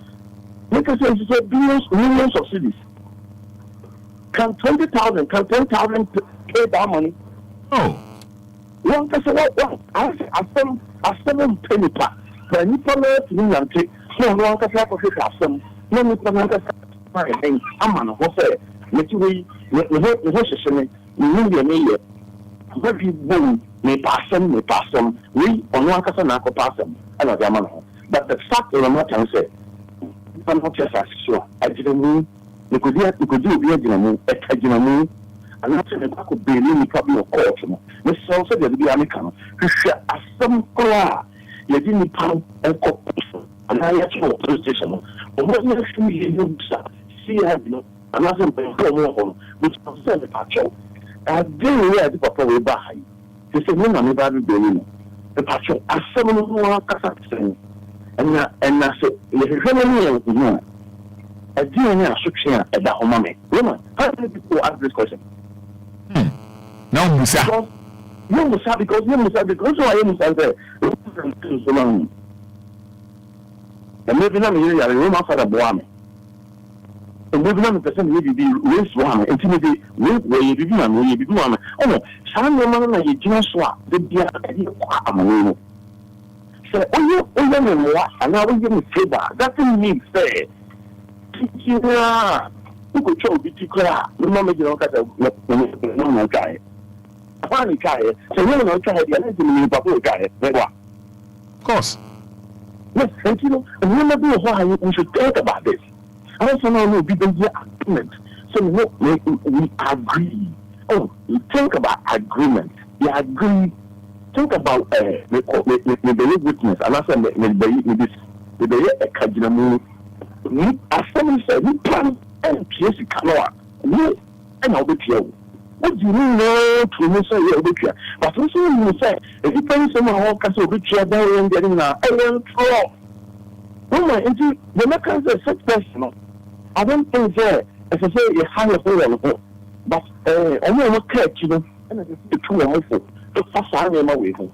Like I said, she said millions of cities. Can 20,000, can 10,000 pay that money? Oh. One person, what? I say, I 7 penny per. But you can learn to me and take. So one person, I can say, some. No, you can learn to say, I'm on a horse. Let you wait, the horse is saying, you need your name. Very boom, may pass them. We on one person, I could pass them. I know the man. But the fact of the matter is, I'm not just as sure. I didn't mean. You could do a dynamo, a dynamo, and that's a could be really probably a court. Miss also the American, who share a some cry. You didn't pound and cook, and I had to police station. But what you see, I know, another more, which was sent a patrol. I didn't wear the papa way by. He said, no, I'm about to do the patrol. I 7 more Kazakhstan, and I said, you a DNA association at the home. Woman, how many people ask this question? No, Musa. You Musa because I am Musa there. And maybe not me, I remember Fada Boame. And maybe not the person will be raised one, intimidate, where you begin and where you begin. Oh, no, some woman like you just swap the beer. So, oh, you know what? And now we give me favor. That doesn't mean fair. You could show Bitikra, the moment you don't get a guy. A funny guy, so you don't try the other Papa guy. Of course. Yes, and you know, and you know why we should think about this. I also know people hear agreement. So we agree. Oh, you think about agreement. You agree. Think about the witness, and I said, with the Kajinamu. As someone said, we plan and PS Kanoa. And I'll be here. What do you know to me? So you'll be here. But also, you say, if you can someone who can so be here, there and getting now, I will throw. No, my indeed, the mechanism is such personal. I don't think there, as I say, a higher hole, but only not catch you, and it's the true and hopeful. The first I am away from.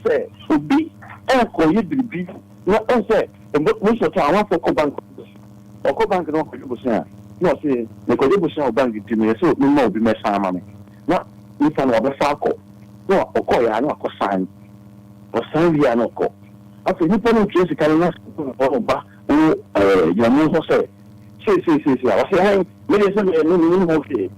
Say, would be air you be not answer, and what most of the time I want for bank. Oko bank no ko busia no say me ko busia bank ti me so me mo bi me san ma me na ni fa no be fa ko no oko ya no ko san o san wi ano ko afi ni pa no trace kan na o ba o ya mo ho say I say me le say me no mo ke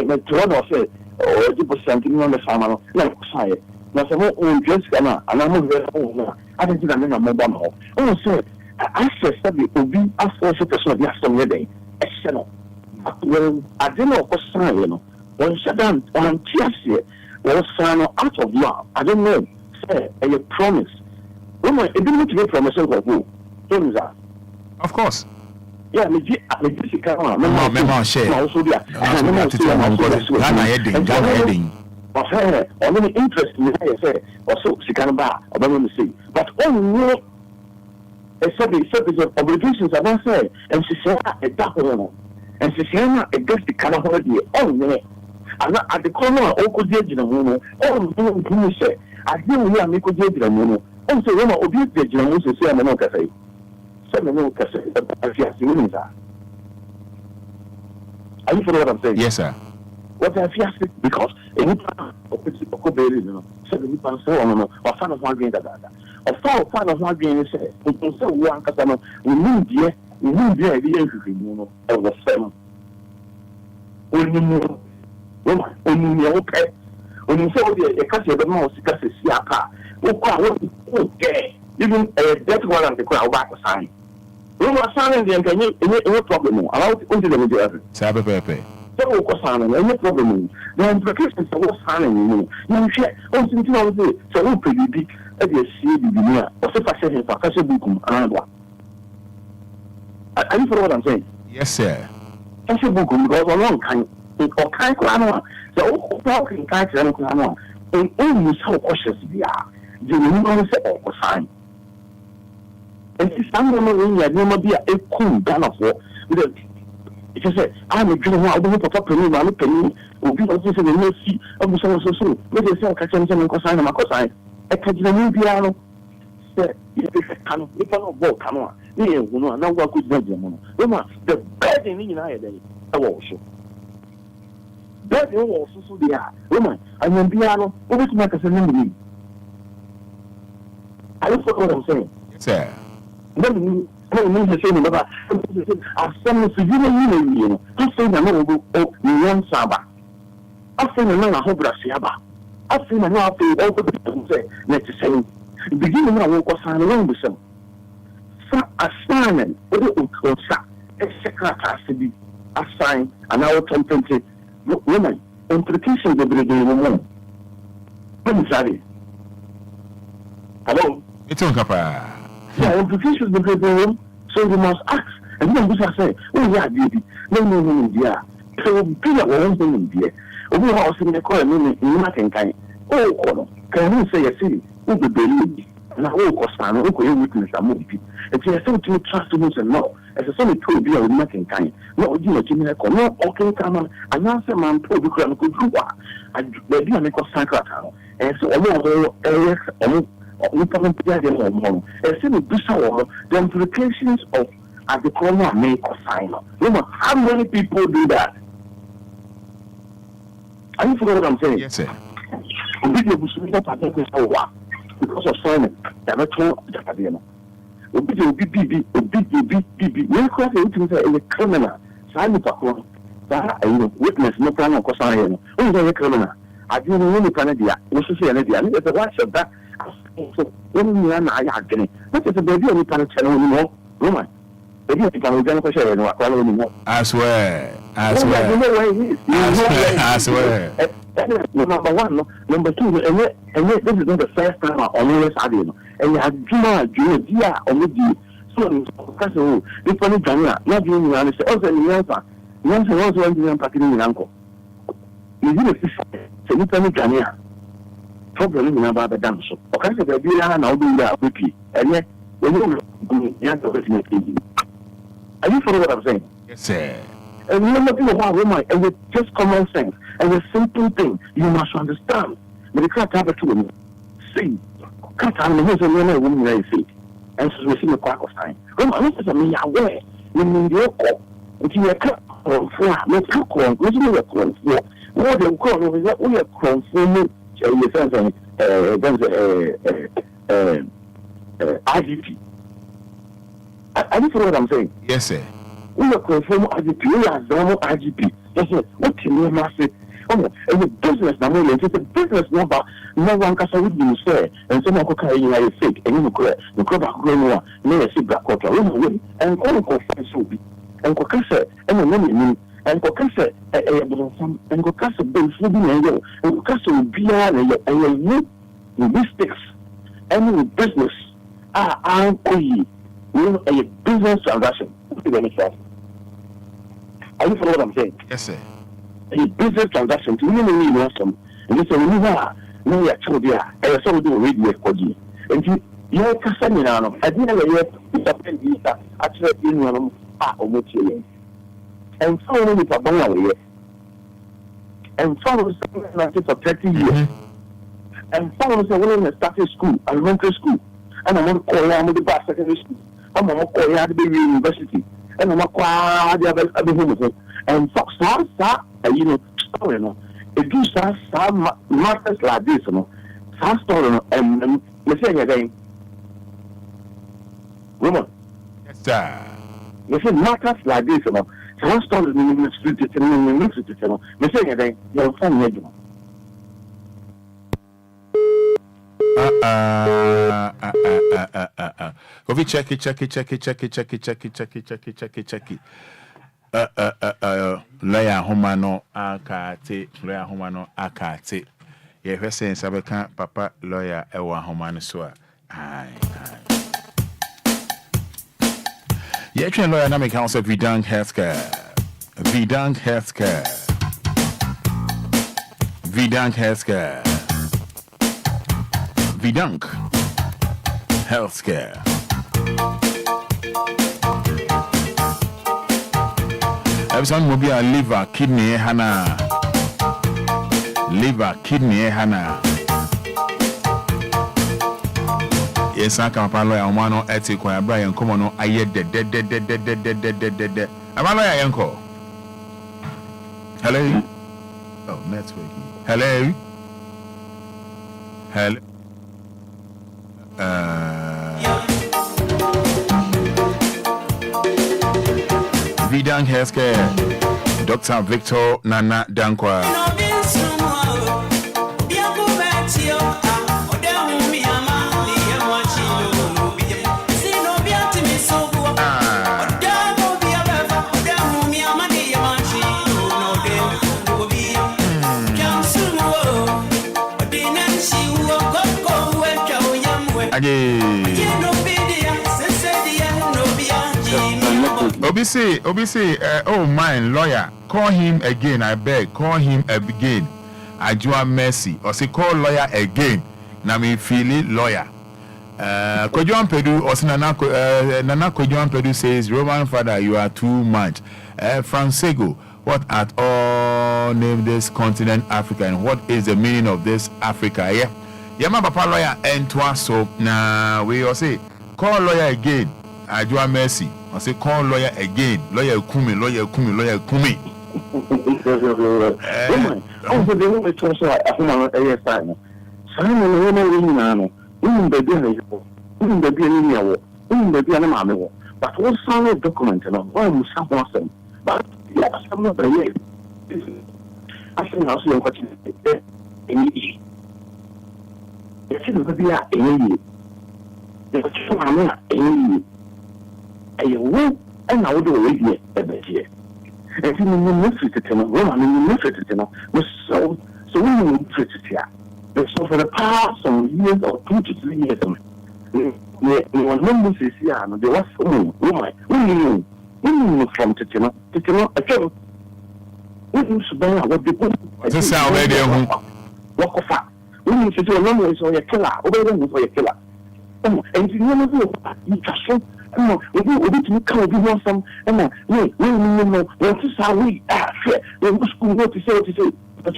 me tro no say o di busia ti no me san ma no na ko sai na se mo o trace kana ana mo be o na a ti na me na mo ba no o say access that the Obi affords person of the some day. When I didn't know what sign, you know, when shut down on TSC, was sign out of love. I don't know, say a promise. Woman, it didn't give promises of who? Don't that. Of course. Yeah, me share. Also, there. Or interest in I say, or so she can buy, or don't say. But no. A service of obligations, I won't say, and she said a dark woman, and she said against the color holiday. Oh, no, I'm not at the corner of Okoji in a moon. Oh, no, say, I didn't hear me could get a moon. Oh, so when I obeyed the Germans to say, I'm no cafe. 7 no cafe, as you have seen. Are you following what I'm saying? Yes, sir. What have you asked? Because any time of Pokoberi, 70 pounds, or fan of one green that. A fan of one green is one customer. We need the idea of the same. When you okay, when you say a country of the most, because it's Yaka, okay, even a death warrant the crowd back sign. Roma signing the any problem. Allow it into the majority. Sabe Pepe. So, what's signing? Any problem? The implications of what's signing, you share. Oh, since you say, so who predict as you see the dunia, or so fashion and fashion book and what? Are you follow what I'm saying? Yes, sir. Fashion book because along can or kind of so how can catch them and only so cautious we are. You know, say, oh, sign. And if someone in your name be a cool gun of war, it is said, I'm a dream. I don't put up a new one. Penny will be also in the sea of the so. Let us say, catching some cosine and cosine. A catch the new piano. If it's a canoe, if I don't walk, come on. You know, now what could do them? The bad in I day, I will show. Bad in also they are. Woman, I mean, piano, always make us a new. I don't know what I'm saying. Sir. No, the same about some civilian union. I say the no oh, Saba. I say the no Hobra Siaba. I say the no pay over the say, let's say, beginning of what sign along with some. Assignment, what it would say, a secretary to be assigned an hour temperate woman. Implications of the day woman. When is that? Hello? It's on Papa. Yeah, implications of the day, so you must ask. And then this I say, oh, yeah, baby. No, dear. So, be a woman in dear. We are also in the corner in nothing kind. Oh, can you say a city? Who be believe? Now, Cosan, who could witness a movie. If you are so to trust to and no, as a son to be a nothing kind. No, you know, Jimmy, no, okay, come on. And answer man, poor because I could do what. I did not make a sacred. And so, the implications of at the corner make a sign. How many people do that? Are you forget what I'm saying? Yes, sir. Because of signing, they are not told Japadiano. BB, when cross a criminal, sign for witness no plan of Cosan. Only a criminal. I didn't know any Canada. You should say an idea. It's a watch of that. So when we are not getting that is a baby on the planet anymore. Woman, baby, you can organize a share and walk anymore. I swear. Number one, number two, and this is not the first time I always had it. And you have Juma, on so, this one Ghana, not doing the answer. Also, the answer, also went to packing in uncle. You didn't say, you tell me Ghana. Problem about the dance. Okay, so the dealer now doing that quickly. And yet, when you have to are you following what I'm saying? Yes, sir. And remember, people who are women, and with just common sense, and a simple thing, you must understand. But you can't have it to see. Can't have a woman very sick. And so we see the quack of time. Remember, this is a me aware. You mean the call. If you are called for, let's call, which you are called for. What they call is that we are confirming. IGP. I don't know what I'm saying. Yes, sir. We are confirming IGP. We are Zamo IGP. Yes, sir. What can you say? Oh, and the business number, it's a business number. No one can say what you say. And someone could carry you like a fake. And you correct. The crop of growing never see black water. And call confess will be. And Kokasa, and the money. And Kokasa, and Kokasa, Ben Fubin, and Kokasa, Obia, and you, linguistics, and business are a business transaction. Are you following what I'm saying? Yes, sir. A business transaction. To really know some. And this is a no, you're told there. And so we do radio for you. And you are Casanino. I didn't know yet. Actually, in one of them. And so we put one away. And follow something for 30 years. And follow someone in started school, elementary school. And I'm going to call you the bus secondary school. I'm going to call you the university. And I'm going to call you the home. And Fox, you know, it gives us some matters like this, you know. Some story, and let's say again, woman. Yes, sir. You see, matters like this, you know. Some stories in the street, you know. Let's say again, you're from Coffee check it. Lawyer Homano Akate. Yeah, we're saying Sabeka, Papa, lawyer, Ewa Homano Swa. Aye. Yeah, train lawyer, Nami Council, Vidang Healthcare. Vidang Healthcare. Everyone will be a liver, kidney, Hana. Yes, I can follow a man on Ethical Brian. Come on, I yet dead. I'm a lawyer, uncle. Hello. Oh, network. Hello. Vidang Healthcare, Dr. Victor Nana Dankwa. Obisi, oh mine lawyer, call him again, I beg, call him again. Ajua Mercy, or say call lawyer again. Na me feel lawyer. Kojuan Pedu, or Nana Kojuan Pedu says, Roman Fada, you are too much. Francego, what at all name this continent Africa, and what is the meaning of this Africa? Yeah, Yama Papa lawyer and so na we all say call lawyer again. Ajua Mercy. I say call lawyer again. Lawyer Kumi. Oh, the woman told us I found a year time. Simon, the woman, baby, but what sound of document and one some but yes, I'm not a year. I think I'll see what you say. It's going to be a year. There's a I will, and I would always get a bit here. And you know, to so we will treat it here. So for the past some years or 2 to 3 years, when numbers is here, there was we from Titino, again. We used to buy what the book. This sound radio. Walk of fact. We need to do a number for your killer, obey them for your killer. And you never do you just no, we didn't come with some, and no, what is how we are. We must go to say, but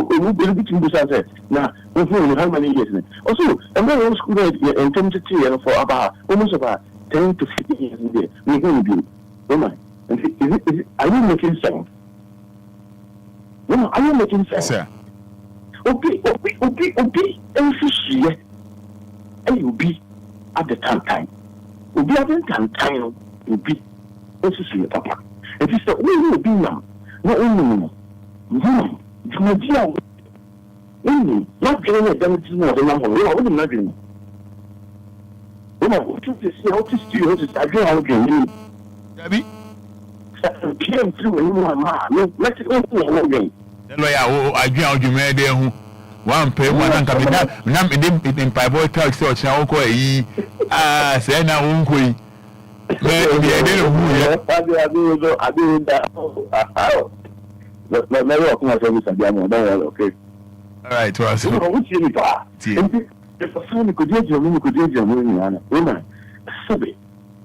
we will be between the sunset. Now, we know how many years. Also, and then we school intensity for about almost about 10 to 15 years in there. We're going to be, are you making sense? No, are you making sense? Okay, and fish here, and you'll be at the time. Will be having time will be also see papa. It is the we will be now. No only not getting a damage more than one. We are only imagining. What to see how to steal this again. Debbie came through and let's go again. I drowned you made there. One pay one and come in Piboy Talk Search now. Say now, Uncle. I do that. Let me walk my service and okay. All right, to us. If a son could get your woman, woman.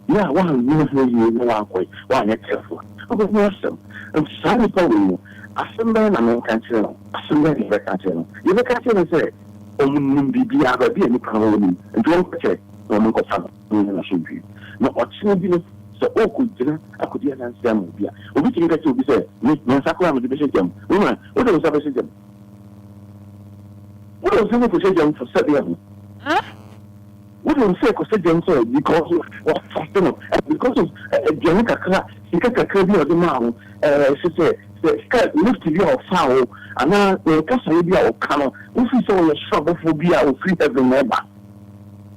Yeah, one one careful. And sorry for you. Assembly and cancel. Assembly and cancel. You look at it and say, oh, be any problem. And don't check. No, what's so could I could hear and Sam Obia. We can get to be said, no Sakura with the bishop. Woman, what was the system? What was the position for 7 years? What was the position so because of what because of Janica, she got a credit of the mouth, she said, skirt lift to be of foul, and now the castle be our cannon. If you saw your struggle for be our free every neighbor.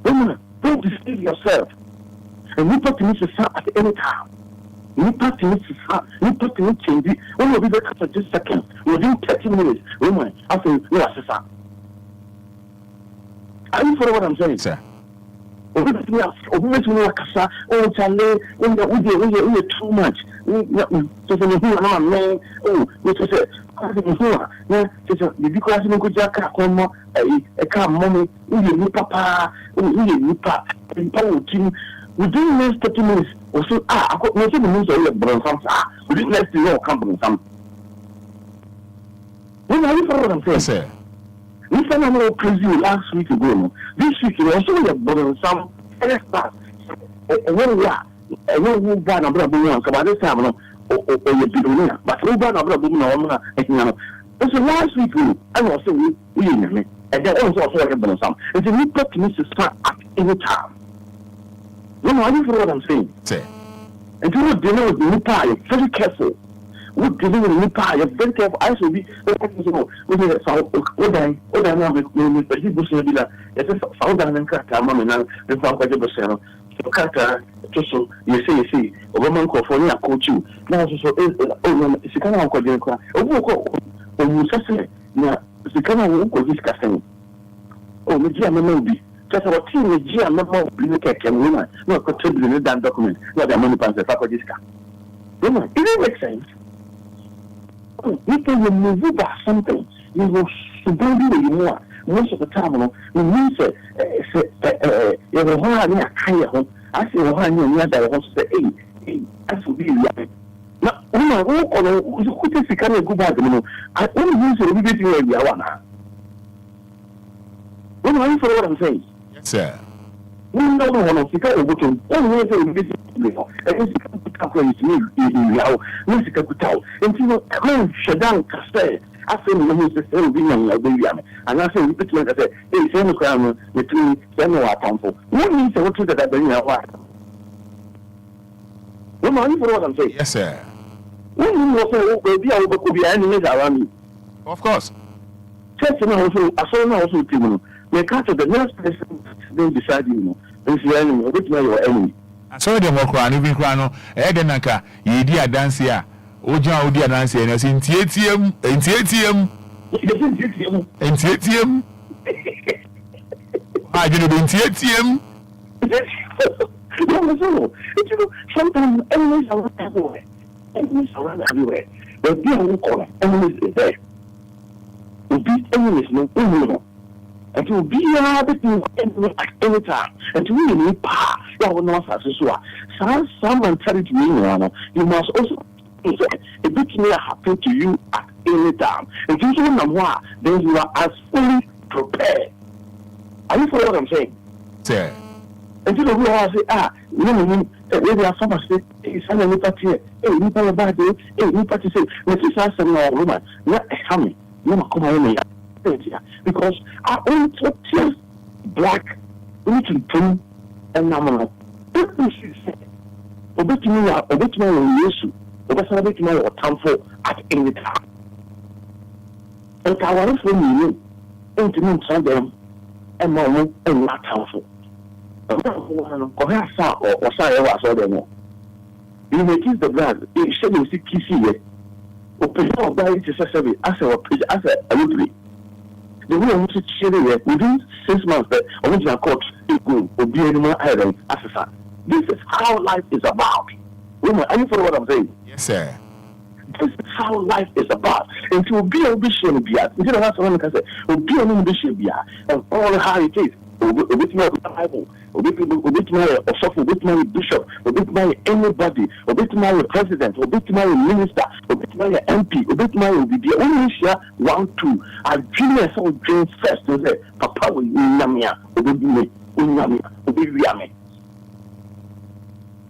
Women, don't deceive yourself. And you put to at any time. You put to change it. When you be back after just seconds, within 30 minutes, women, after you are sister. Are you follow what I'm saying, sir? Obviously, Kasa, oh, Charlie, when you're too much. Oh, which is it? Because you could just come a car mommy, you papa, you papa, and power within the next 30 minutes, or so, I got no news of your brother. Within the next year, company, some. When are you for what I'm saying, sir? We found a little crazy last week ago. This week, you also have brother some experts. And when we are, and when we buy a brother, about this time, or you be but we buy a brother, and so last week, I was saying, we and then also have brother some. It's a new pet needs to start at any time. You know, I know what I'm saying. And you would deal with new pie, very careful. Would deal with new pie, very careful. I should be, with the South, what I know, but he was saying that it's a South and Kaka, Mamma, and the Falcon. So, Kaka, just so you see, a woman called for me, I coach you. Now, so, it's a kind of Kodinka. Oh, you say, now, it's a kind of Woko discussing. Oh, Mijia Mamobi. Just about team with Gia Memo, Blinica can win. No, contributing that document. Not the money pants, the faculty. Woman, it doesn't make sense. You can remove by something. You will don't do it more. Most of the time, we mean say, you will have a home. I say, well, I know that I want to say, hey, I should be right. Now, when I walk on who takes the kind of good bag, I only use a little bit where we are one. When I follow what I'm saying. Sir, we know one of the kind of booking. Only way to visit and it's and shut down Castel. I say, when you say, William, and I say, we put like I said, hey, same crime between Samuel Temple. What means the water that I bring out? What are you for what I'm saying? Yes, sir. When you say, be able to be enemies around me. Of course. Church also, I saw also criminal. They catch the next person, then decide, if you're enemy, which way your enemy. I saw them walk around, even Crano, Edenaka, Yedia dance here, Oja Odia dance here, and I seen TATM, and TATM, and TATM. I didn't know TATM. Sometimes enemies are everywhere. Enemies around everywhere. But they are call enemies is there. To beat enemies, no. And to be everything at any time. And to really power, you will not have to swear. Someone tell it to me, you must also a bit may happen to you at any time. And if you know then you are as fully prepared. Are you following what I'm saying? Sir. And you know who I say, maybe I saw say, hey, son of a party, hey, you pay a bad day, hey, you party say, let's just ask them all, woman, not a hammy, no, come on, because I only took black, little pin, and nominal. What we should say, a bit more issue, a bit more harmful at any time. And I want to you, intimate on them, and more and not harmful. Or say, I saw them. You may kiss the blood, it should be kissy. Open your body to say, as a little. The way I want to share it within 6 months, that original court will be animal iron assessor. This is how life is about. Are you following what I'm saying? Yes, sir. This is how life is about. And to be a bishop, instead of someone can say, be an bishop, and all how it is. Obit my Bible, obit my bishop, obit my anybody, obit my president, obit my minister, obit my MP, obit my the only share 1, 2. I dream as all dream first and say, Papa will Namia, obit me, Unamia, obit me.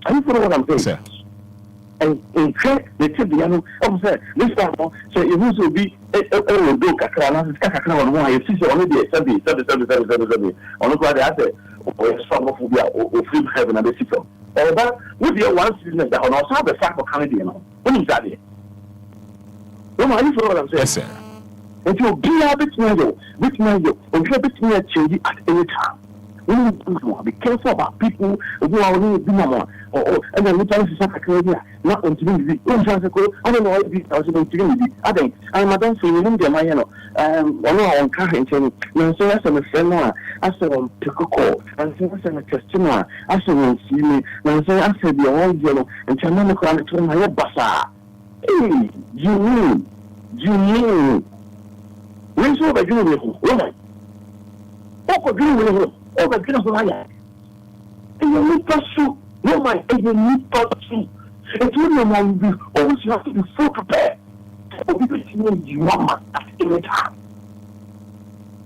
Are you following what I'm saying? Sir. And in fact, they tell the animal, this time, so it will be a do Kakana on one, you see, only the 70. On the Friday, I say, or some of or free heaven and the system. But with your one season that on also the fact of Canada, when is that? Roma, you follow what I'm saying? Yes, sir. And you'll be a bit more, or be a bit more change at any time. Be careful about people who are only more and then we tell you something not on TV. I don't know what it is. I was going to I think I'm a dance in India, my on car and so as a friend, I said on Pico, and so as a customer, I said on see me, and so I said the old yellow and Chamana Kran to my bazaar. Hey, you mean, where's over you, woman? Oh, good. Oh, my goodness, and you need to shoot. No, my, and you need to shoot. And you know, always have to be full prepared. So, because you want at any time.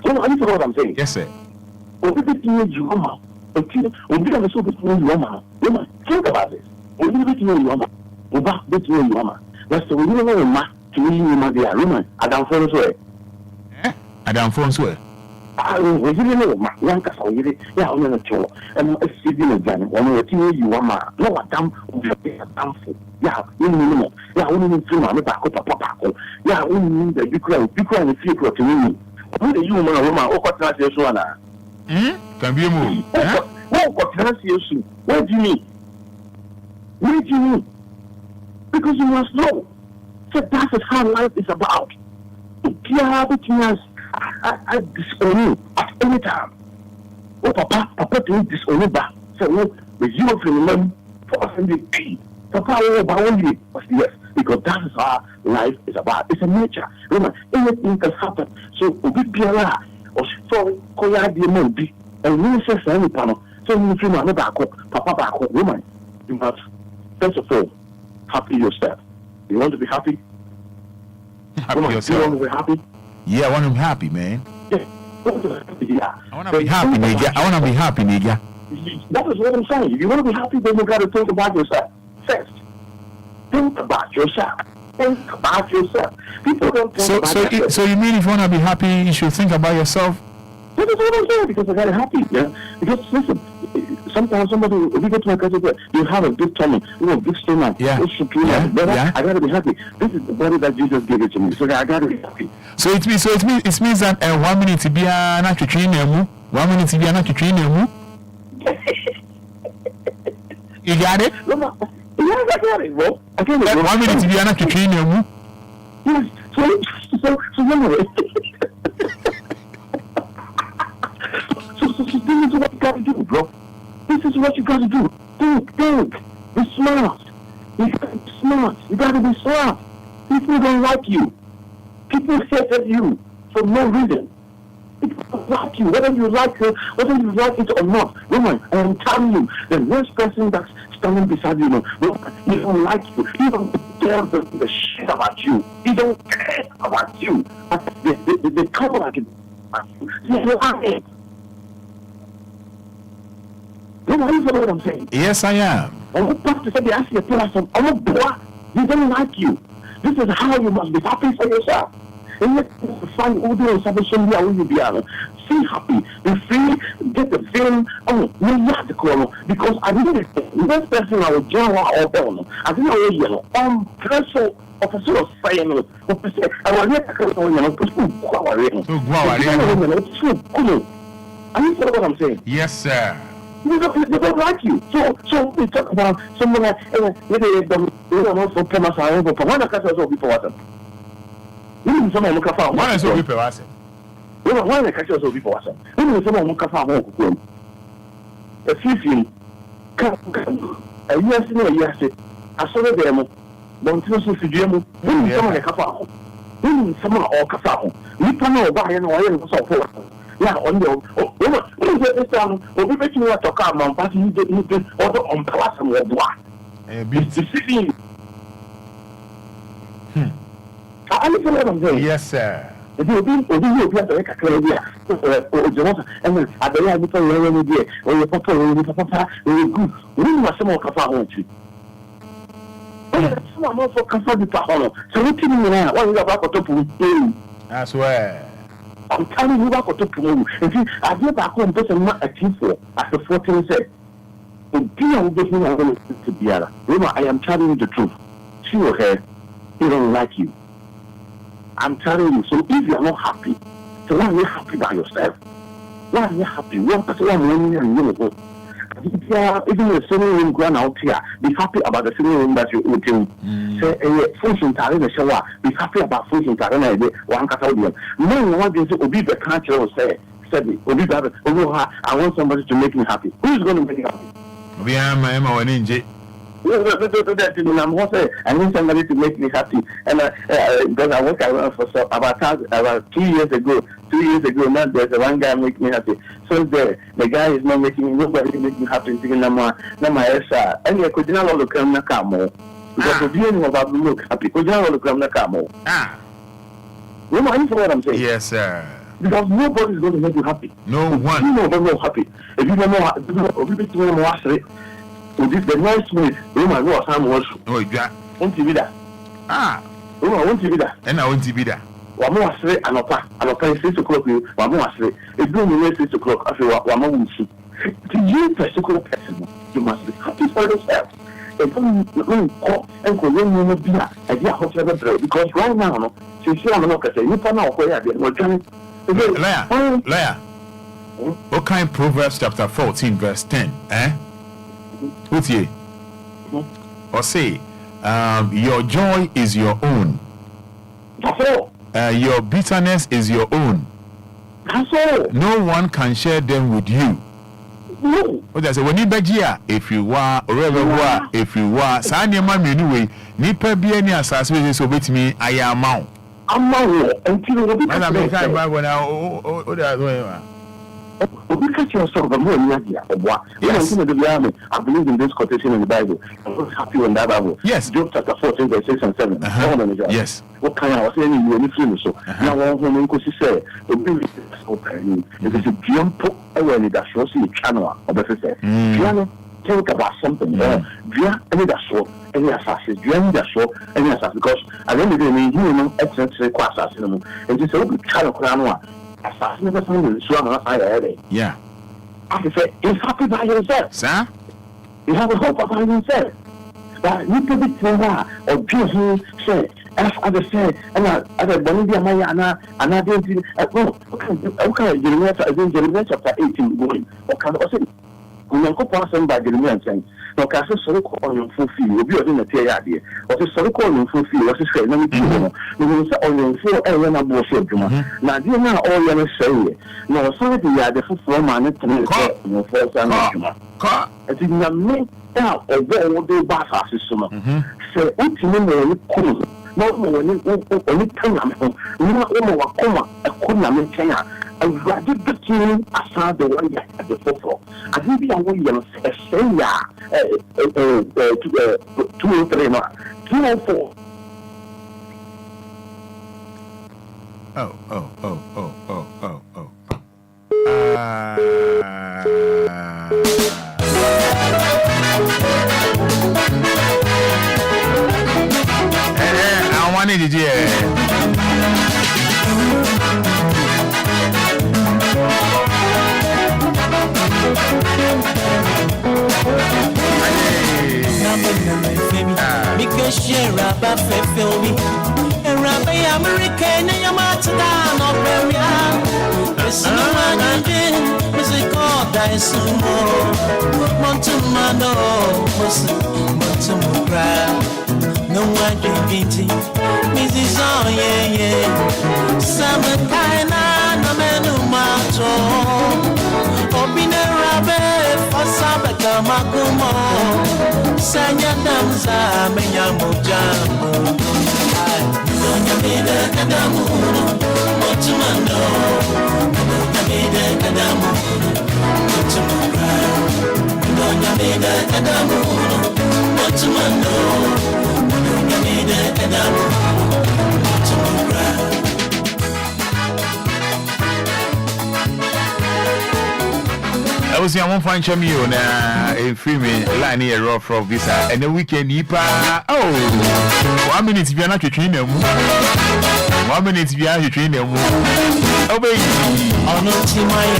So, I need to know what I'm saying. Yes, sir. Or if it's you want, and you have a super you want, woman, think about this. Or if it's you want, or back this way you want. That's the way you know, ma, to me, you might be a woman. I don't fall away. I don't fall away. We didn't know, ma. One cast of it, yeah, on the show. And a city again, one of the you want, ma. No, a damn, a damn fool. Yeah, we know. Yeah, only in 3 months, back up, papa. Yeah, we need the Ukraine, the secret to me. Who the you, ma, or what can I say, Suana? Can be a move. What can I say, what do you mean? What do you mean? Because you must know. So that is how life is about. Yeah, between us. I disown you at any time. Oh, Papa to disown you back. So, no, the you from them for us in the key. Papa, only was yes, because that is how life is about. It's a nature. Remember, anything can happen. So, Obia or sorry, Koya Diamondi, and we say, any panel. So, you feel my back up, Papa back up, woman. You must, first of all, happy yourself. You want to be happy? Happy yourself. You want to be happy? Yeah, I want him happy, man. Yeah. I want to be happy, nigga. I want to be happy, nigga. That is what I'm saying. If you want to be happy, then you got to think about yourself first. Think about yourself. Think about yourself. People don't think about themselves. So you mean if you want to be happy, you should think about yourself? That is what I'm saying, because I got to happy. Yeah. Because listen, sometimes somebody, if you go to my cousin, you have a big tummy, a big stomach. Yeah. I got to be happy. This is the body that Jesus gave it to me, so I got to be happy. So it means that 1 minute to be an actual trainer, 1 minute to be an actual trainer. You got it? Yes, I got it, bro. I got it. 1 minute to be an actual trainer. Yes. So anyway. So this is what you got to do, bro. This is what you got to do. Think. Be smart. You got to be smart. You got to be smart. People don't like you. People hate you for no reason. People don't like you, whether you like it or not. Woman, I am telling you, the next person that's standing beside you, he don't like you. He don't care the shit about you. He don't care about you. They come like it. They like it. Are you following what I'm saying? Yes, I am. I'm about to say they ask you a person, oh boy, he doesn't like you. This is how you must be happy for yourself. And let find all the somebody be happy, be free, get the feeling, because I didn't this person I was general or down. I didn't know yellow on pressure of a sort of saying, I was not Are you what I'm saying? Yes, sir. They don't like you. So we talk about someone like maybe for Thomas or for one of the people wasn't. Someone look at one is people wasn't. One of the catchers of people wasn't. Someone look at home. A few a yes, I saw them. Don't you see them? Someone like a farm. Someone or Casao. You can know about him or so forth. Yeah, on the this time, we'll be making what to come on, but you didn't order on class and what? I understand what I'm saying. Yes, sir. If you've been like a Caribbean, and then at the end, or your papa, or your good, we must some more Cafa. Some more for Cafa, so we can now, what is about to do? I swear. I'm telling you what to do. And see, I get back home, but I'm not a team for, as the 14 said. And Pia will give me a little to be other. Remember, I am telling you the truth. She will hear, he don't like you. I'm telling you. So if you are not happy, so why are you happy by yourself? Why are you happy? One person, one money, and you know. Even the sitting room going out here, be happy about the sitting room that you're eating. Say, function time in the shower, be happy about function time. One Catalonian. No one can say, Obi the country will say, Obi, I want somebody to make me happy. Who's going to make me happy? We are my ninja. I need somebody to make me happy. And because I work around for about 2 years ago. 2 years ago, now there's one guy make me happy. So the guy is not making me, nobody make me happy. And I could not look at the camera. Because of you about look happy. Could not look at the camera. You know what I'm saying? Yes, sir. Because nobody is going to make you happy. No one. You know they're happy. If you don't know, if the nice minute, you might know some was. Oh, yeah. Won't you be that? Won't you be that? And I want to be that. One more say, and a 6 o'clock, one more say, if you know 6 o'clock, after one more see. To you, particular person, you must be happy for yourself. And don't call and call you be a idea how to ever because right now, since you are not saying, you can know where you're going. Liar. What kind of Proverbs chapter 14, verse 10? What's ye? Or say, your joy is your own. That's all. Your bitterness is your own. That's all. No one can share them with you. No. What I say, when you be here, if you were, or ever if you were, sign your money anyway. Nipa be any assassin so with me, I am out. I'm out until you be. I'm can't buy when I Catch yourself, I'm more idea of what. Yes. I believe in this quotation in the Bible. I'm not happy in that Bible. Yes. Job chapter 14, verse 6 and 7. Yes. What kind of saying you any film so? Now, one woman could say, the baby is open. It is a jump away that shows you channel of the sister. Piano, think about something. Via any that show, any assassin, via that show, any assassin. Because I don't even know, excellent assassin. And this will be channel crown. Yeah. I say, it's happy by yourself. Sir? You have a hope about yourself. But you can be clever or beautiful, say, as I say, and I don't be a Mayana, and I didn't. Okay, Jeremiah chapter 18 going. Okay, when you go past by Jeremiah saying, no, Castle Soroco on your full fee, will be in the idea. Or the Soroco on your full fee, what's his face? Let me tell you, you will say on your full and a bullshit. Now, do you know all you're saying? No, somebody had the full form and to me, no first and I think the main out of all the bath system. So, what's your name? Cool. No, only come home. No, a cool China. I rather the king aside the one at the forefront. I think we are Williams, a senior 2 or 3 months. 2 or 4. I wanted it, because you're a buffet for me. And Rabbi American, and your master down of Burial. Listen, I did, music all die soon more. Montemano, Montemugra. No one drinking, Mrs. Oh, yeah. Summer kind of menu macho. Obina Rabbe, for Sabaka Makumo. Sanya Damsa, Menyamu Donya Mida Kadamu, Motumando, Donya Mida Kadamu, Motumura, Donya Mida Kadamu, Motumando, Donya Mida Kadamu, Motumura. I was young, one fine champion, a filming line here rough from this, and the weekend, Yipa. Oh, 1 minute if you're not train them. 1 minute if you are train them. Oh, baby. Oh, no, Timaya,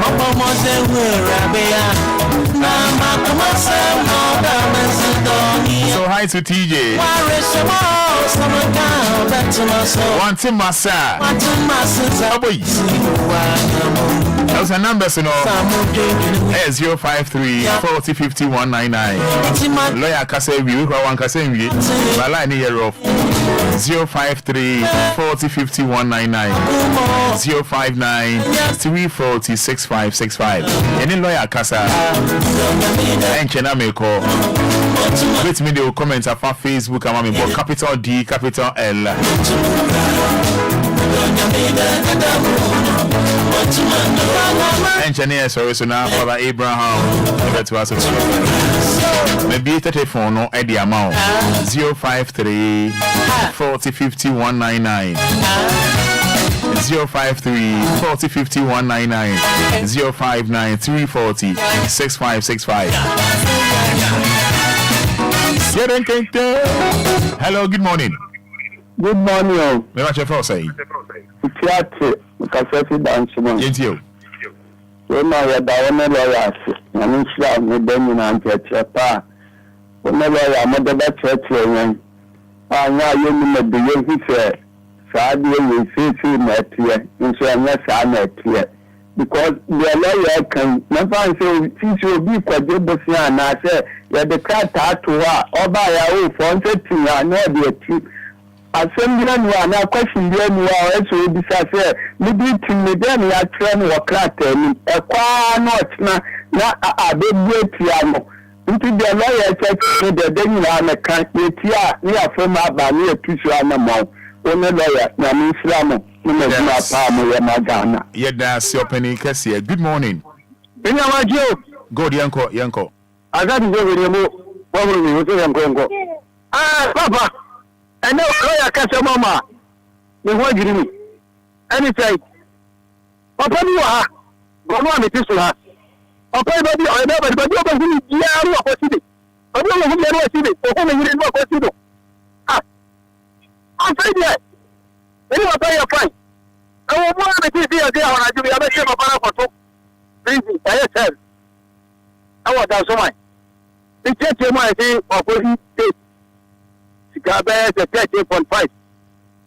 Papa Mose, where Rabea, So hi to TJ. One to Massa. Oh boy. Those are numbers, you know. 053 40 50 199. Lawyer Kasevi, we one Kasevi. My line here off 053 40 50 199. 059 340 6565. Any lawyer Kasa and Chename call. Wait me the comments on Facebook and mommy but capital D capital L. Engineer sorry so now Father Abraham to us maybe 34 no at the amount 053 40 50 199 053 40 50 199 059 340 6565. Hello, good morning. Good morning. Me what you for say? Curating, Cafe dance man. Yes you. We know ya da one lawyer. Na me share me dem na ntia pa. One lawyer mo da church yen. Anya ye ni me de ye fi saa de ye fi na tie. Nso anya saa na tie. Because the lawyer can never say since you be kwaje bosia na say ya de krata to wa oba ya o for nti ya na de ti. Assembly and a question there, you are also disappear. Maybe to me, then you are trying to crack me. A qua not now a big piano. Into the lawyer check the then you are a country. We are from our banner to Shamamo. Only lawyer, Namin Slamo, Magana. Yet that's your penny Cassia. Good morning. Good, Yanko. I got to go with you. Probably, Yanko. Ah, Papa. I know lawyer catch mama. Me ho agiri mi. Any say. Papa ni wa. Go no am tisu ha. Papa ba bi o na ba bi o ba hu ni ya ru akoside. Obi o hu ni ru akoside. O ko me yiri ru akoside. Ah. I say there. Any wa pay your fine. I will mo am tisu ya ga wa ju ya be se papa na photo. Please, I say. I want that so much. The church mo say opposite state. Gabe the 13.5.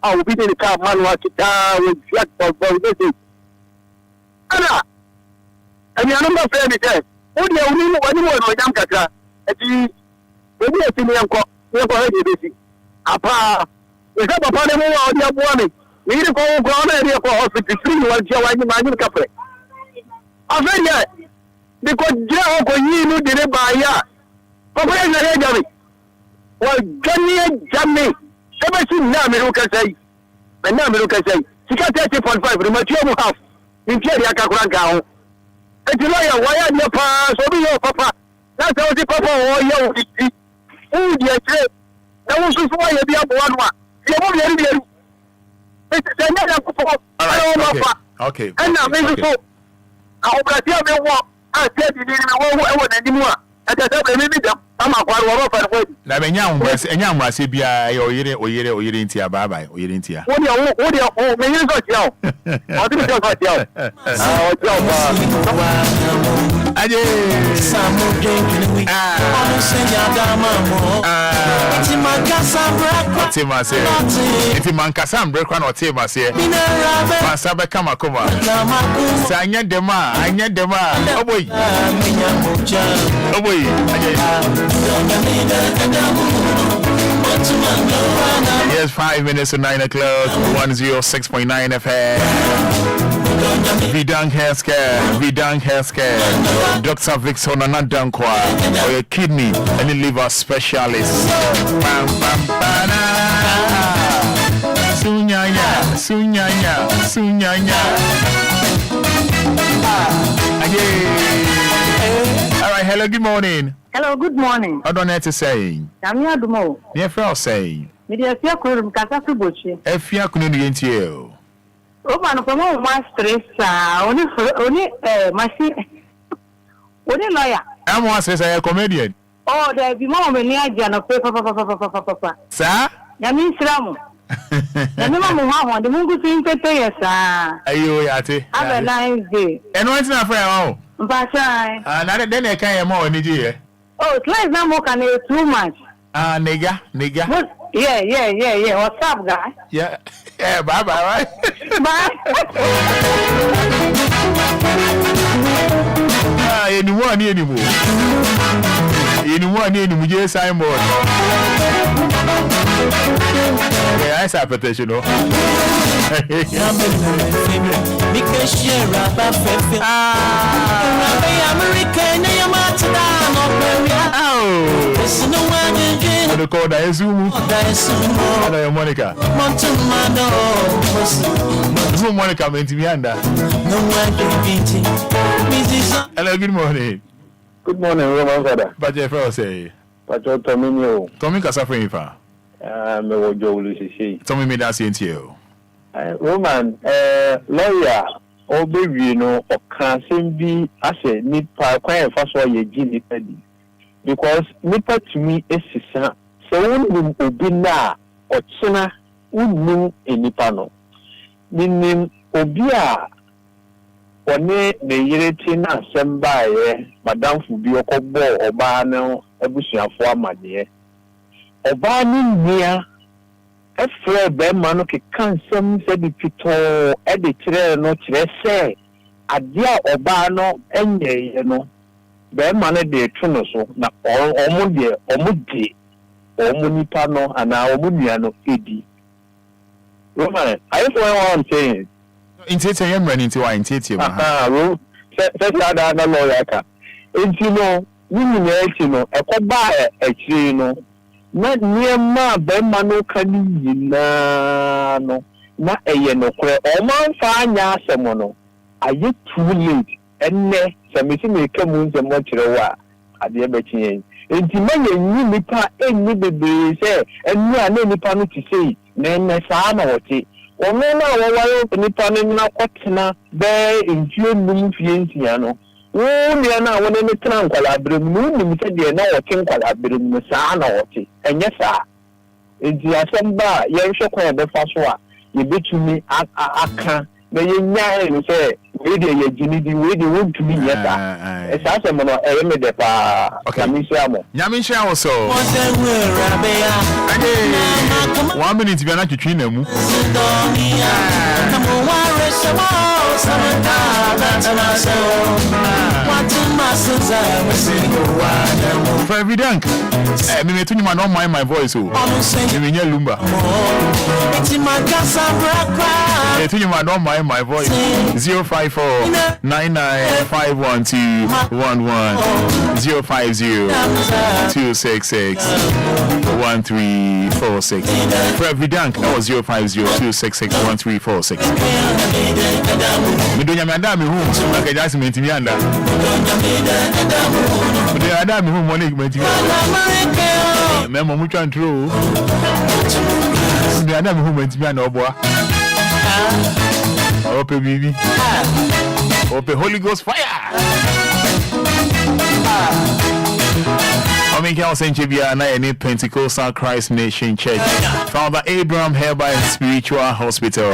I will be in the car manual to town with flat for this. Anna, and your number of friends said, "Oh, you only one more no jam kaka." Ati, maybe a senior uncle, you are already busy. Apa, we have a party more on your morning. We need to go ground area for hospital 3 1 year one man cafe. I said, yeah, because Joe go you did it by ya. Papa is a head. Well, Johnny, ever seen Namiruka say? And Namiruka say, she got 30.5, the material half in Jeriaka Grangao. And you know, why are your pa, so be your papa? That's how the papa or your oh, dear, that was why you be up one. You won't be able to. It's another okay. And now, maybe so. I'll tell you what I said you didn't know anymore. And I said, maybe I'm a part of na enya mwase bia oyire ntia bye oyire ntia wo dia me yin so tiao o ti so tiao o tiao ba aje samu drinking on senya dama mo iti mankasa mbrekwa na otima se masa be kama koma sa anya dema oboy Yes, 5 minutes to 9 o'clock, 106.9 FM. Vidang Healthcare. Dr. Victor Nanadankwa, or your kidney and liver specialist. Sunyanya. All right, hello, good morning. Hello, good morning. I don't know to say. I'm here tomorrow. Near Frau say. Media Fia Kurum Kakasu Buchi. Efia Kununti you. Open from my stress, only machine. Only lawyer. I'm one says I am a comedian. Oh, there be more than Niajan of Papa. Sir? Yamin Sram. And the Mamma, the Mungu thing to pay us. Are you at it? Have a nice day. And what's not fair? Mpachai. Now then I can't more energy. Oh, slice now more can too much. Nigga. Yeah. What's up, guy? Yeah, bye, right? Bye. Anyone anymore. Yes, I'm more. Yeah, I saw petition. The code I assume. Hello, Monica. Monica meant to be under. Hello, good morning. Good morning, Roman Fada. But your fellow say, but your Tommy, Tommy Casafrin, Tommy made us into you. Roman, lawyer, or baby, you know, or can't be as a need quite fast for your genie penny. Because Nipper to me is so when we be now or China would mean a Nipano. Meaning Obia or ne the Yeretina send by Madame Fubio Cobo or Barno, a bushia for my dear. Or Barney near a fair Bemano can some said the Pito, editor, not say, a dear or Barno, and you know. Bɛɛma no de tuno so na ɔmo de ɔmo nipa no ana ɔmo nua no edi. Roman, I just what I'm saying. Intete yam run into why intete ma. Ro se sada na lawyer ka. Enti no, ni nyina echi no, ekoba echi no. Na niema bɛɛma no ka ni nyina no. Na eye no kore ɔmo anfa anya asɛm no. Aye too late. Enne samisi me kemu nse mo kirewa ade betin enti manye nyi nipa enni bebe se enni ana nipa no ti sei na enne saa na wote ono na wowayo nipa no na kwotena be entuo num fie ntia no wo ne na wone ne tran kwala brem no nim se de na wote kwala brem no saa na wote enye saa enti asamba ye hwe kwa be fa so a ye betumi aka na ye nyaa no se we dey yejini we dey want to be yeta esa se mo no e me de pa nyamisha wo so 1 minute bi na twetwe na mu for every dank me me tuni ma don't mind my voice oh me nya Lumba me tuni ma don't mind my voice 05499512110 050266136 for every dank that was 050266136 me do nya me anda me hu like just me ntimi anda me do anda me hu money me ntimi me mo mu twan tro me anda me hu me ntimi anda oboa ope bibi ope Holy Ghost fire Omega Senchibia na any Pentecostal Christ Nation Church. Father Abraham Hereby Spiritual Hospital.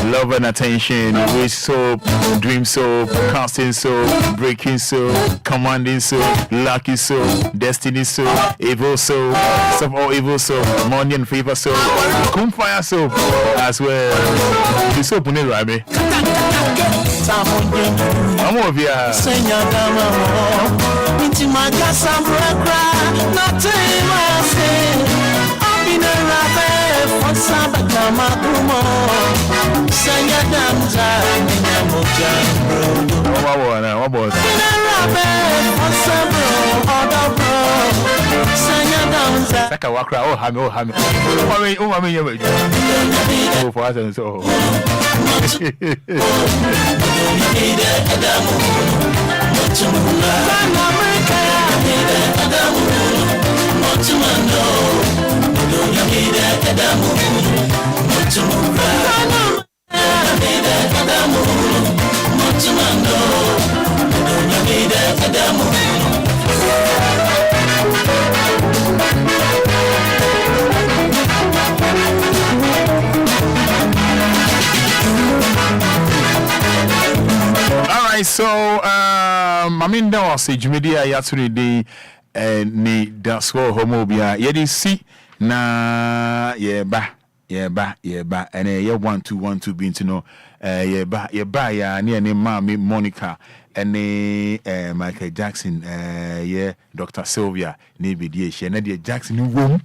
Love and attention, wish soap, dream soap, casting soap, breaking soap, commanding soap, lucky soap, destiny soap, evil soap, some all evil soap, money and favor soap, come fire soap as well. The soap on the rabbit. I'm over here. Nothing I say, I've been a rabbit for Sabakama Kumo. Sanya Damza, Ninamoja, what was a rabbit for Sabro, other bro. Sanya Damza, Sakawakra, oh, Hammy. Oh, for us and so. All right, so Maminda was a Jumedia yesterday, ni dasko homo Obia. Yedi si na yeba, and ye 1-2-1-2 being to know, yeba ya near Mami Monica. And Michael Jackson, Dr. Sylvia, maybe she and Jackson new womb,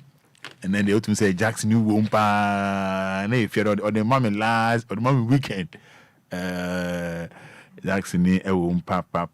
and then they ought to say Jackson new womb, and if you're on the mommy last or the mommy weekend, Jackson a womb, papa.